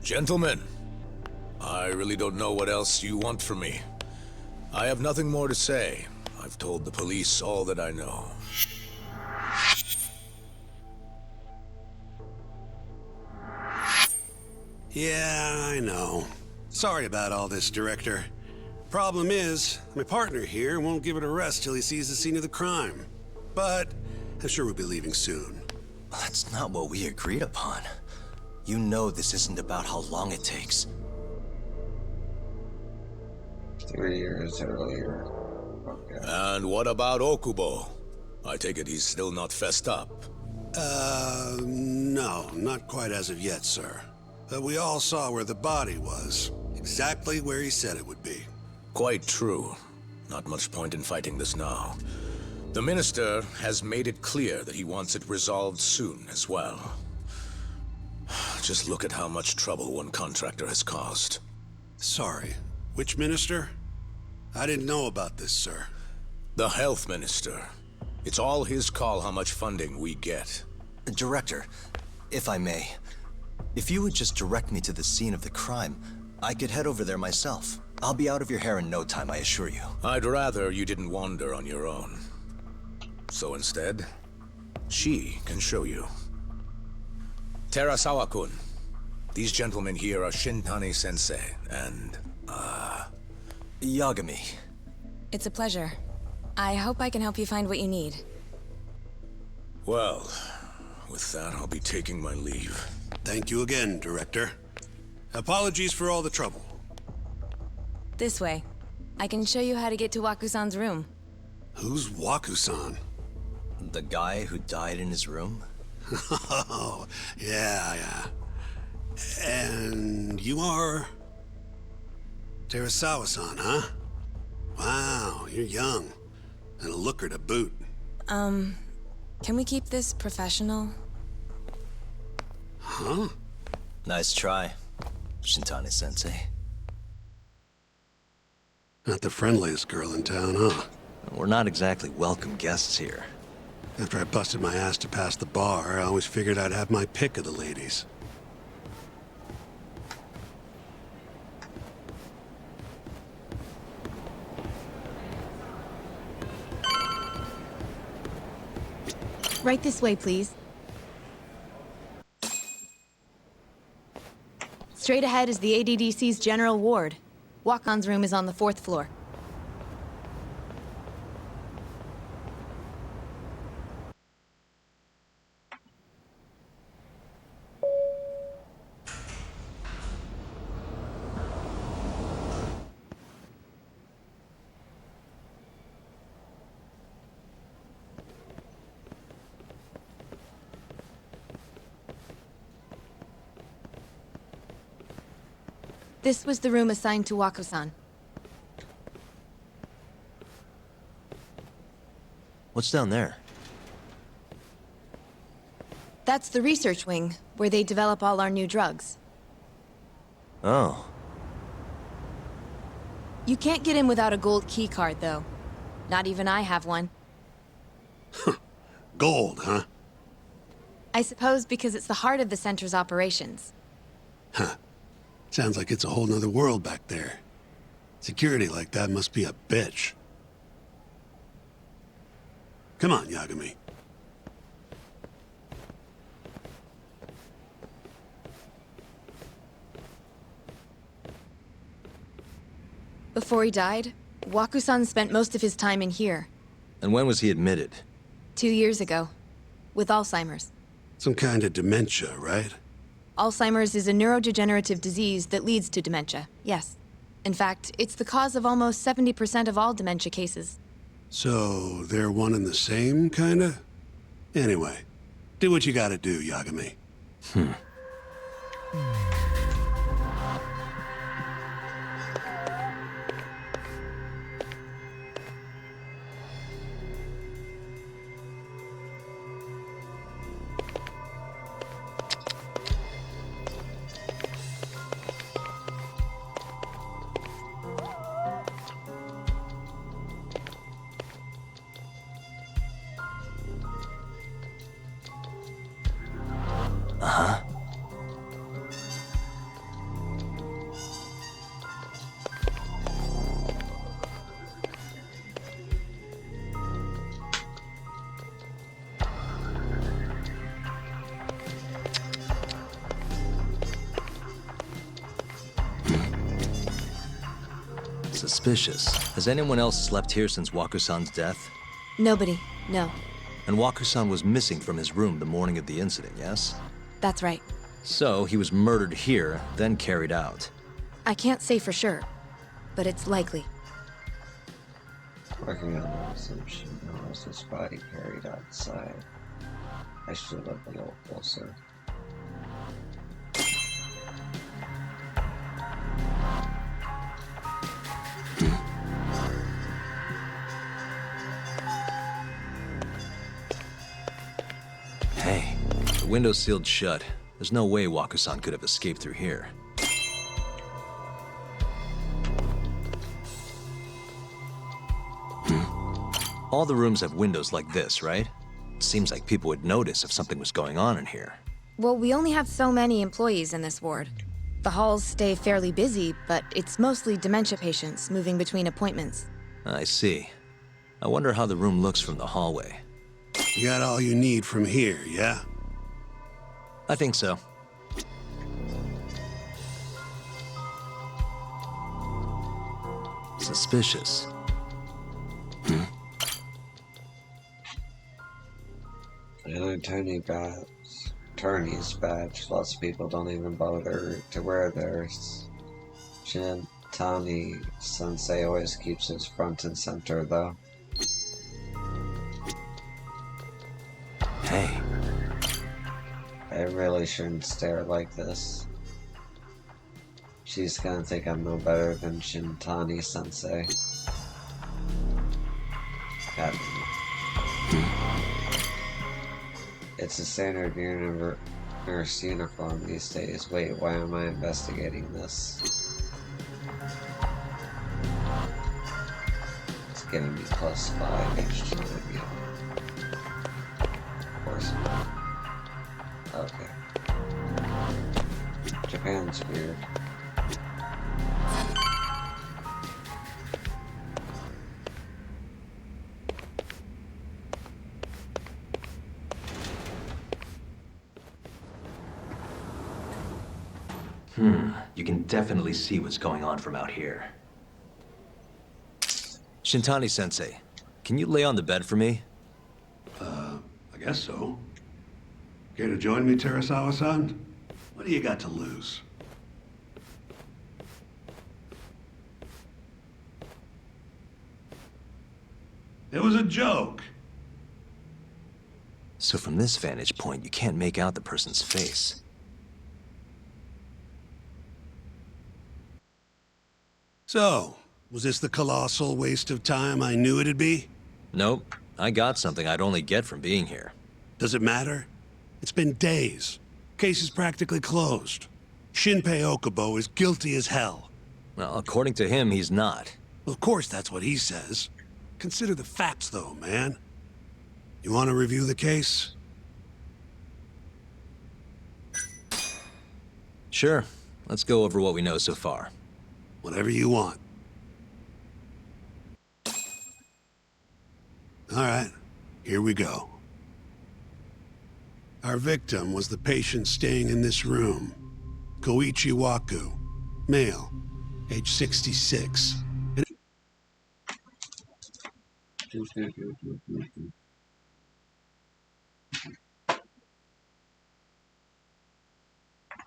Gentlemen, I really don't know what else you want from me. I have nothing more to say. I've told the police all that I know. Yeah, I know. Sorry about all this, Director. Problem is, my partner here won't give it a rest till he sees the scene of the crime. But I'm sure we'll be leaving soon. That's not what we agreed upon. You know this isn't about how long it takes. 3 years earlier. Okay. And what about Okubo? I take it he's still not fessed up. No, not quite as of yet, sir. But we all saw where the body was. Exactly where he said it would be. Quite true. Not much point in fighting this now. The Minister has made it clear that he wants it resolved soon as well. Just look at how much trouble one contractor has caused. Sorry, which minister? I didn't know about this, sir. The Health Minister. It's all his call how much funding we get. Director, if I may, if you would just direct me to the scene of the crime, I could head over there myself. I'll be out of your hair in no time, I assure you. I'd rather you didn't wander on your own. So instead, she can show you. Terasawa-kun, these gentlemen here are Shintani-sensei and, Yagami. It's a pleasure. I hope I can help you find what you need. Well, with that, I'll be taking my leave. Thank you again, Director. Apologies for all the trouble. This way. I can show you how to get to Waku-san's room. Who's Waku-san? The guy who died in his room? Oh, yeah. And you are... Terasawa-san, huh? Wow, you're young. And a looker to boot. Can we keep this professional? Huh? Nice try, Shintani-sensei. Not the friendliest girl in town, huh? We're not exactly welcome guests here. After I busted my ass to pass the bar, I always figured I'd have my pick of the ladies. Right this way, please. Straight ahead is the ADDC's general ward. Wakon's room is on the 4th floor. This was the room assigned to Wako-san. What's down there? That's the research wing, where they develop all our new drugs. Oh. You can't get in without a gold key card, though. Not even I have one. Gold, huh? I suppose because it's the heart of the center's operations. Huh. Sounds like it's a whole nother world back there. Security like that must be a bitch. Come on, Yagami. Before he died, Waku-san spent most of his time in here. And when was he admitted? 2 years ago. With Alzheimer's. Some kind of dementia, right? Alzheimer's is a neurodegenerative disease that leads to dementia, yes. In fact, it's the cause of almost 70% of all dementia cases. So, they're one and the same, kinda? Anyway, do what you gotta do, Yagami. Suspicious. Has anyone else slept here since Waku-san's death? Nobody, no. And Waku-san was missing from his room the morning of the incident, yes? That's right. So, he was murdered here, then carried out. I can't say for sure, but it's likely. Working on the assumption there was his body carried outside. I should look a little closer. Hey, the window's sealed shut. There's no way Waku-san could have escaped through here. All the rooms have windows like this, right? Seems like people would notice if something was going on in here. Well, we only have so many employees in this ward. The halls stay fairly busy, but it's mostly dementia patients moving between appointments. I see. I wonder how the room looks from the hallway. You got all you need from here, yeah? I think so. Suspicious. An attorney's badge. Lots of people don't even bother to wear theirs. Shin, Shintani Sensei always keeps us front and center, though. Hey. I really shouldn't stare like this. She's gonna think I'm no better than Shintani Sensei. God. It's a standard nurse uniform these days. Wait, why am I investigating this? It's giving me +5 each time, yeah. Of course. Okay. Japan's weird. You can definitely see what's going on from out here. Shintani-sensei, can you lay on the bed for me? I guess so. Care to join me, Terasawa-san? What do you got to lose? It was a joke. So from this vantage point, you can't make out the person's face. So, was this the colossal waste of time I knew it'd be? Nope. I got something I'd only get from being here. Does it matter? It's been days. Case is practically closed. Shinpei Okubo is guilty as hell. Well, according to him, he's not. Of course that's what he says. Consider the facts, though, man. You want to review the case? Sure. Let's go over what we know so far. Whatever you want. All right, here we go. Our victim was the patient staying in this room. Koichi Waku, male, age 66.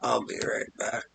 I'll be right back.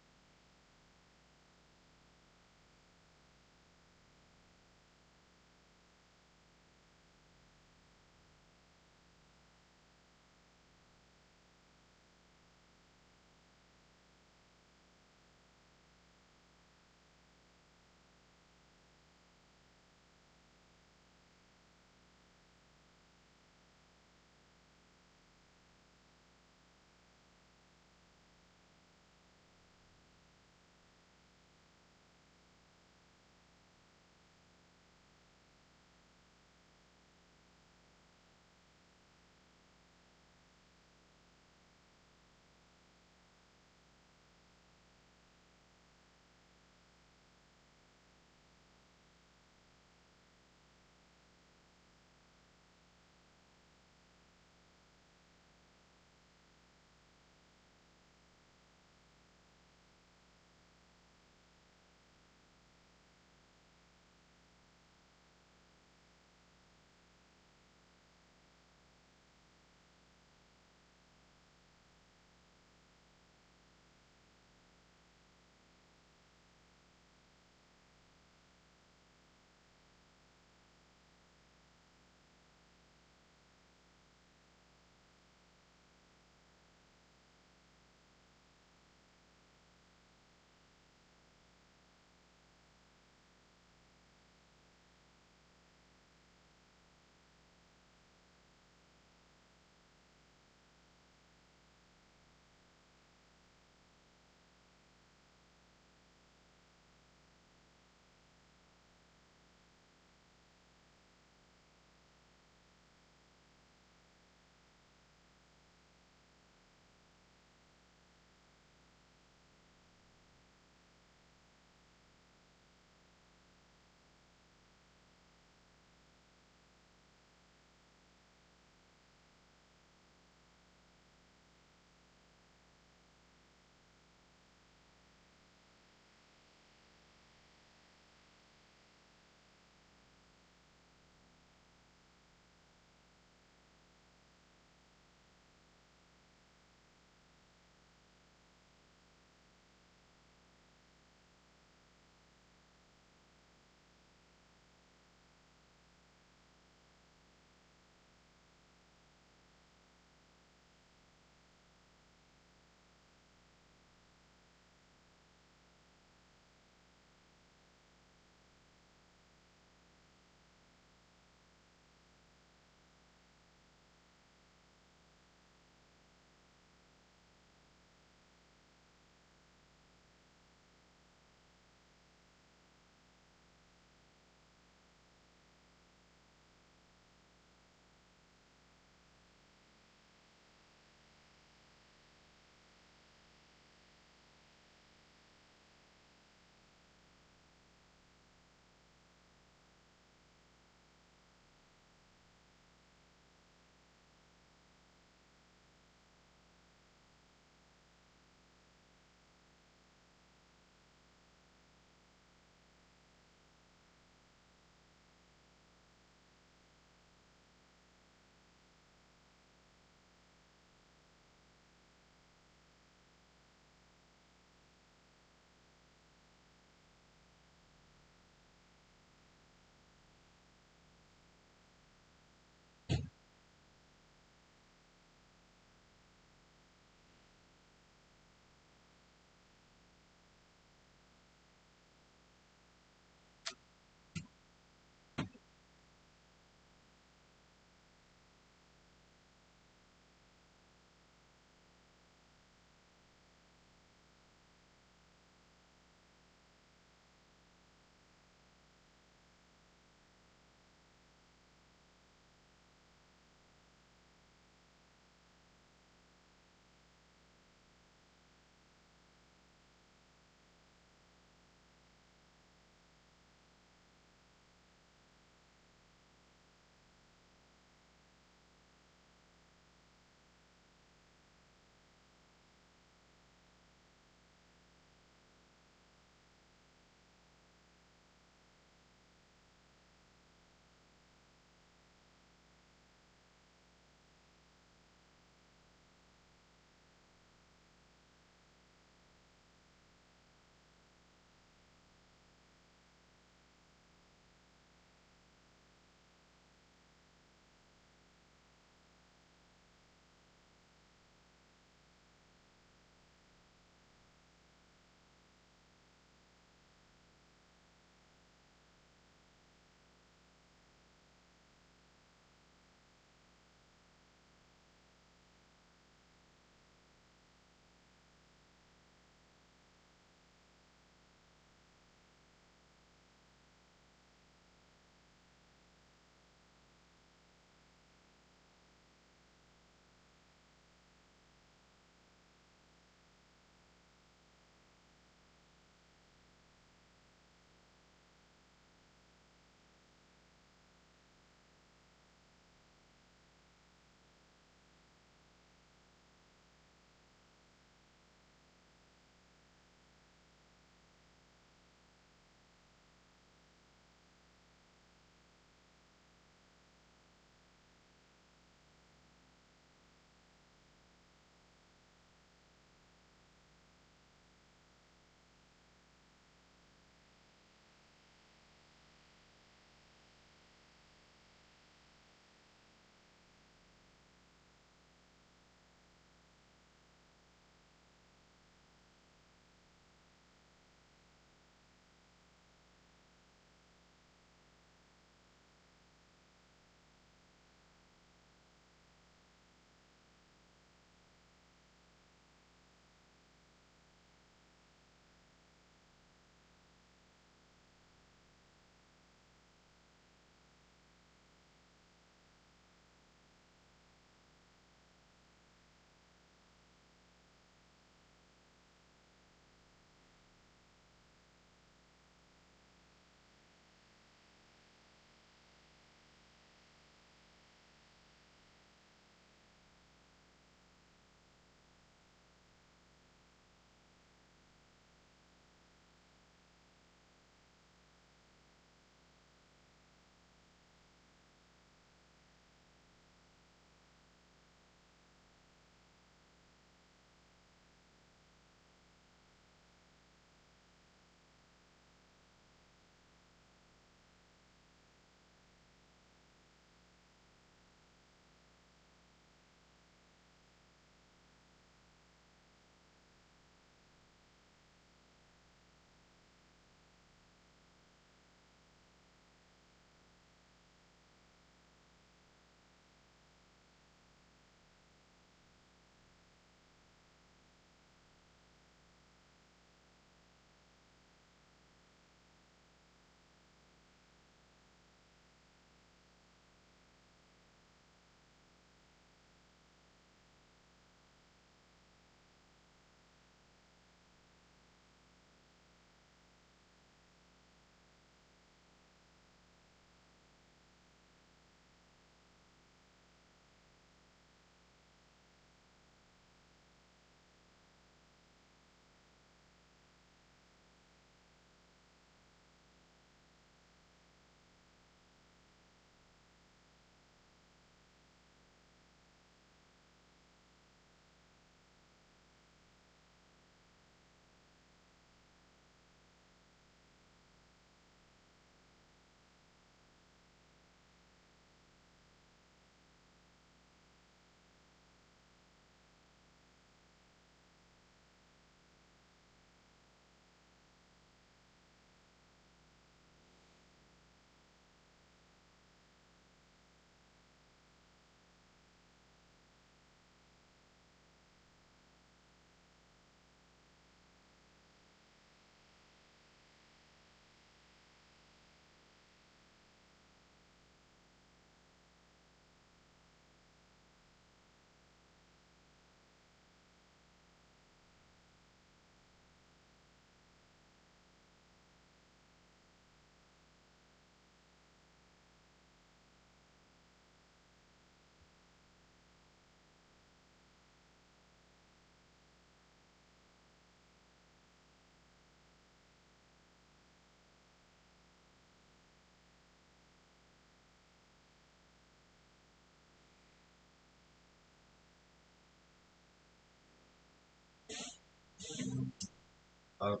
Okay.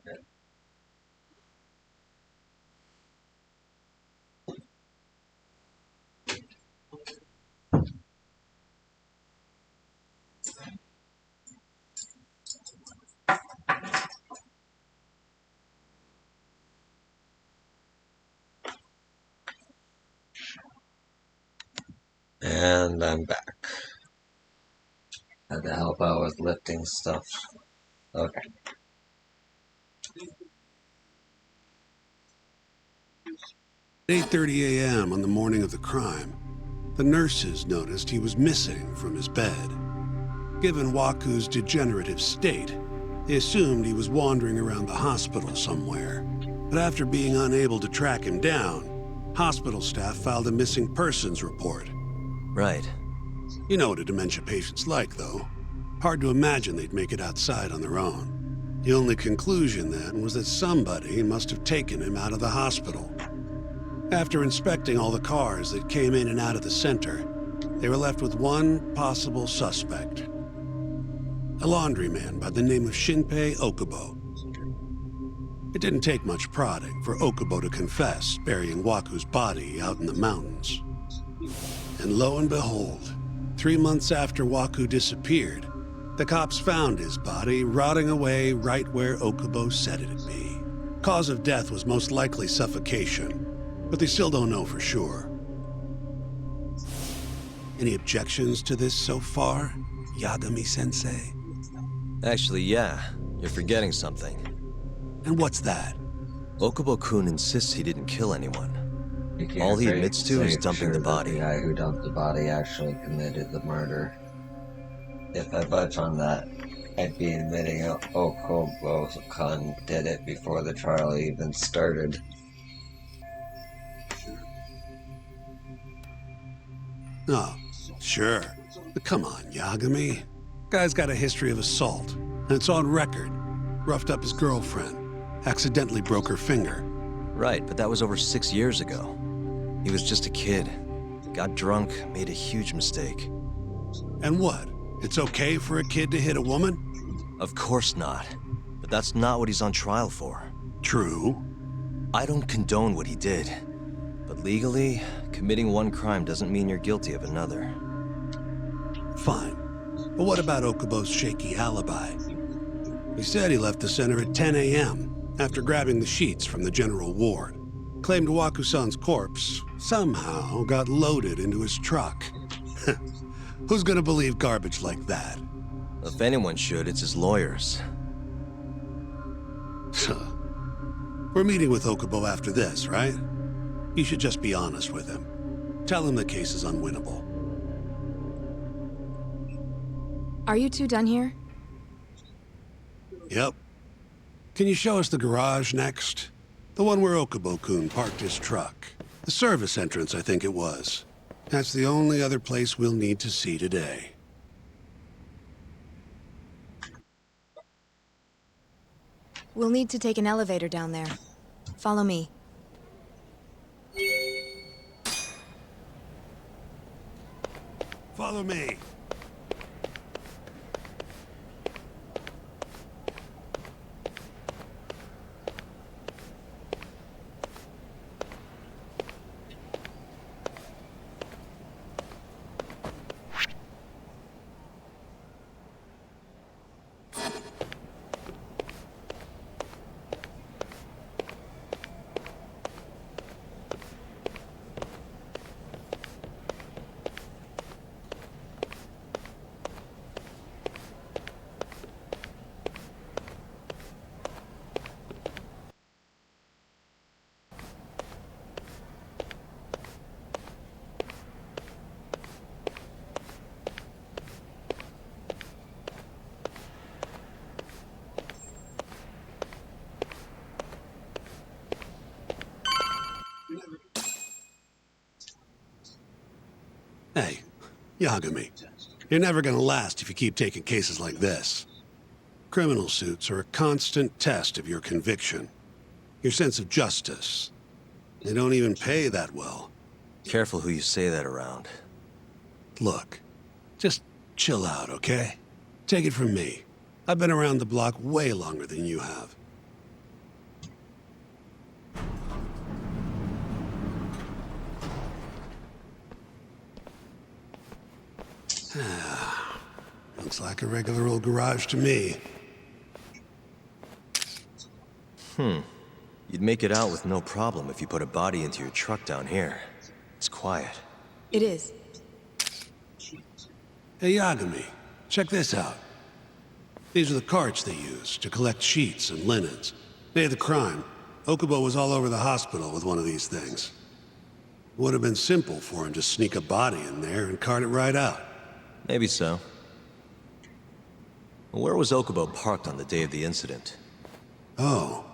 And I'm back. Had to help out with lifting stuff. Okay. At 8:30 a.m. on the morning of the crime, the nurses noticed he was missing from his bed. Given Waku's degenerative state, they assumed he was wandering around the hospital somewhere. But after being unable to track him down, hospital staff filed a missing persons report. Right. You know what a dementia patient's like, though. Hard to imagine they'd make it outside on their own. The only conclusion then was that somebody must have taken him out of the hospital. After inspecting all the cars that came in and out of the center, they were left with one possible suspect. A laundryman by the name of Shinpei Okubo. It didn't take much prodding for Okubo to confess burying Waku's body out in the mountains. And lo and behold, 3 months after Waku disappeared, the cops found his body rotting away right where Okubo said it'd be. Cause of death was most likely suffocation, but they still don't know for sure. Any objections to this so far, Yagami-sensei? Actually, yeah. You're forgetting something. And what's that? Okubo-kun insists he didn't kill anyone. You can't All he say- admits to say is for dumping sure the that body. The guy who dumped the body actually committed the murder. If I budge on that, I'd be admitting Okubo-kun did it before the trial even started. Oh, sure. But come on, Yagami. Guy's got a history of assault, and it's on record. Roughed up his girlfriend. Accidentally broke her finger. Right, but that was over 6 years ago. He was just a kid. Got drunk, made a huge mistake. And what? It's okay for a kid to hit a woman? Of course not. But that's not what he's on trial for. True. I don't condone what he did. But legally, committing one crime doesn't mean you're guilty of another. Fine. But what about Okubo's shaky alibi? He said he left the center at 10 a.m. after grabbing the sheets from the general ward. Claimed Waku-san's corpse somehow got loaded into his truck. Who's gonna believe garbage like that? If anyone should, it's his lawyers. We're meeting with Okubo after this, right? You should just be honest with him. Tell him the case is unwinnable. Are you two done here? Yep. Can you show us the garage next? The one where Okubo-kun parked his truck. The service entrance, I think it was. That's the only other place we'll need to see today. We'll need to take an elevator down there. Follow me. Follow me. Hey, Yagami, you're never gonna last if you keep taking cases like this. Criminal suits are a constant test of your conviction, your sense of justice. They don't even pay that well. Careful who you say that around. Look, just chill out, okay? Take it from me. I've been around the block way longer than you have. Looks like a regular old garage to me. You'd make it out with no problem if you put a body into your truck down here. It's quiet. It is. Hey, Yagami, check this out. These are the carts they used to collect sheets and linens. Day of the crime, Okubo was all over the hospital with one of these things. Would have been simple for him to sneak a body in there and cart it right out. Maybe so. Where was Okubo parked on the day of the incident? Oh,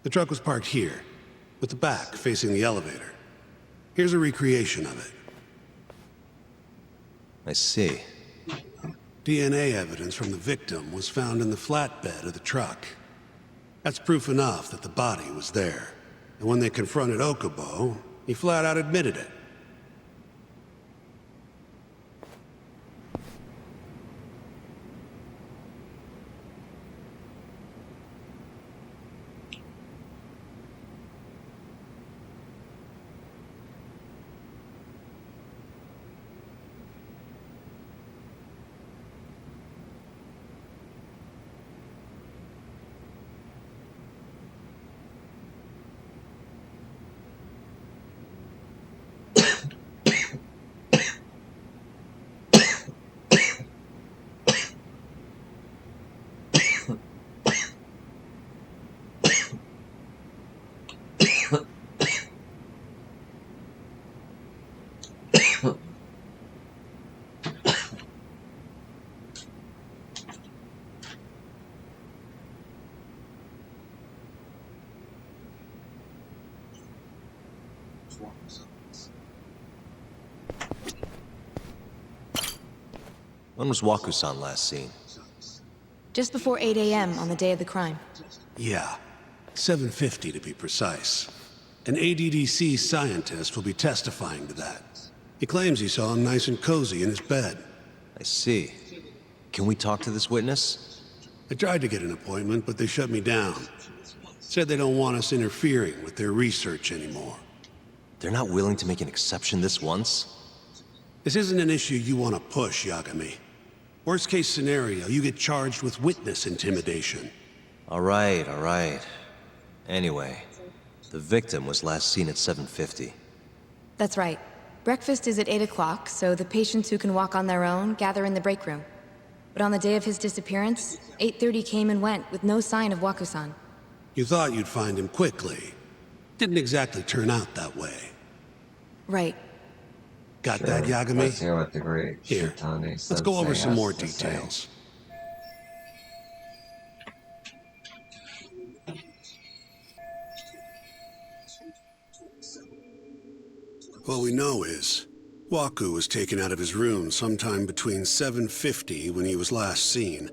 the truck was parked here, with the back facing the elevator. Here's a recreation of it. I see. DNA evidence from the victim was found in the flatbed of the truck. That's proof enough that the body was there. And when they confronted Okubo, he flat out admitted it. When was Waku-san last seen? Just before 8 a.m. on the day of the crime. Yeah, 7:50 to be precise. An ADDC scientist will be testifying to that. He claims he saw him nice and cozy in his bed. I see. Can we talk to this witness? I tried to get an appointment, but they shut me down. Said they don't want us interfering with their research anymore. They're not willing to make an exception this once? This isn't an issue you want to push, Yagami. Worst case scenario, you get charged with witness intimidation. All right. Anyway, the victim was last seen at 7:50. That's right. Breakfast is at 8 o'clock, so the patients who can walk on their own gather in the break room. But on the day of his disappearance, 8:30 came and went with no sign of Waku-san. You thought you'd find him quickly. Didn't exactly turn out that way. Right. Got that, Yagami? Let's hear what the great Here, Shintani let's go over Sensei some has more to say. details. What we know is, Waku was taken out of his room sometime between 7:50 when he was last seen.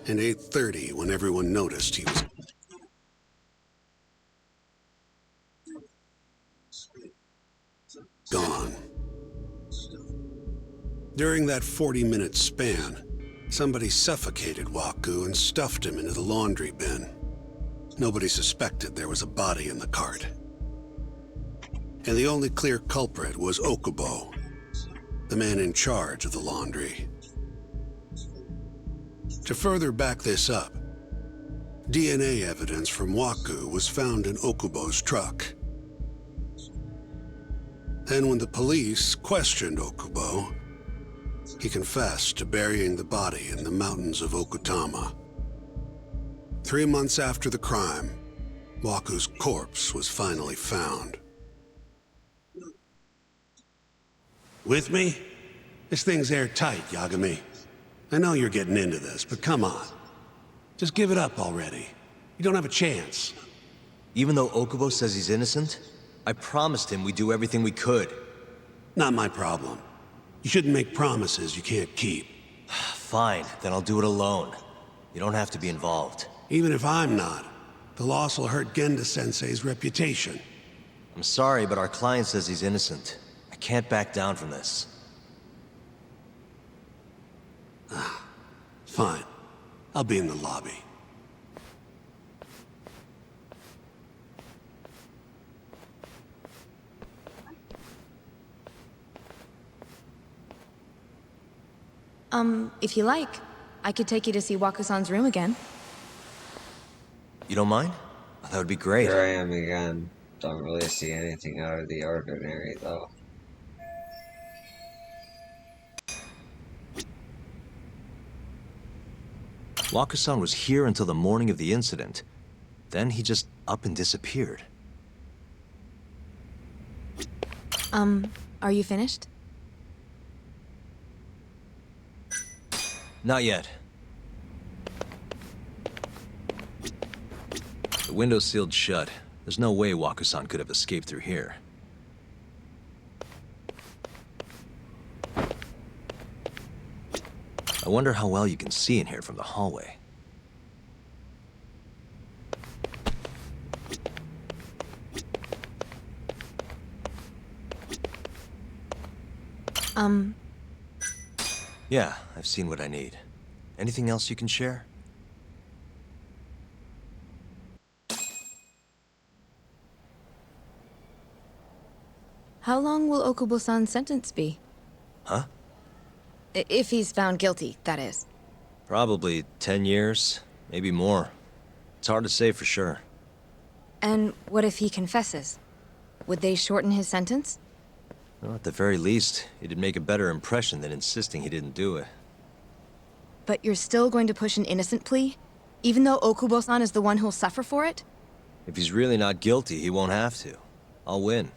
And 8:30 when everyone noticed he was gone. During that 40-minute span, somebody suffocated Waku and stuffed him into the laundry bin. nobody suspected there was a body in the cart. And the only clear culprit was Okubo, the man in charge of the laundry. To further back this up, DNA evidence from Waku was found in Okubo's truck. And when the police questioned Okubo, he confessed to burying the body in the mountains of Okutama. 3 months after the crime, Waku's corpse was finally found. With me? This thing's airtight, Yagami. I know you're getting into this, but come on. Just give it up already. You don't have a chance. Even though Okubo says he's innocent, I promised him we'd do everything we could. Not my problem. You shouldn't make promises you can't keep. Fine, then I'll do it alone. You don't have to be involved. Even if I'm not, the loss will hurt Genda-sensei's reputation. I'm sorry, but our client says he's innocent. I can't back down from this. Fine. I'll be in the lobby. If you like, I could take you to see Waku-san's room again. You don't mind? That would be great. Here I am again. Don't really see anything out of the ordinary, though. Waku-san was here until the morning of the incident. Then he just up and disappeared. Are you finished? Not yet. The window's sealed shut. There's no way Waku-san could have escaped through here. I wonder how well you can see in here from the hallway. Yeah, I've seen what I need. Anything else you can share? How long will Okubo-san's sentence be? Huh? If he's found guilty, that is. Probably 10 years, maybe more. It's hard to say for sure. And what if he confesses? Would they shorten his sentence? Well, at the very least, it'd make a better impression than insisting he didn't do it. But you're still going to push an innocent plea? Even though Okubo-san is the one who'll suffer for it? If he's really not guilty, he won't have to. I'll win.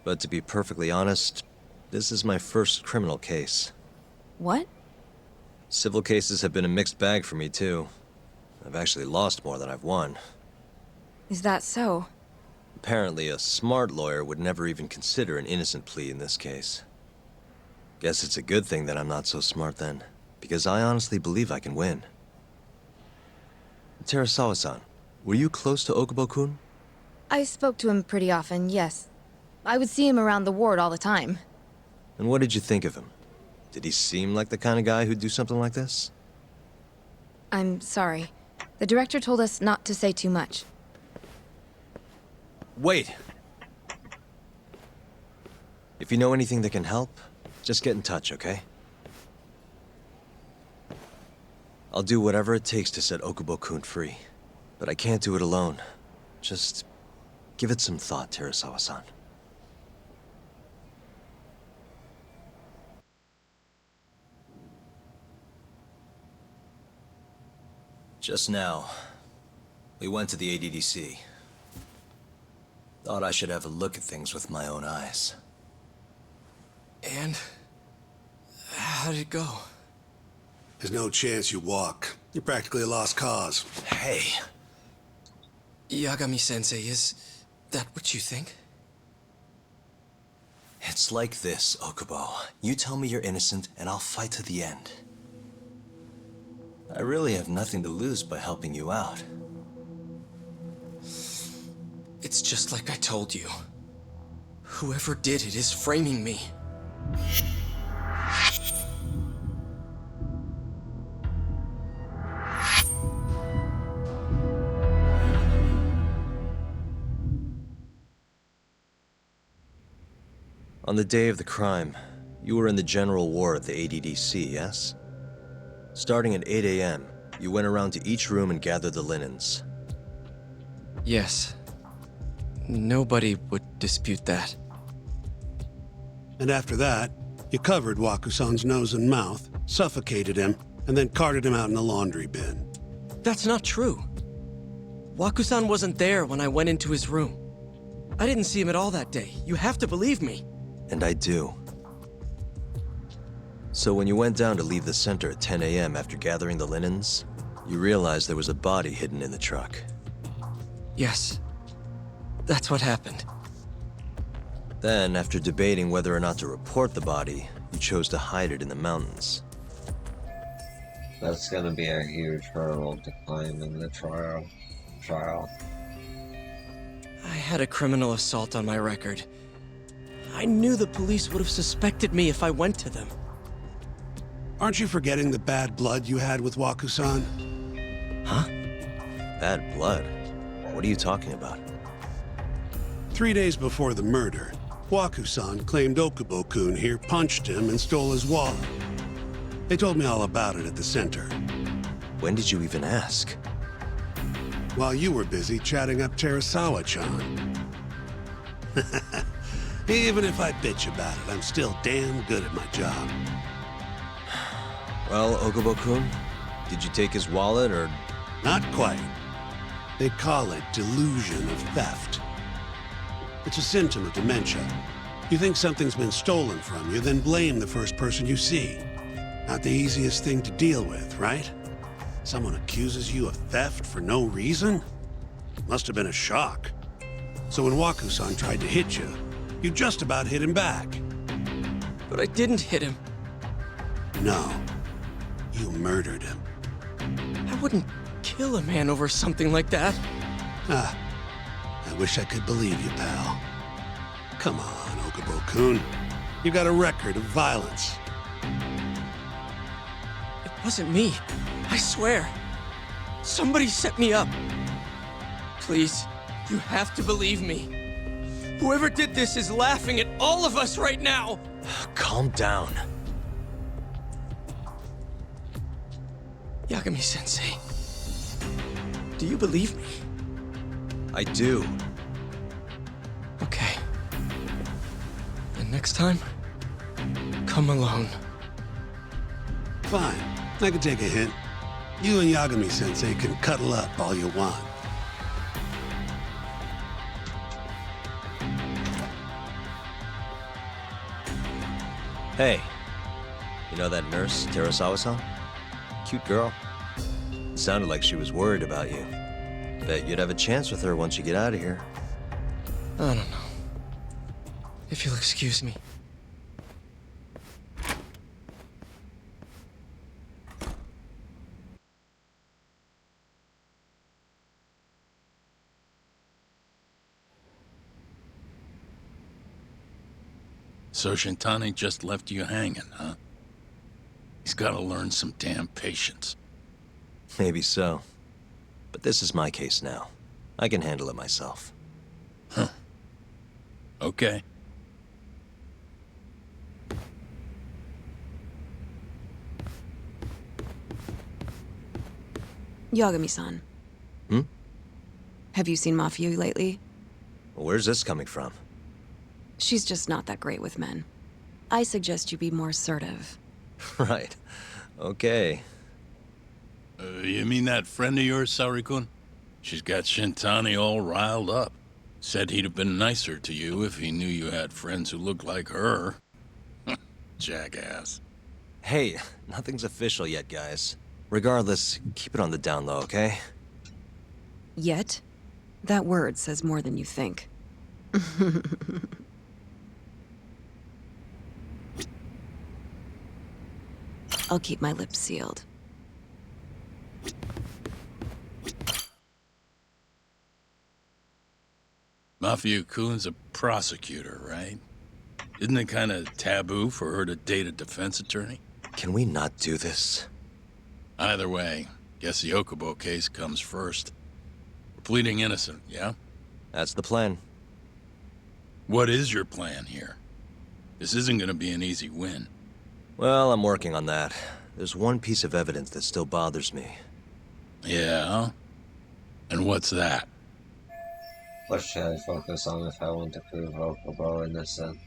But to be perfectly honest, this is my first criminal case. What? Civil cases have been a mixed bag for me, too. I've actually lost more than I've won. Is that so? Apparently, a smart lawyer would never even consider an innocent plea in this case. Guess it's a good thing that I'm not so smart then, because I honestly believe I can win. Terasawa-san, were you close to Okubo-kun? I spoke to him pretty often, yes. I would see him around the ward all the time. And what did you think of him? Did he seem like the kind of guy who'd do something like this? I'm sorry. The director told us not to say too much. Wait! If you know anything that can help, just get in touch, okay? I'll do whatever it takes to set Okubo-kun free. But I can't do it alone. Just give it some thought, Terasawa-san. Just now, we went to the ADDC. Thought I should have a look at things with my own eyes. And how did it go? There's no chance you walk. You're practically a lost cause. Hey. Yagami-sensei, is that what you think? It's like this, Okubo. You tell me you're innocent, and I'll fight to the end. I really have nothing to lose by helping you out. It's just like I told you. Whoever did it is framing me. On the day of the crime, you were in the general ward at the ADDC, yes? Starting at 8 a.m., you went around to each room and gathered the linens. Yes. Nobody would dispute that. And after that, you covered Wakusan's nose and mouth, suffocated him, and then carted him out in a laundry bin. That's not true. Wakusan wasn't there when I went into his room. I didn't see him at all that day. You have to believe me. And I do. So when you went down to leave the center at 10 a.m. after gathering the linens, you realized there was a body hidden in the truck. Yes. That's what happened. Then, after debating whether or not to report the body, you chose to hide it in the mountains. That's gonna be a huge hurdle to climb in the trial. I had a criminal assault on my record. I knew the police would have suspected me if I went to them. Aren't you forgetting the bad blood you had with Wakusan? Huh? Bad blood? What are you talking about? 3 days before the murder, Wakusan claimed Okubo-kun here punched him and stole his wallet. They told me all about it at the center. When did you even ask? While you were busy chatting up Terasawa-chan. Even if I bitch about it, I'm still damn good at my job. Well, Okubo-kun, did you take his wallet or... Not quite. They call it delusion of theft. It's a symptom of dementia. You think something's been stolen from you, then blame the first person you see. Not the easiest thing to deal with, right? Someone accuses you of theft for no reason? Must have been a shock. So when Wakusan tried to hit you, you just about hit him back. But I didn't hit him. No. You murdered him. I wouldn't kill a man over something like that. Ah, I wish I could believe you, pal. Come on, Okubo-kun. You got a record of violence. It wasn't me. I swear. Somebody set me up. Please, you have to believe me. Whoever did this is laughing at all of us right now. Calm down. Yagami-sensei, do you believe me? I do. Okay. And next time, come alone. Fine. I can take a hint. You and Yagami-sensei can cuddle up all you want. Hey, you know that nurse, Terasawa-san? Cute girl. Sounded like she was worried about you. Bet you'd have a chance with her once you get out of here. I don't know. If you'll excuse me. So Shintani just left you hanging, huh? He's gotta learn some damn patience. Maybe so. But this is my case now. I can handle it myself. Huh. Okay. Yagami-san. Hmm? Have you seen Mafio lately? Where's this coming from? She's just not that great with men. I suggest you be more assertive. Right. Okay. You mean that friend of yours, Saori-kun? She's got Shintani all riled up. Said he'd have been nicer to you if he knew you had friends who looked like her. Jackass. Hey, nothing's official yet, guys. Regardless, keep it on the down low, okay? Yet? That word says more than you think. I'll keep my lips sealed. Mafia-kun's a prosecutor, right? Isn't it kind of taboo for her to date a defense attorney? Can we not do this? Either way, guess the Okubo case comes first. We're pleading innocent, yeah? That's the plan. What is your plan here? This isn't gonna be an easy win. Well, I'm working on that. There's one piece of evidence that still bothers me. Yeah? And what's that? What should I focus on if I want to prove Okubo innocent?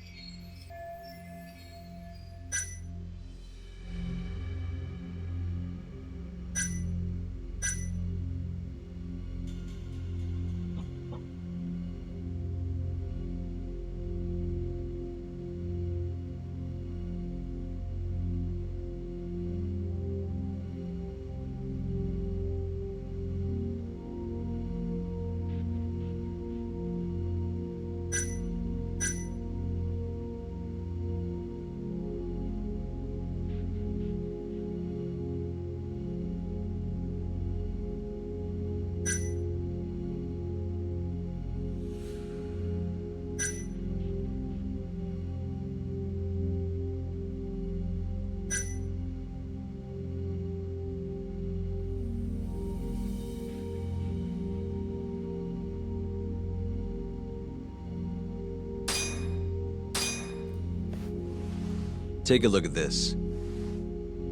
Take a look at this.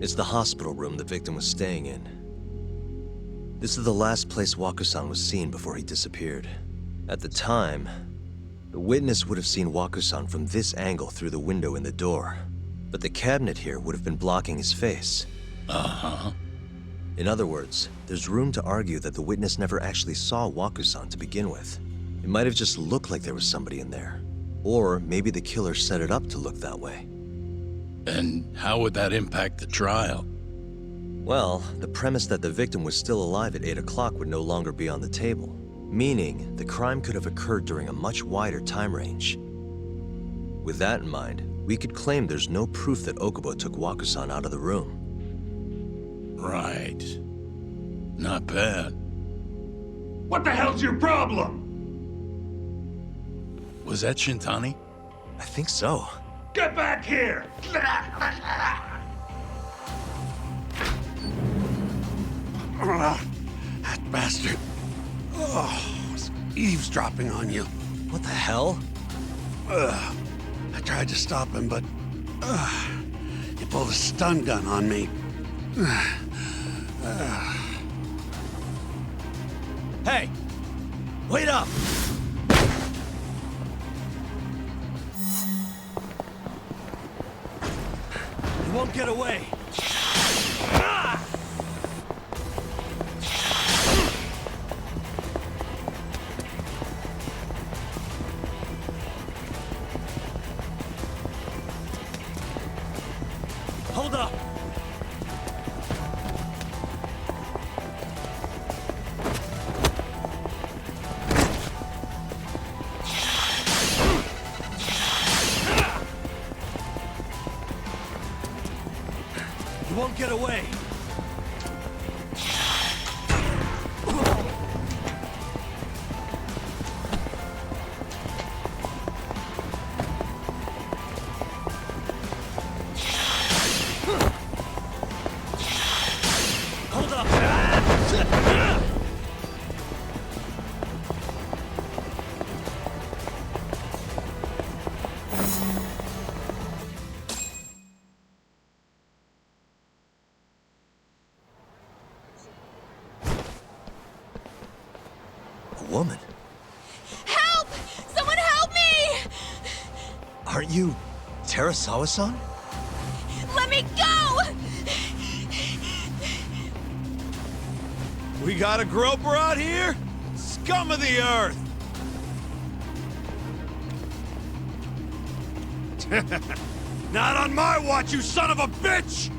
It's the hospital room the victim was staying in. This is the last place Waku-san was seen before he disappeared. At the time, the witness would have seen Waku-san from this angle through the window in the door, but the cabinet here would have been blocking his face. Uh-huh. In other words, there's room to argue that the witness never actually saw Waku-san to begin with. It might have just looked like there was somebody in there. Or maybe the killer set it up to look that way. And how would that impact the trial? Well, the premise that the victim was still alive at 8 o'clock would no longer be on the table. Meaning, the crime could have occurred during a much wider time range. With that in mind, we could claim there's no proof that Okubo took Waku-san out of the room. Right. Not bad. What the hell's your problem? Was that Shintani? I think so. Get back here! That bastard. Oh, it's eavesdropping on you. What the hell? I tried to stop him, but he pulled a stun gun on me. Hey! Wait up! You won't get away! Hold up! You won't get away! Hold up! A woman? Help! Someone help me! Aren't you Terasawa-san? Let me go! We got a groper out here? Scum of the earth! Not on my watch, you son of a bitch!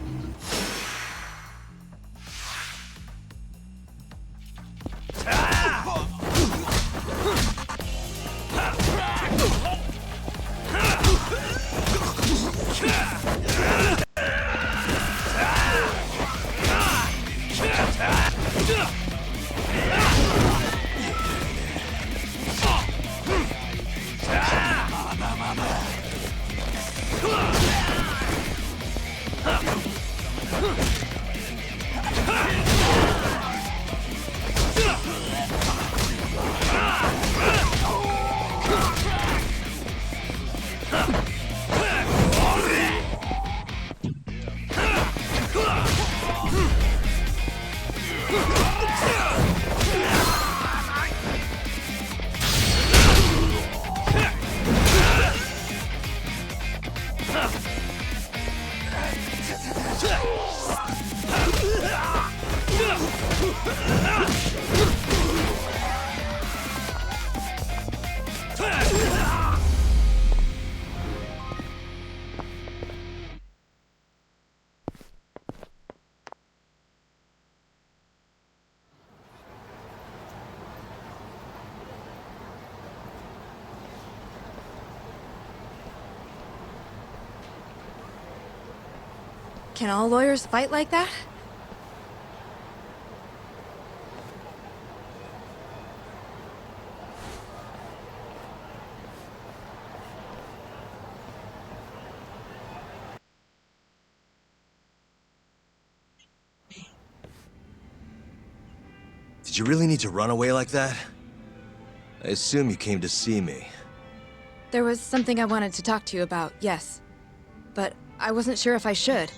Can all lawyers fight like that? Did you really need to run away like that? I assume you came to see me. There was something I wanted to talk to you about, yes. But I wasn't sure if I should.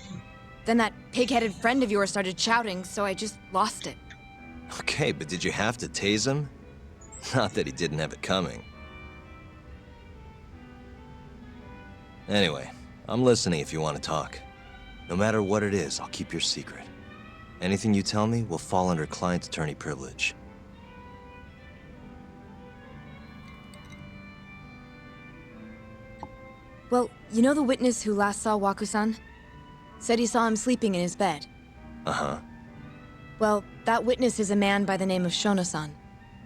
Then that pig-headed friend of yours started shouting, so I just lost it. Okay, but did you have to tase him? Not that he didn't have it coming. Anyway, I'm listening if you want to talk. No matter what it is, I'll keep your secret. Anything you tell me will fall under client attorney privilege. Well, you know the witness who last saw Waku-san? Said he saw him sleeping in his bed. Uh-huh. Well, that witness is a man by the name of Shono-san.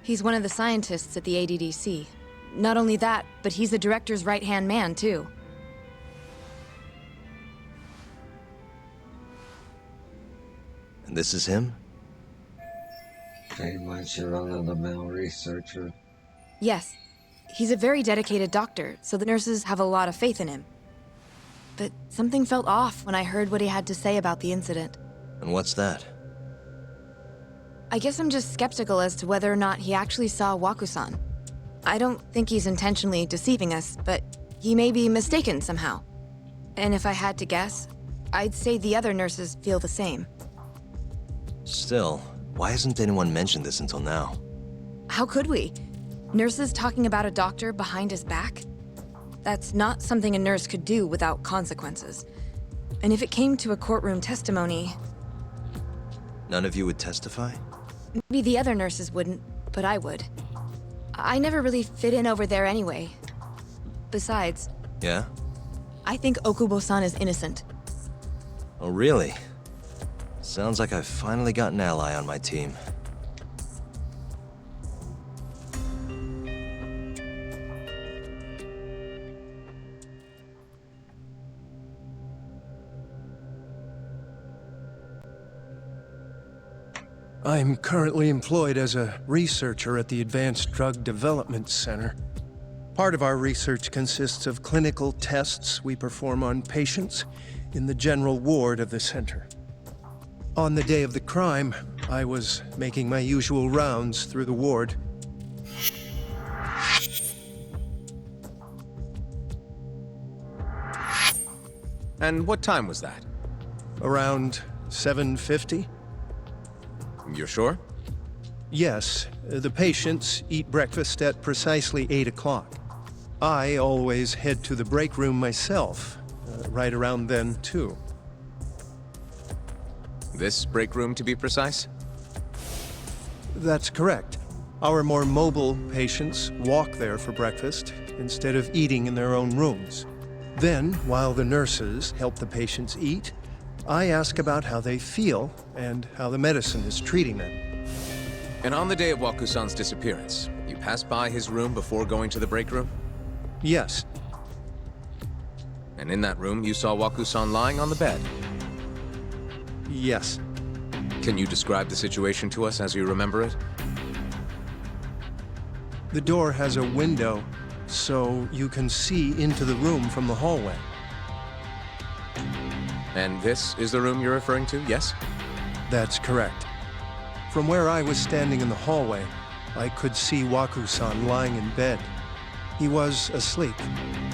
He's one of the scientists at the ADDC. Not only that, but he's the director's right-hand man, too. And this is him? Pretty much a run-of-the-mill researcher. Yes. He's a very dedicated doctor, so the nurses have a lot of faith in him. But something felt off when I heard what he had to say about the incident. And what's that? I guess I'm just skeptical as to whether or not he actually saw Waku-san. I don't think he's intentionally deceiving us, but he may be mistaken somehow. And if I had to guess, I'd say the other nurses feel the same. Still, why hasn't anyone mentioned this until now? How could we? Nurses talking about a doctor behind his back? That's not something a nurse could do without consequences. And if it came to a courtroom testimony... None of you would testify? Maybe the other nurses wouldn't, but I would. I never really fit in over there anyway. Besides... Yeah? I think Okubo-san is innocent. Oh, really? Sounds like I've finally got an ally on my team. I'm currently employed as a researcher at the Advanced Drug Development Center. Part of our research consists of clinical tests we perform on patients in the general ward of the center. On the day of the crime, I was making my usual rounds through the ward. And what time was that? Around 7:50? You're sure? Yes. The patients eat breakfast at precisely 8 o'clock. I always head to the break room myself, right around then, too. This break room, to be precise? That's correct. Our more mobile patients walk there for breakfast instead of eating in their own rooms. Then, while the nurses help the patients eat, I ask about how they feel and how the medicine is treating them. And on the day of Waku-san's disappearance, you passed by his room before going to the break room? Yes. And in that room, you saw Waku-san lying on the bed? Yes. Can you describe the situation to us as you remember it? The door has a window, so you can see into the room from the hallway. And this is the room you're referring to, yes? That's correct. From where I was standing in the hallway, I could see Waku-san lying in bed. He was asleep,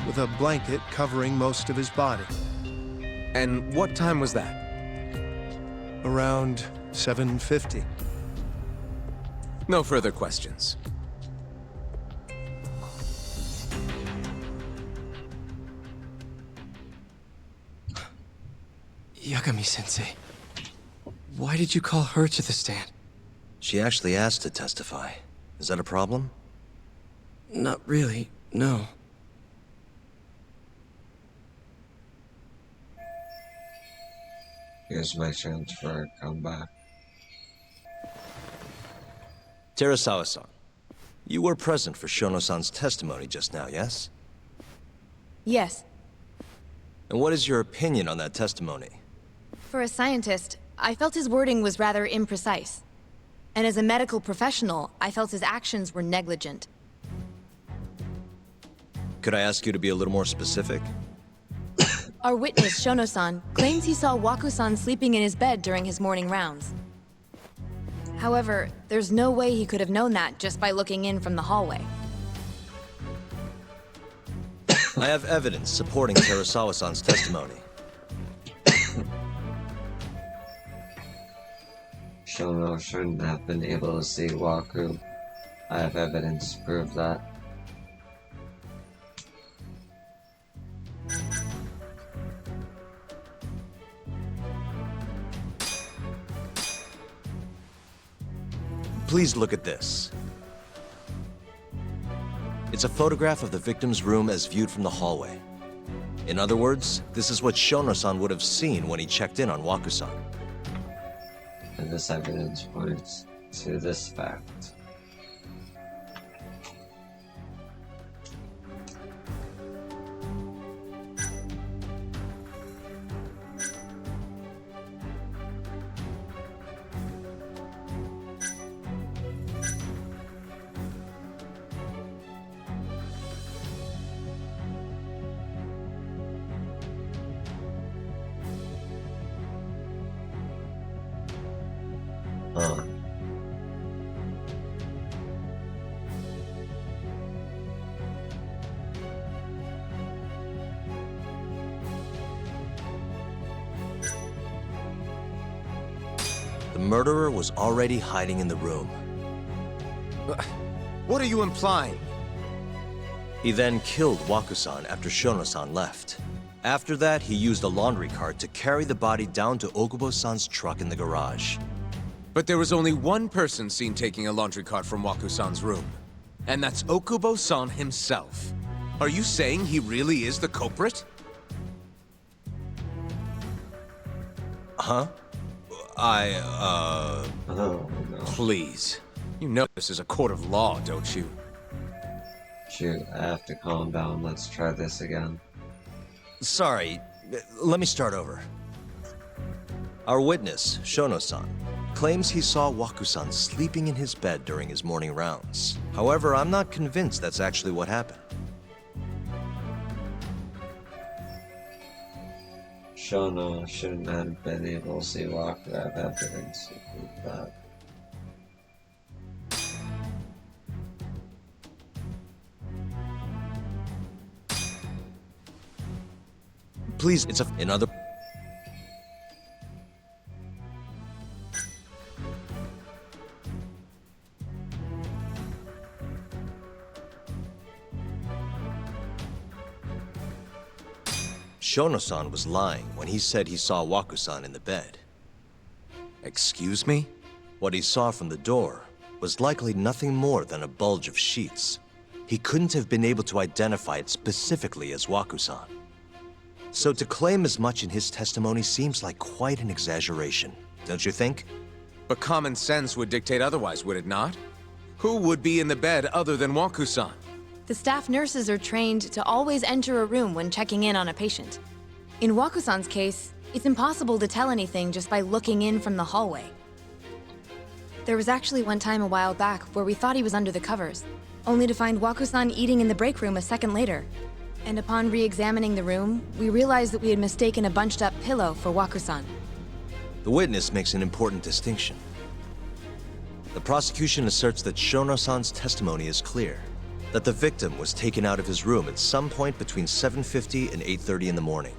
with a blanket covering most of his body. And what time was that? Around 7:50. No further questions. Yagami-sensei, why did you call her to the stand? She actually asked to testify. Is that a problem? Not really, no. Here's my chance for a comeback. Terasawa-san, you were present for Shono-san's testimony just now, yes? Yes. And what is your opinion on that testimony? For a scientist, I felt his wording was rather imprecise. And as a medical professional, I felt his actions were negligent. Could I ask you to be a little more specific? Our witness, Shono-san, claims he saw Waku-san sleeping in his bed during his morning rounds. However, there's no way he could have known that just by looking in from the hallway. I have evidence supporting Terasawa-san's testimony. Shono shouldn't have been able to see Waku. I have evidence to prove that. Please look at this. It's a photograph of the victim's room as viewed from the hallway. In other words, this is what Shono-san would have seen when he checked in on Waku-san. And this evidence points to this fact. The murderer was already hiding in the room. What are you implying? He then killed Waku-san after Shono-san left. After that, he used a laundry cart to carry the body down to Okubo-san's truck in the garage. But there was only one person seen taking a laundry cart from Waku-san's room. And that's Okubo-san himself. Are you saying he really is the culprit? Huh? Oh, no. Please. You know this is a court of law, don't you? Shoot, I have to calm down. Let's try this again. Sorry, let me start over. Our witness, Shono-san, claims he saw Waku-san sleeping in his bed during his morning rounds. However, I'm not convinced that's actually what happened. Shono shouldn't have been able to see Waku. I have evidence to prove that. Please, it's another... Shono-san was lying when he said he saw Waku-san in the bed. Excuse me? What he saw from the door was likely nothing more than a bulge of sheets. He couldn't have been able to identify it specifically as Waku-san. So to claim as much in his testimony seems like quite an exaggeration, don't you think? But common sense would dictate otherwise, would it not? Who would be in the bed other than Waku-san? The staff nurses are trained to always enter a room when checking in on a patient. In Waku-san's case, it's impossible to tell anything just by looking in from the hallway. There was actually one time a while back where we thought he was under the covers, only to find Waku-san eating in the break room a second later. And upon re-examining the room, we realized that we had mistaken a bunched-up pillow for Waku-san. The witness makes an important distinction. The prosecution asserts that Shono-san's testimony is clear, that the victim was taken out of his room at some point between 7:50 and 8:30 in the morning.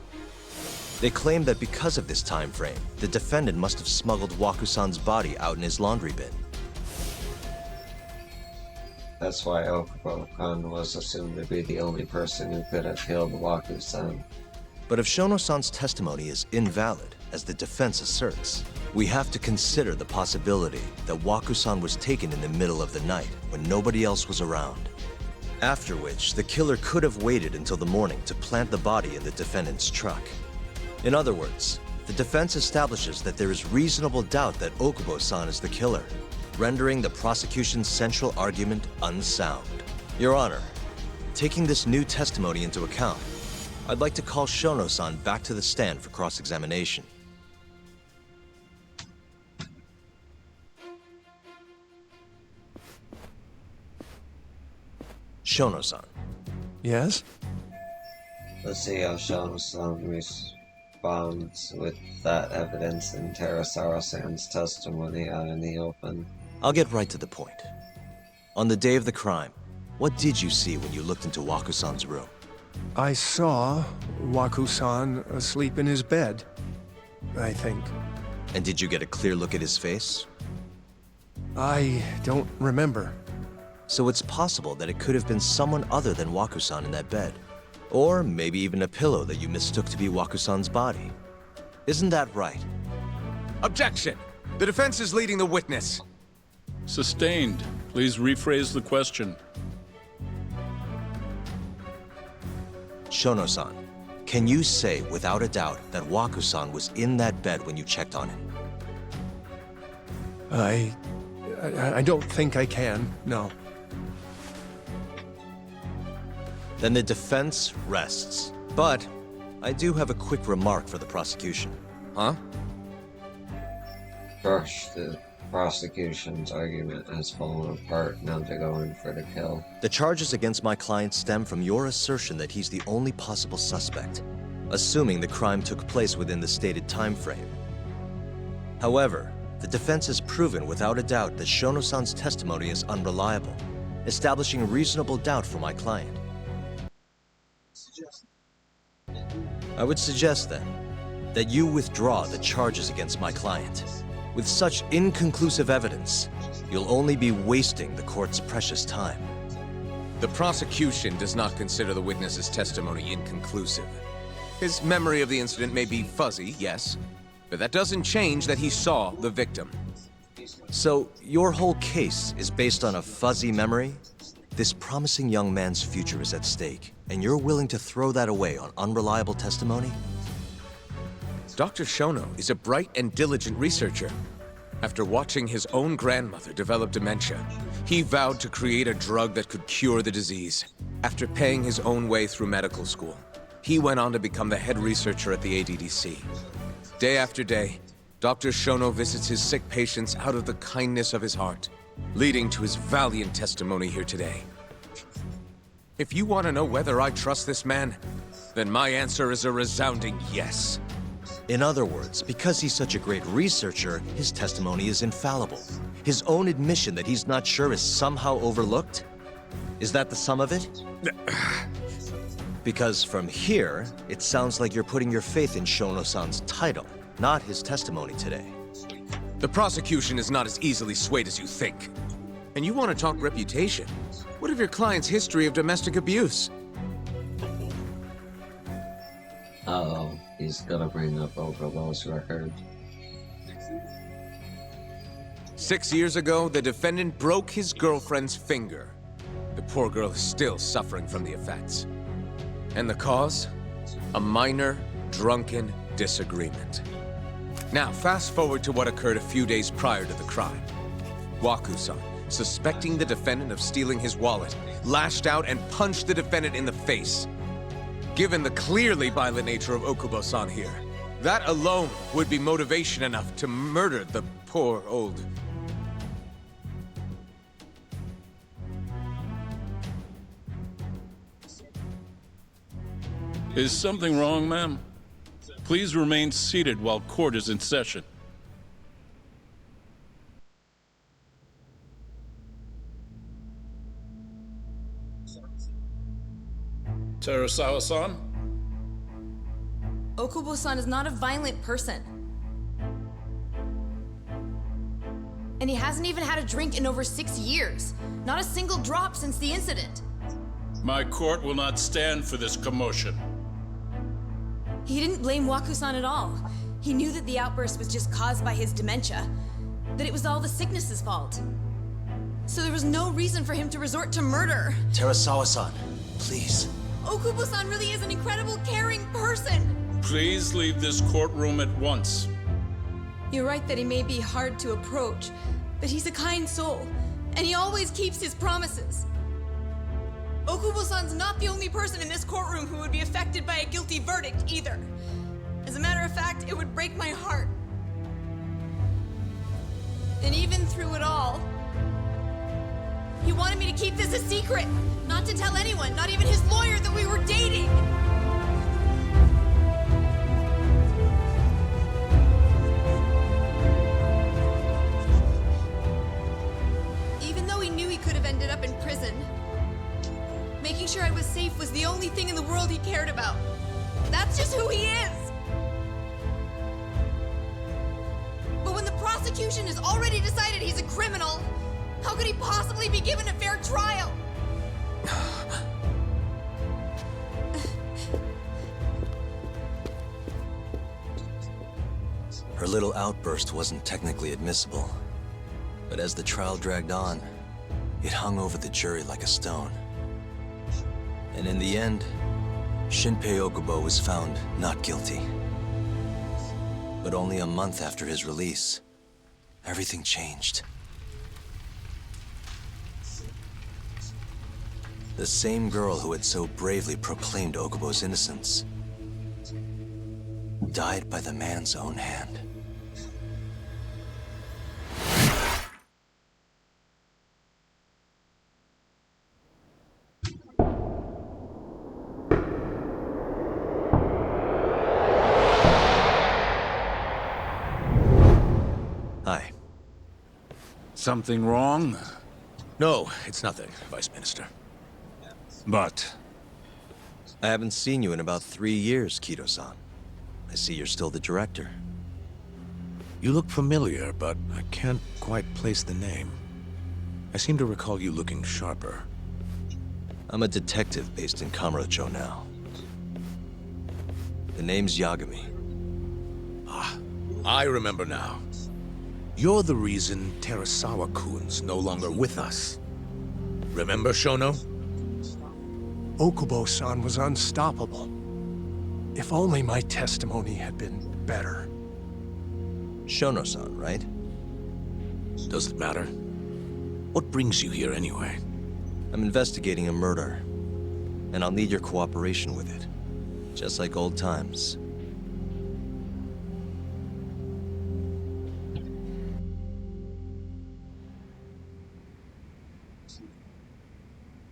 They claim that because of this time frame, the defendant must have smuggled Waku-san's body out in his laundry bin. That's why Okubo-kun was assumed to be the only person who could have killed Waku-san. But if Shono-san's testimony is invalid, as the defense asserts, we have to consider the possibility that Waku-san was taken in the middle of the night when nobody else was around. After which, the killer could have waited until the morning to plant the body in the defendant's truck. In other words, the defense establishes that there is reasonable doubt that Okubo-san is the killer, rendering the prosecution's central argument unsound. Your Honor, taking this new testimony into account, I'd like to call Shono-san back to the stand for cross-examination. Shono-san. Yes? Let's see how Shono-san responds with that evidence in Terasawa-san's testimony out in the open. I'll get right to the point. On the day of the crime, what did you see when you looked into Waku-san's room? I saw Waku-san asleep in his bed, I think. And did you get a clear look at his face? I don't remember. So it's possible that it could have been someone other than Waku-san in that bed. Or maybe even a pillow that you mistook to be Waku-san's body. Isn't that right? Objection! The defense is leading the witness. Sustained. Please rephrase the question. Shono-san, can you say without a doubt that Waku-san was in that bed when you checked on him? I don't think I can, no. Then the defense rests. But I do have a quick remark for the prosecution. Huh? Gosh, the prosecution's argument has fallen apart. Now they're going for the kill. The charges against my client stem from your assertion that he's the only possible suspect, assuming the crime took place within the stated time frame. However, the defense has proven without a doubt that Shono-san's testimony is unreliable, establishing reasonable doubt for my client. I would suggest, then, that you withdraw the charges against my client. With such inconclusive evidence, you'll only be wasting the court's precious time. The prosecution does not consider the witness's testimony inconclusive. His memory of the incident may be fuzzy, yes, but that doesn't change that he saw the victim. So, your whole case is based on a fuzzy memory? This promising young man's future is at stake, and you're willing to throw that away on unreliable testimony? Dr. Shono is a bright and diligent researcher. After watching his own grandmother develop dementia, he vowed to create a drug that could cure the disease. After paying his own way through medical school, he went on to become the head researcher at the ADDC. Day after day, Dr. Shono visits his sick patients out of the kindness of his heart, leading to his valiant testimony here today. If you want to know whether I trust this man, then my answer is a resounding yes. In other words, because he's such a great researcher, his testimony is infallible. His own admission that he's not sure is somehow overlooked? Is that the sum of it? Because from here, it sounds like you're putting your faith in Shono-san's title, not his testimony today. The prosecution is not as easily swayed as you think. And you want to talk reputation? What of your client's history of domestic abuse? Uh-oh, he's gonna bring up Okubo's record. 6 years ago, the defendant broke his girlfriend's finger. The poor girl is still suffering from the effects. And the cause? A minor, drunken disagreement. Now, fast forward to what occurred a few days prior to the crime. Waku-san, suspecting the defendant of stealing his wallet, lashed out and punched the defendant in the face. Given the clearly violent nature of Okubo-san here, that alone would be motivation enough to murder the poor old... Is something wrong, ma'am? Please remain seated while court is in session. Terasawa-san? Okubo-san is not a violent person. And he hasn't even had a drink in over 6 years. Not a single drop since the incident. My court will not stand for this commotion. He didn't blame Waku-san at all. He knew that the outburst was just caused by his dementia, that it was all the sickness's fault. So there was no reason for him to resort to murder. Terasawa-san, please. Okubo-san really is an incredible, caring person. Please leave this courtroom at once. You're right that he may be hard to approach, but he's a kind soul, and he always keeps his promises. Okubo-san's not the only person in this courtroom who would be affected by a guilty verdict, either. As a matter of fact, it would break my heart. And even through it all, he wanted me to keep this a secret, not to tell anyone, not even his lawyer, that we were dating. Even though he knew he could have ended up in prison, making sure I was safe was the only thing in the world he cared about. That's just who he is. But when the prosecution has already decided he's a criminal, how could he possibly be given a fair trial? Her little outburst wasn't technically admissible, but as the trial dragged on, it hung over the jury like a stone. And in the end, Shinpei Okubo was found not guilty. But only a month after his release, everything changed. The same girl who had so bravely proclaimed Okubo's innocence died by the man's own hand. Hi. Something wrong? No, it's nothing, Vice Minister. But... I haven't seen you in about 3 years, Kido-san. I see you're still the director. You look familiar, but I can't quite place the name. I seem to recall you looking sharper. I'm a detective based in Kamurocho now. The name's Yagami. Ah, I remember now. You're the reason Terasawa-kun's no longer with us. Remember, Shono? Okubo-san was unstoppable. If only my testimony had been better. Shono-san, right? Does it matter? What brings you here anyway? I'm investigating a murder, and I'll need your cooperation with it. Just like old times.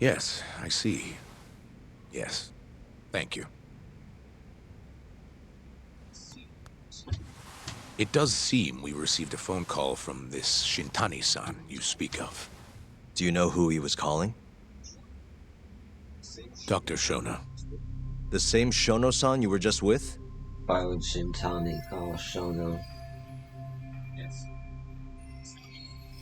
Yes, I see. Yes. Thank you. It does seem we received a phone call from this Shintani-san you speak of. Do you know who he was calling? Dr. Shono. The same Shono-san you were just with? Why would Shintani call Shono?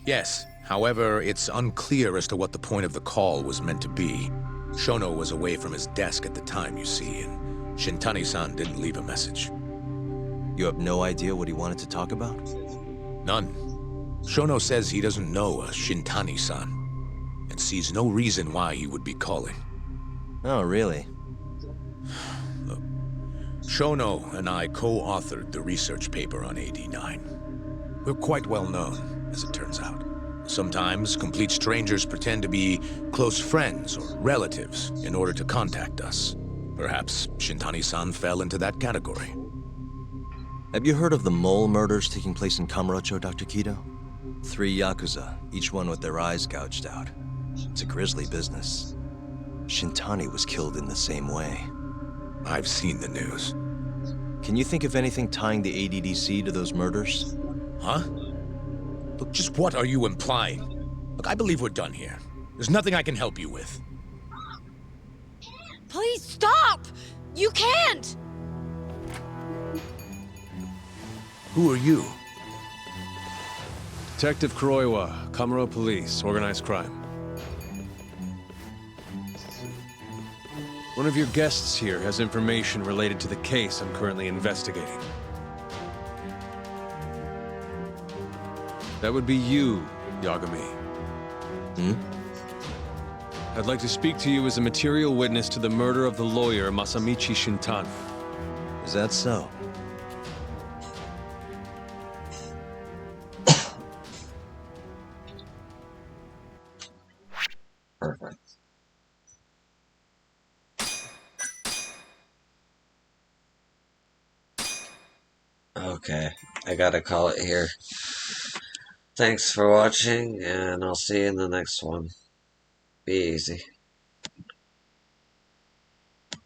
Yes. However, it's unclear as to what the point of the call was meant to be. Shono was away from his desk at the time, you see, and Shintani-san didn't leave a message. You have no idea what he wanted to talk about? None. Shono says he doesn't know a Shintani-san, and sees no reason why he would be calling. Oh, really? Look, Shono and I co-authored the research paper on AD9. We're quite well known, as it turns out. Sometimes, complete strangers pretend to be close friends or relatives in order to contact us. Perhaps Shintani-san fell into that category. Have you heard of the mole murders taking place in Kamurocho, Dr. Kido? 3 Yakuza, each one with their eyes gouged out. It's a grisly business. Shintani was killed in the same way. I've seen the news. Can you think of anything tying the ADDC to those murders? Huh? Look, just what are you implying? Look, I believe we're done here. There's nothing I can help you with. Please stop! You can't! Who are you? Detective Kuroiwa, Kamuro Police, Organized Crime. One of your guests here has information related to the case I'm currently investigating. That would be you, Yagami. I'd like to speak to you as a material witness to the murder of the lawyer Masamichi Shintani. Is that so? Perfect. Okay, I gotta call it here. Thanks for watching, and I'll see you in the next one. Be easy.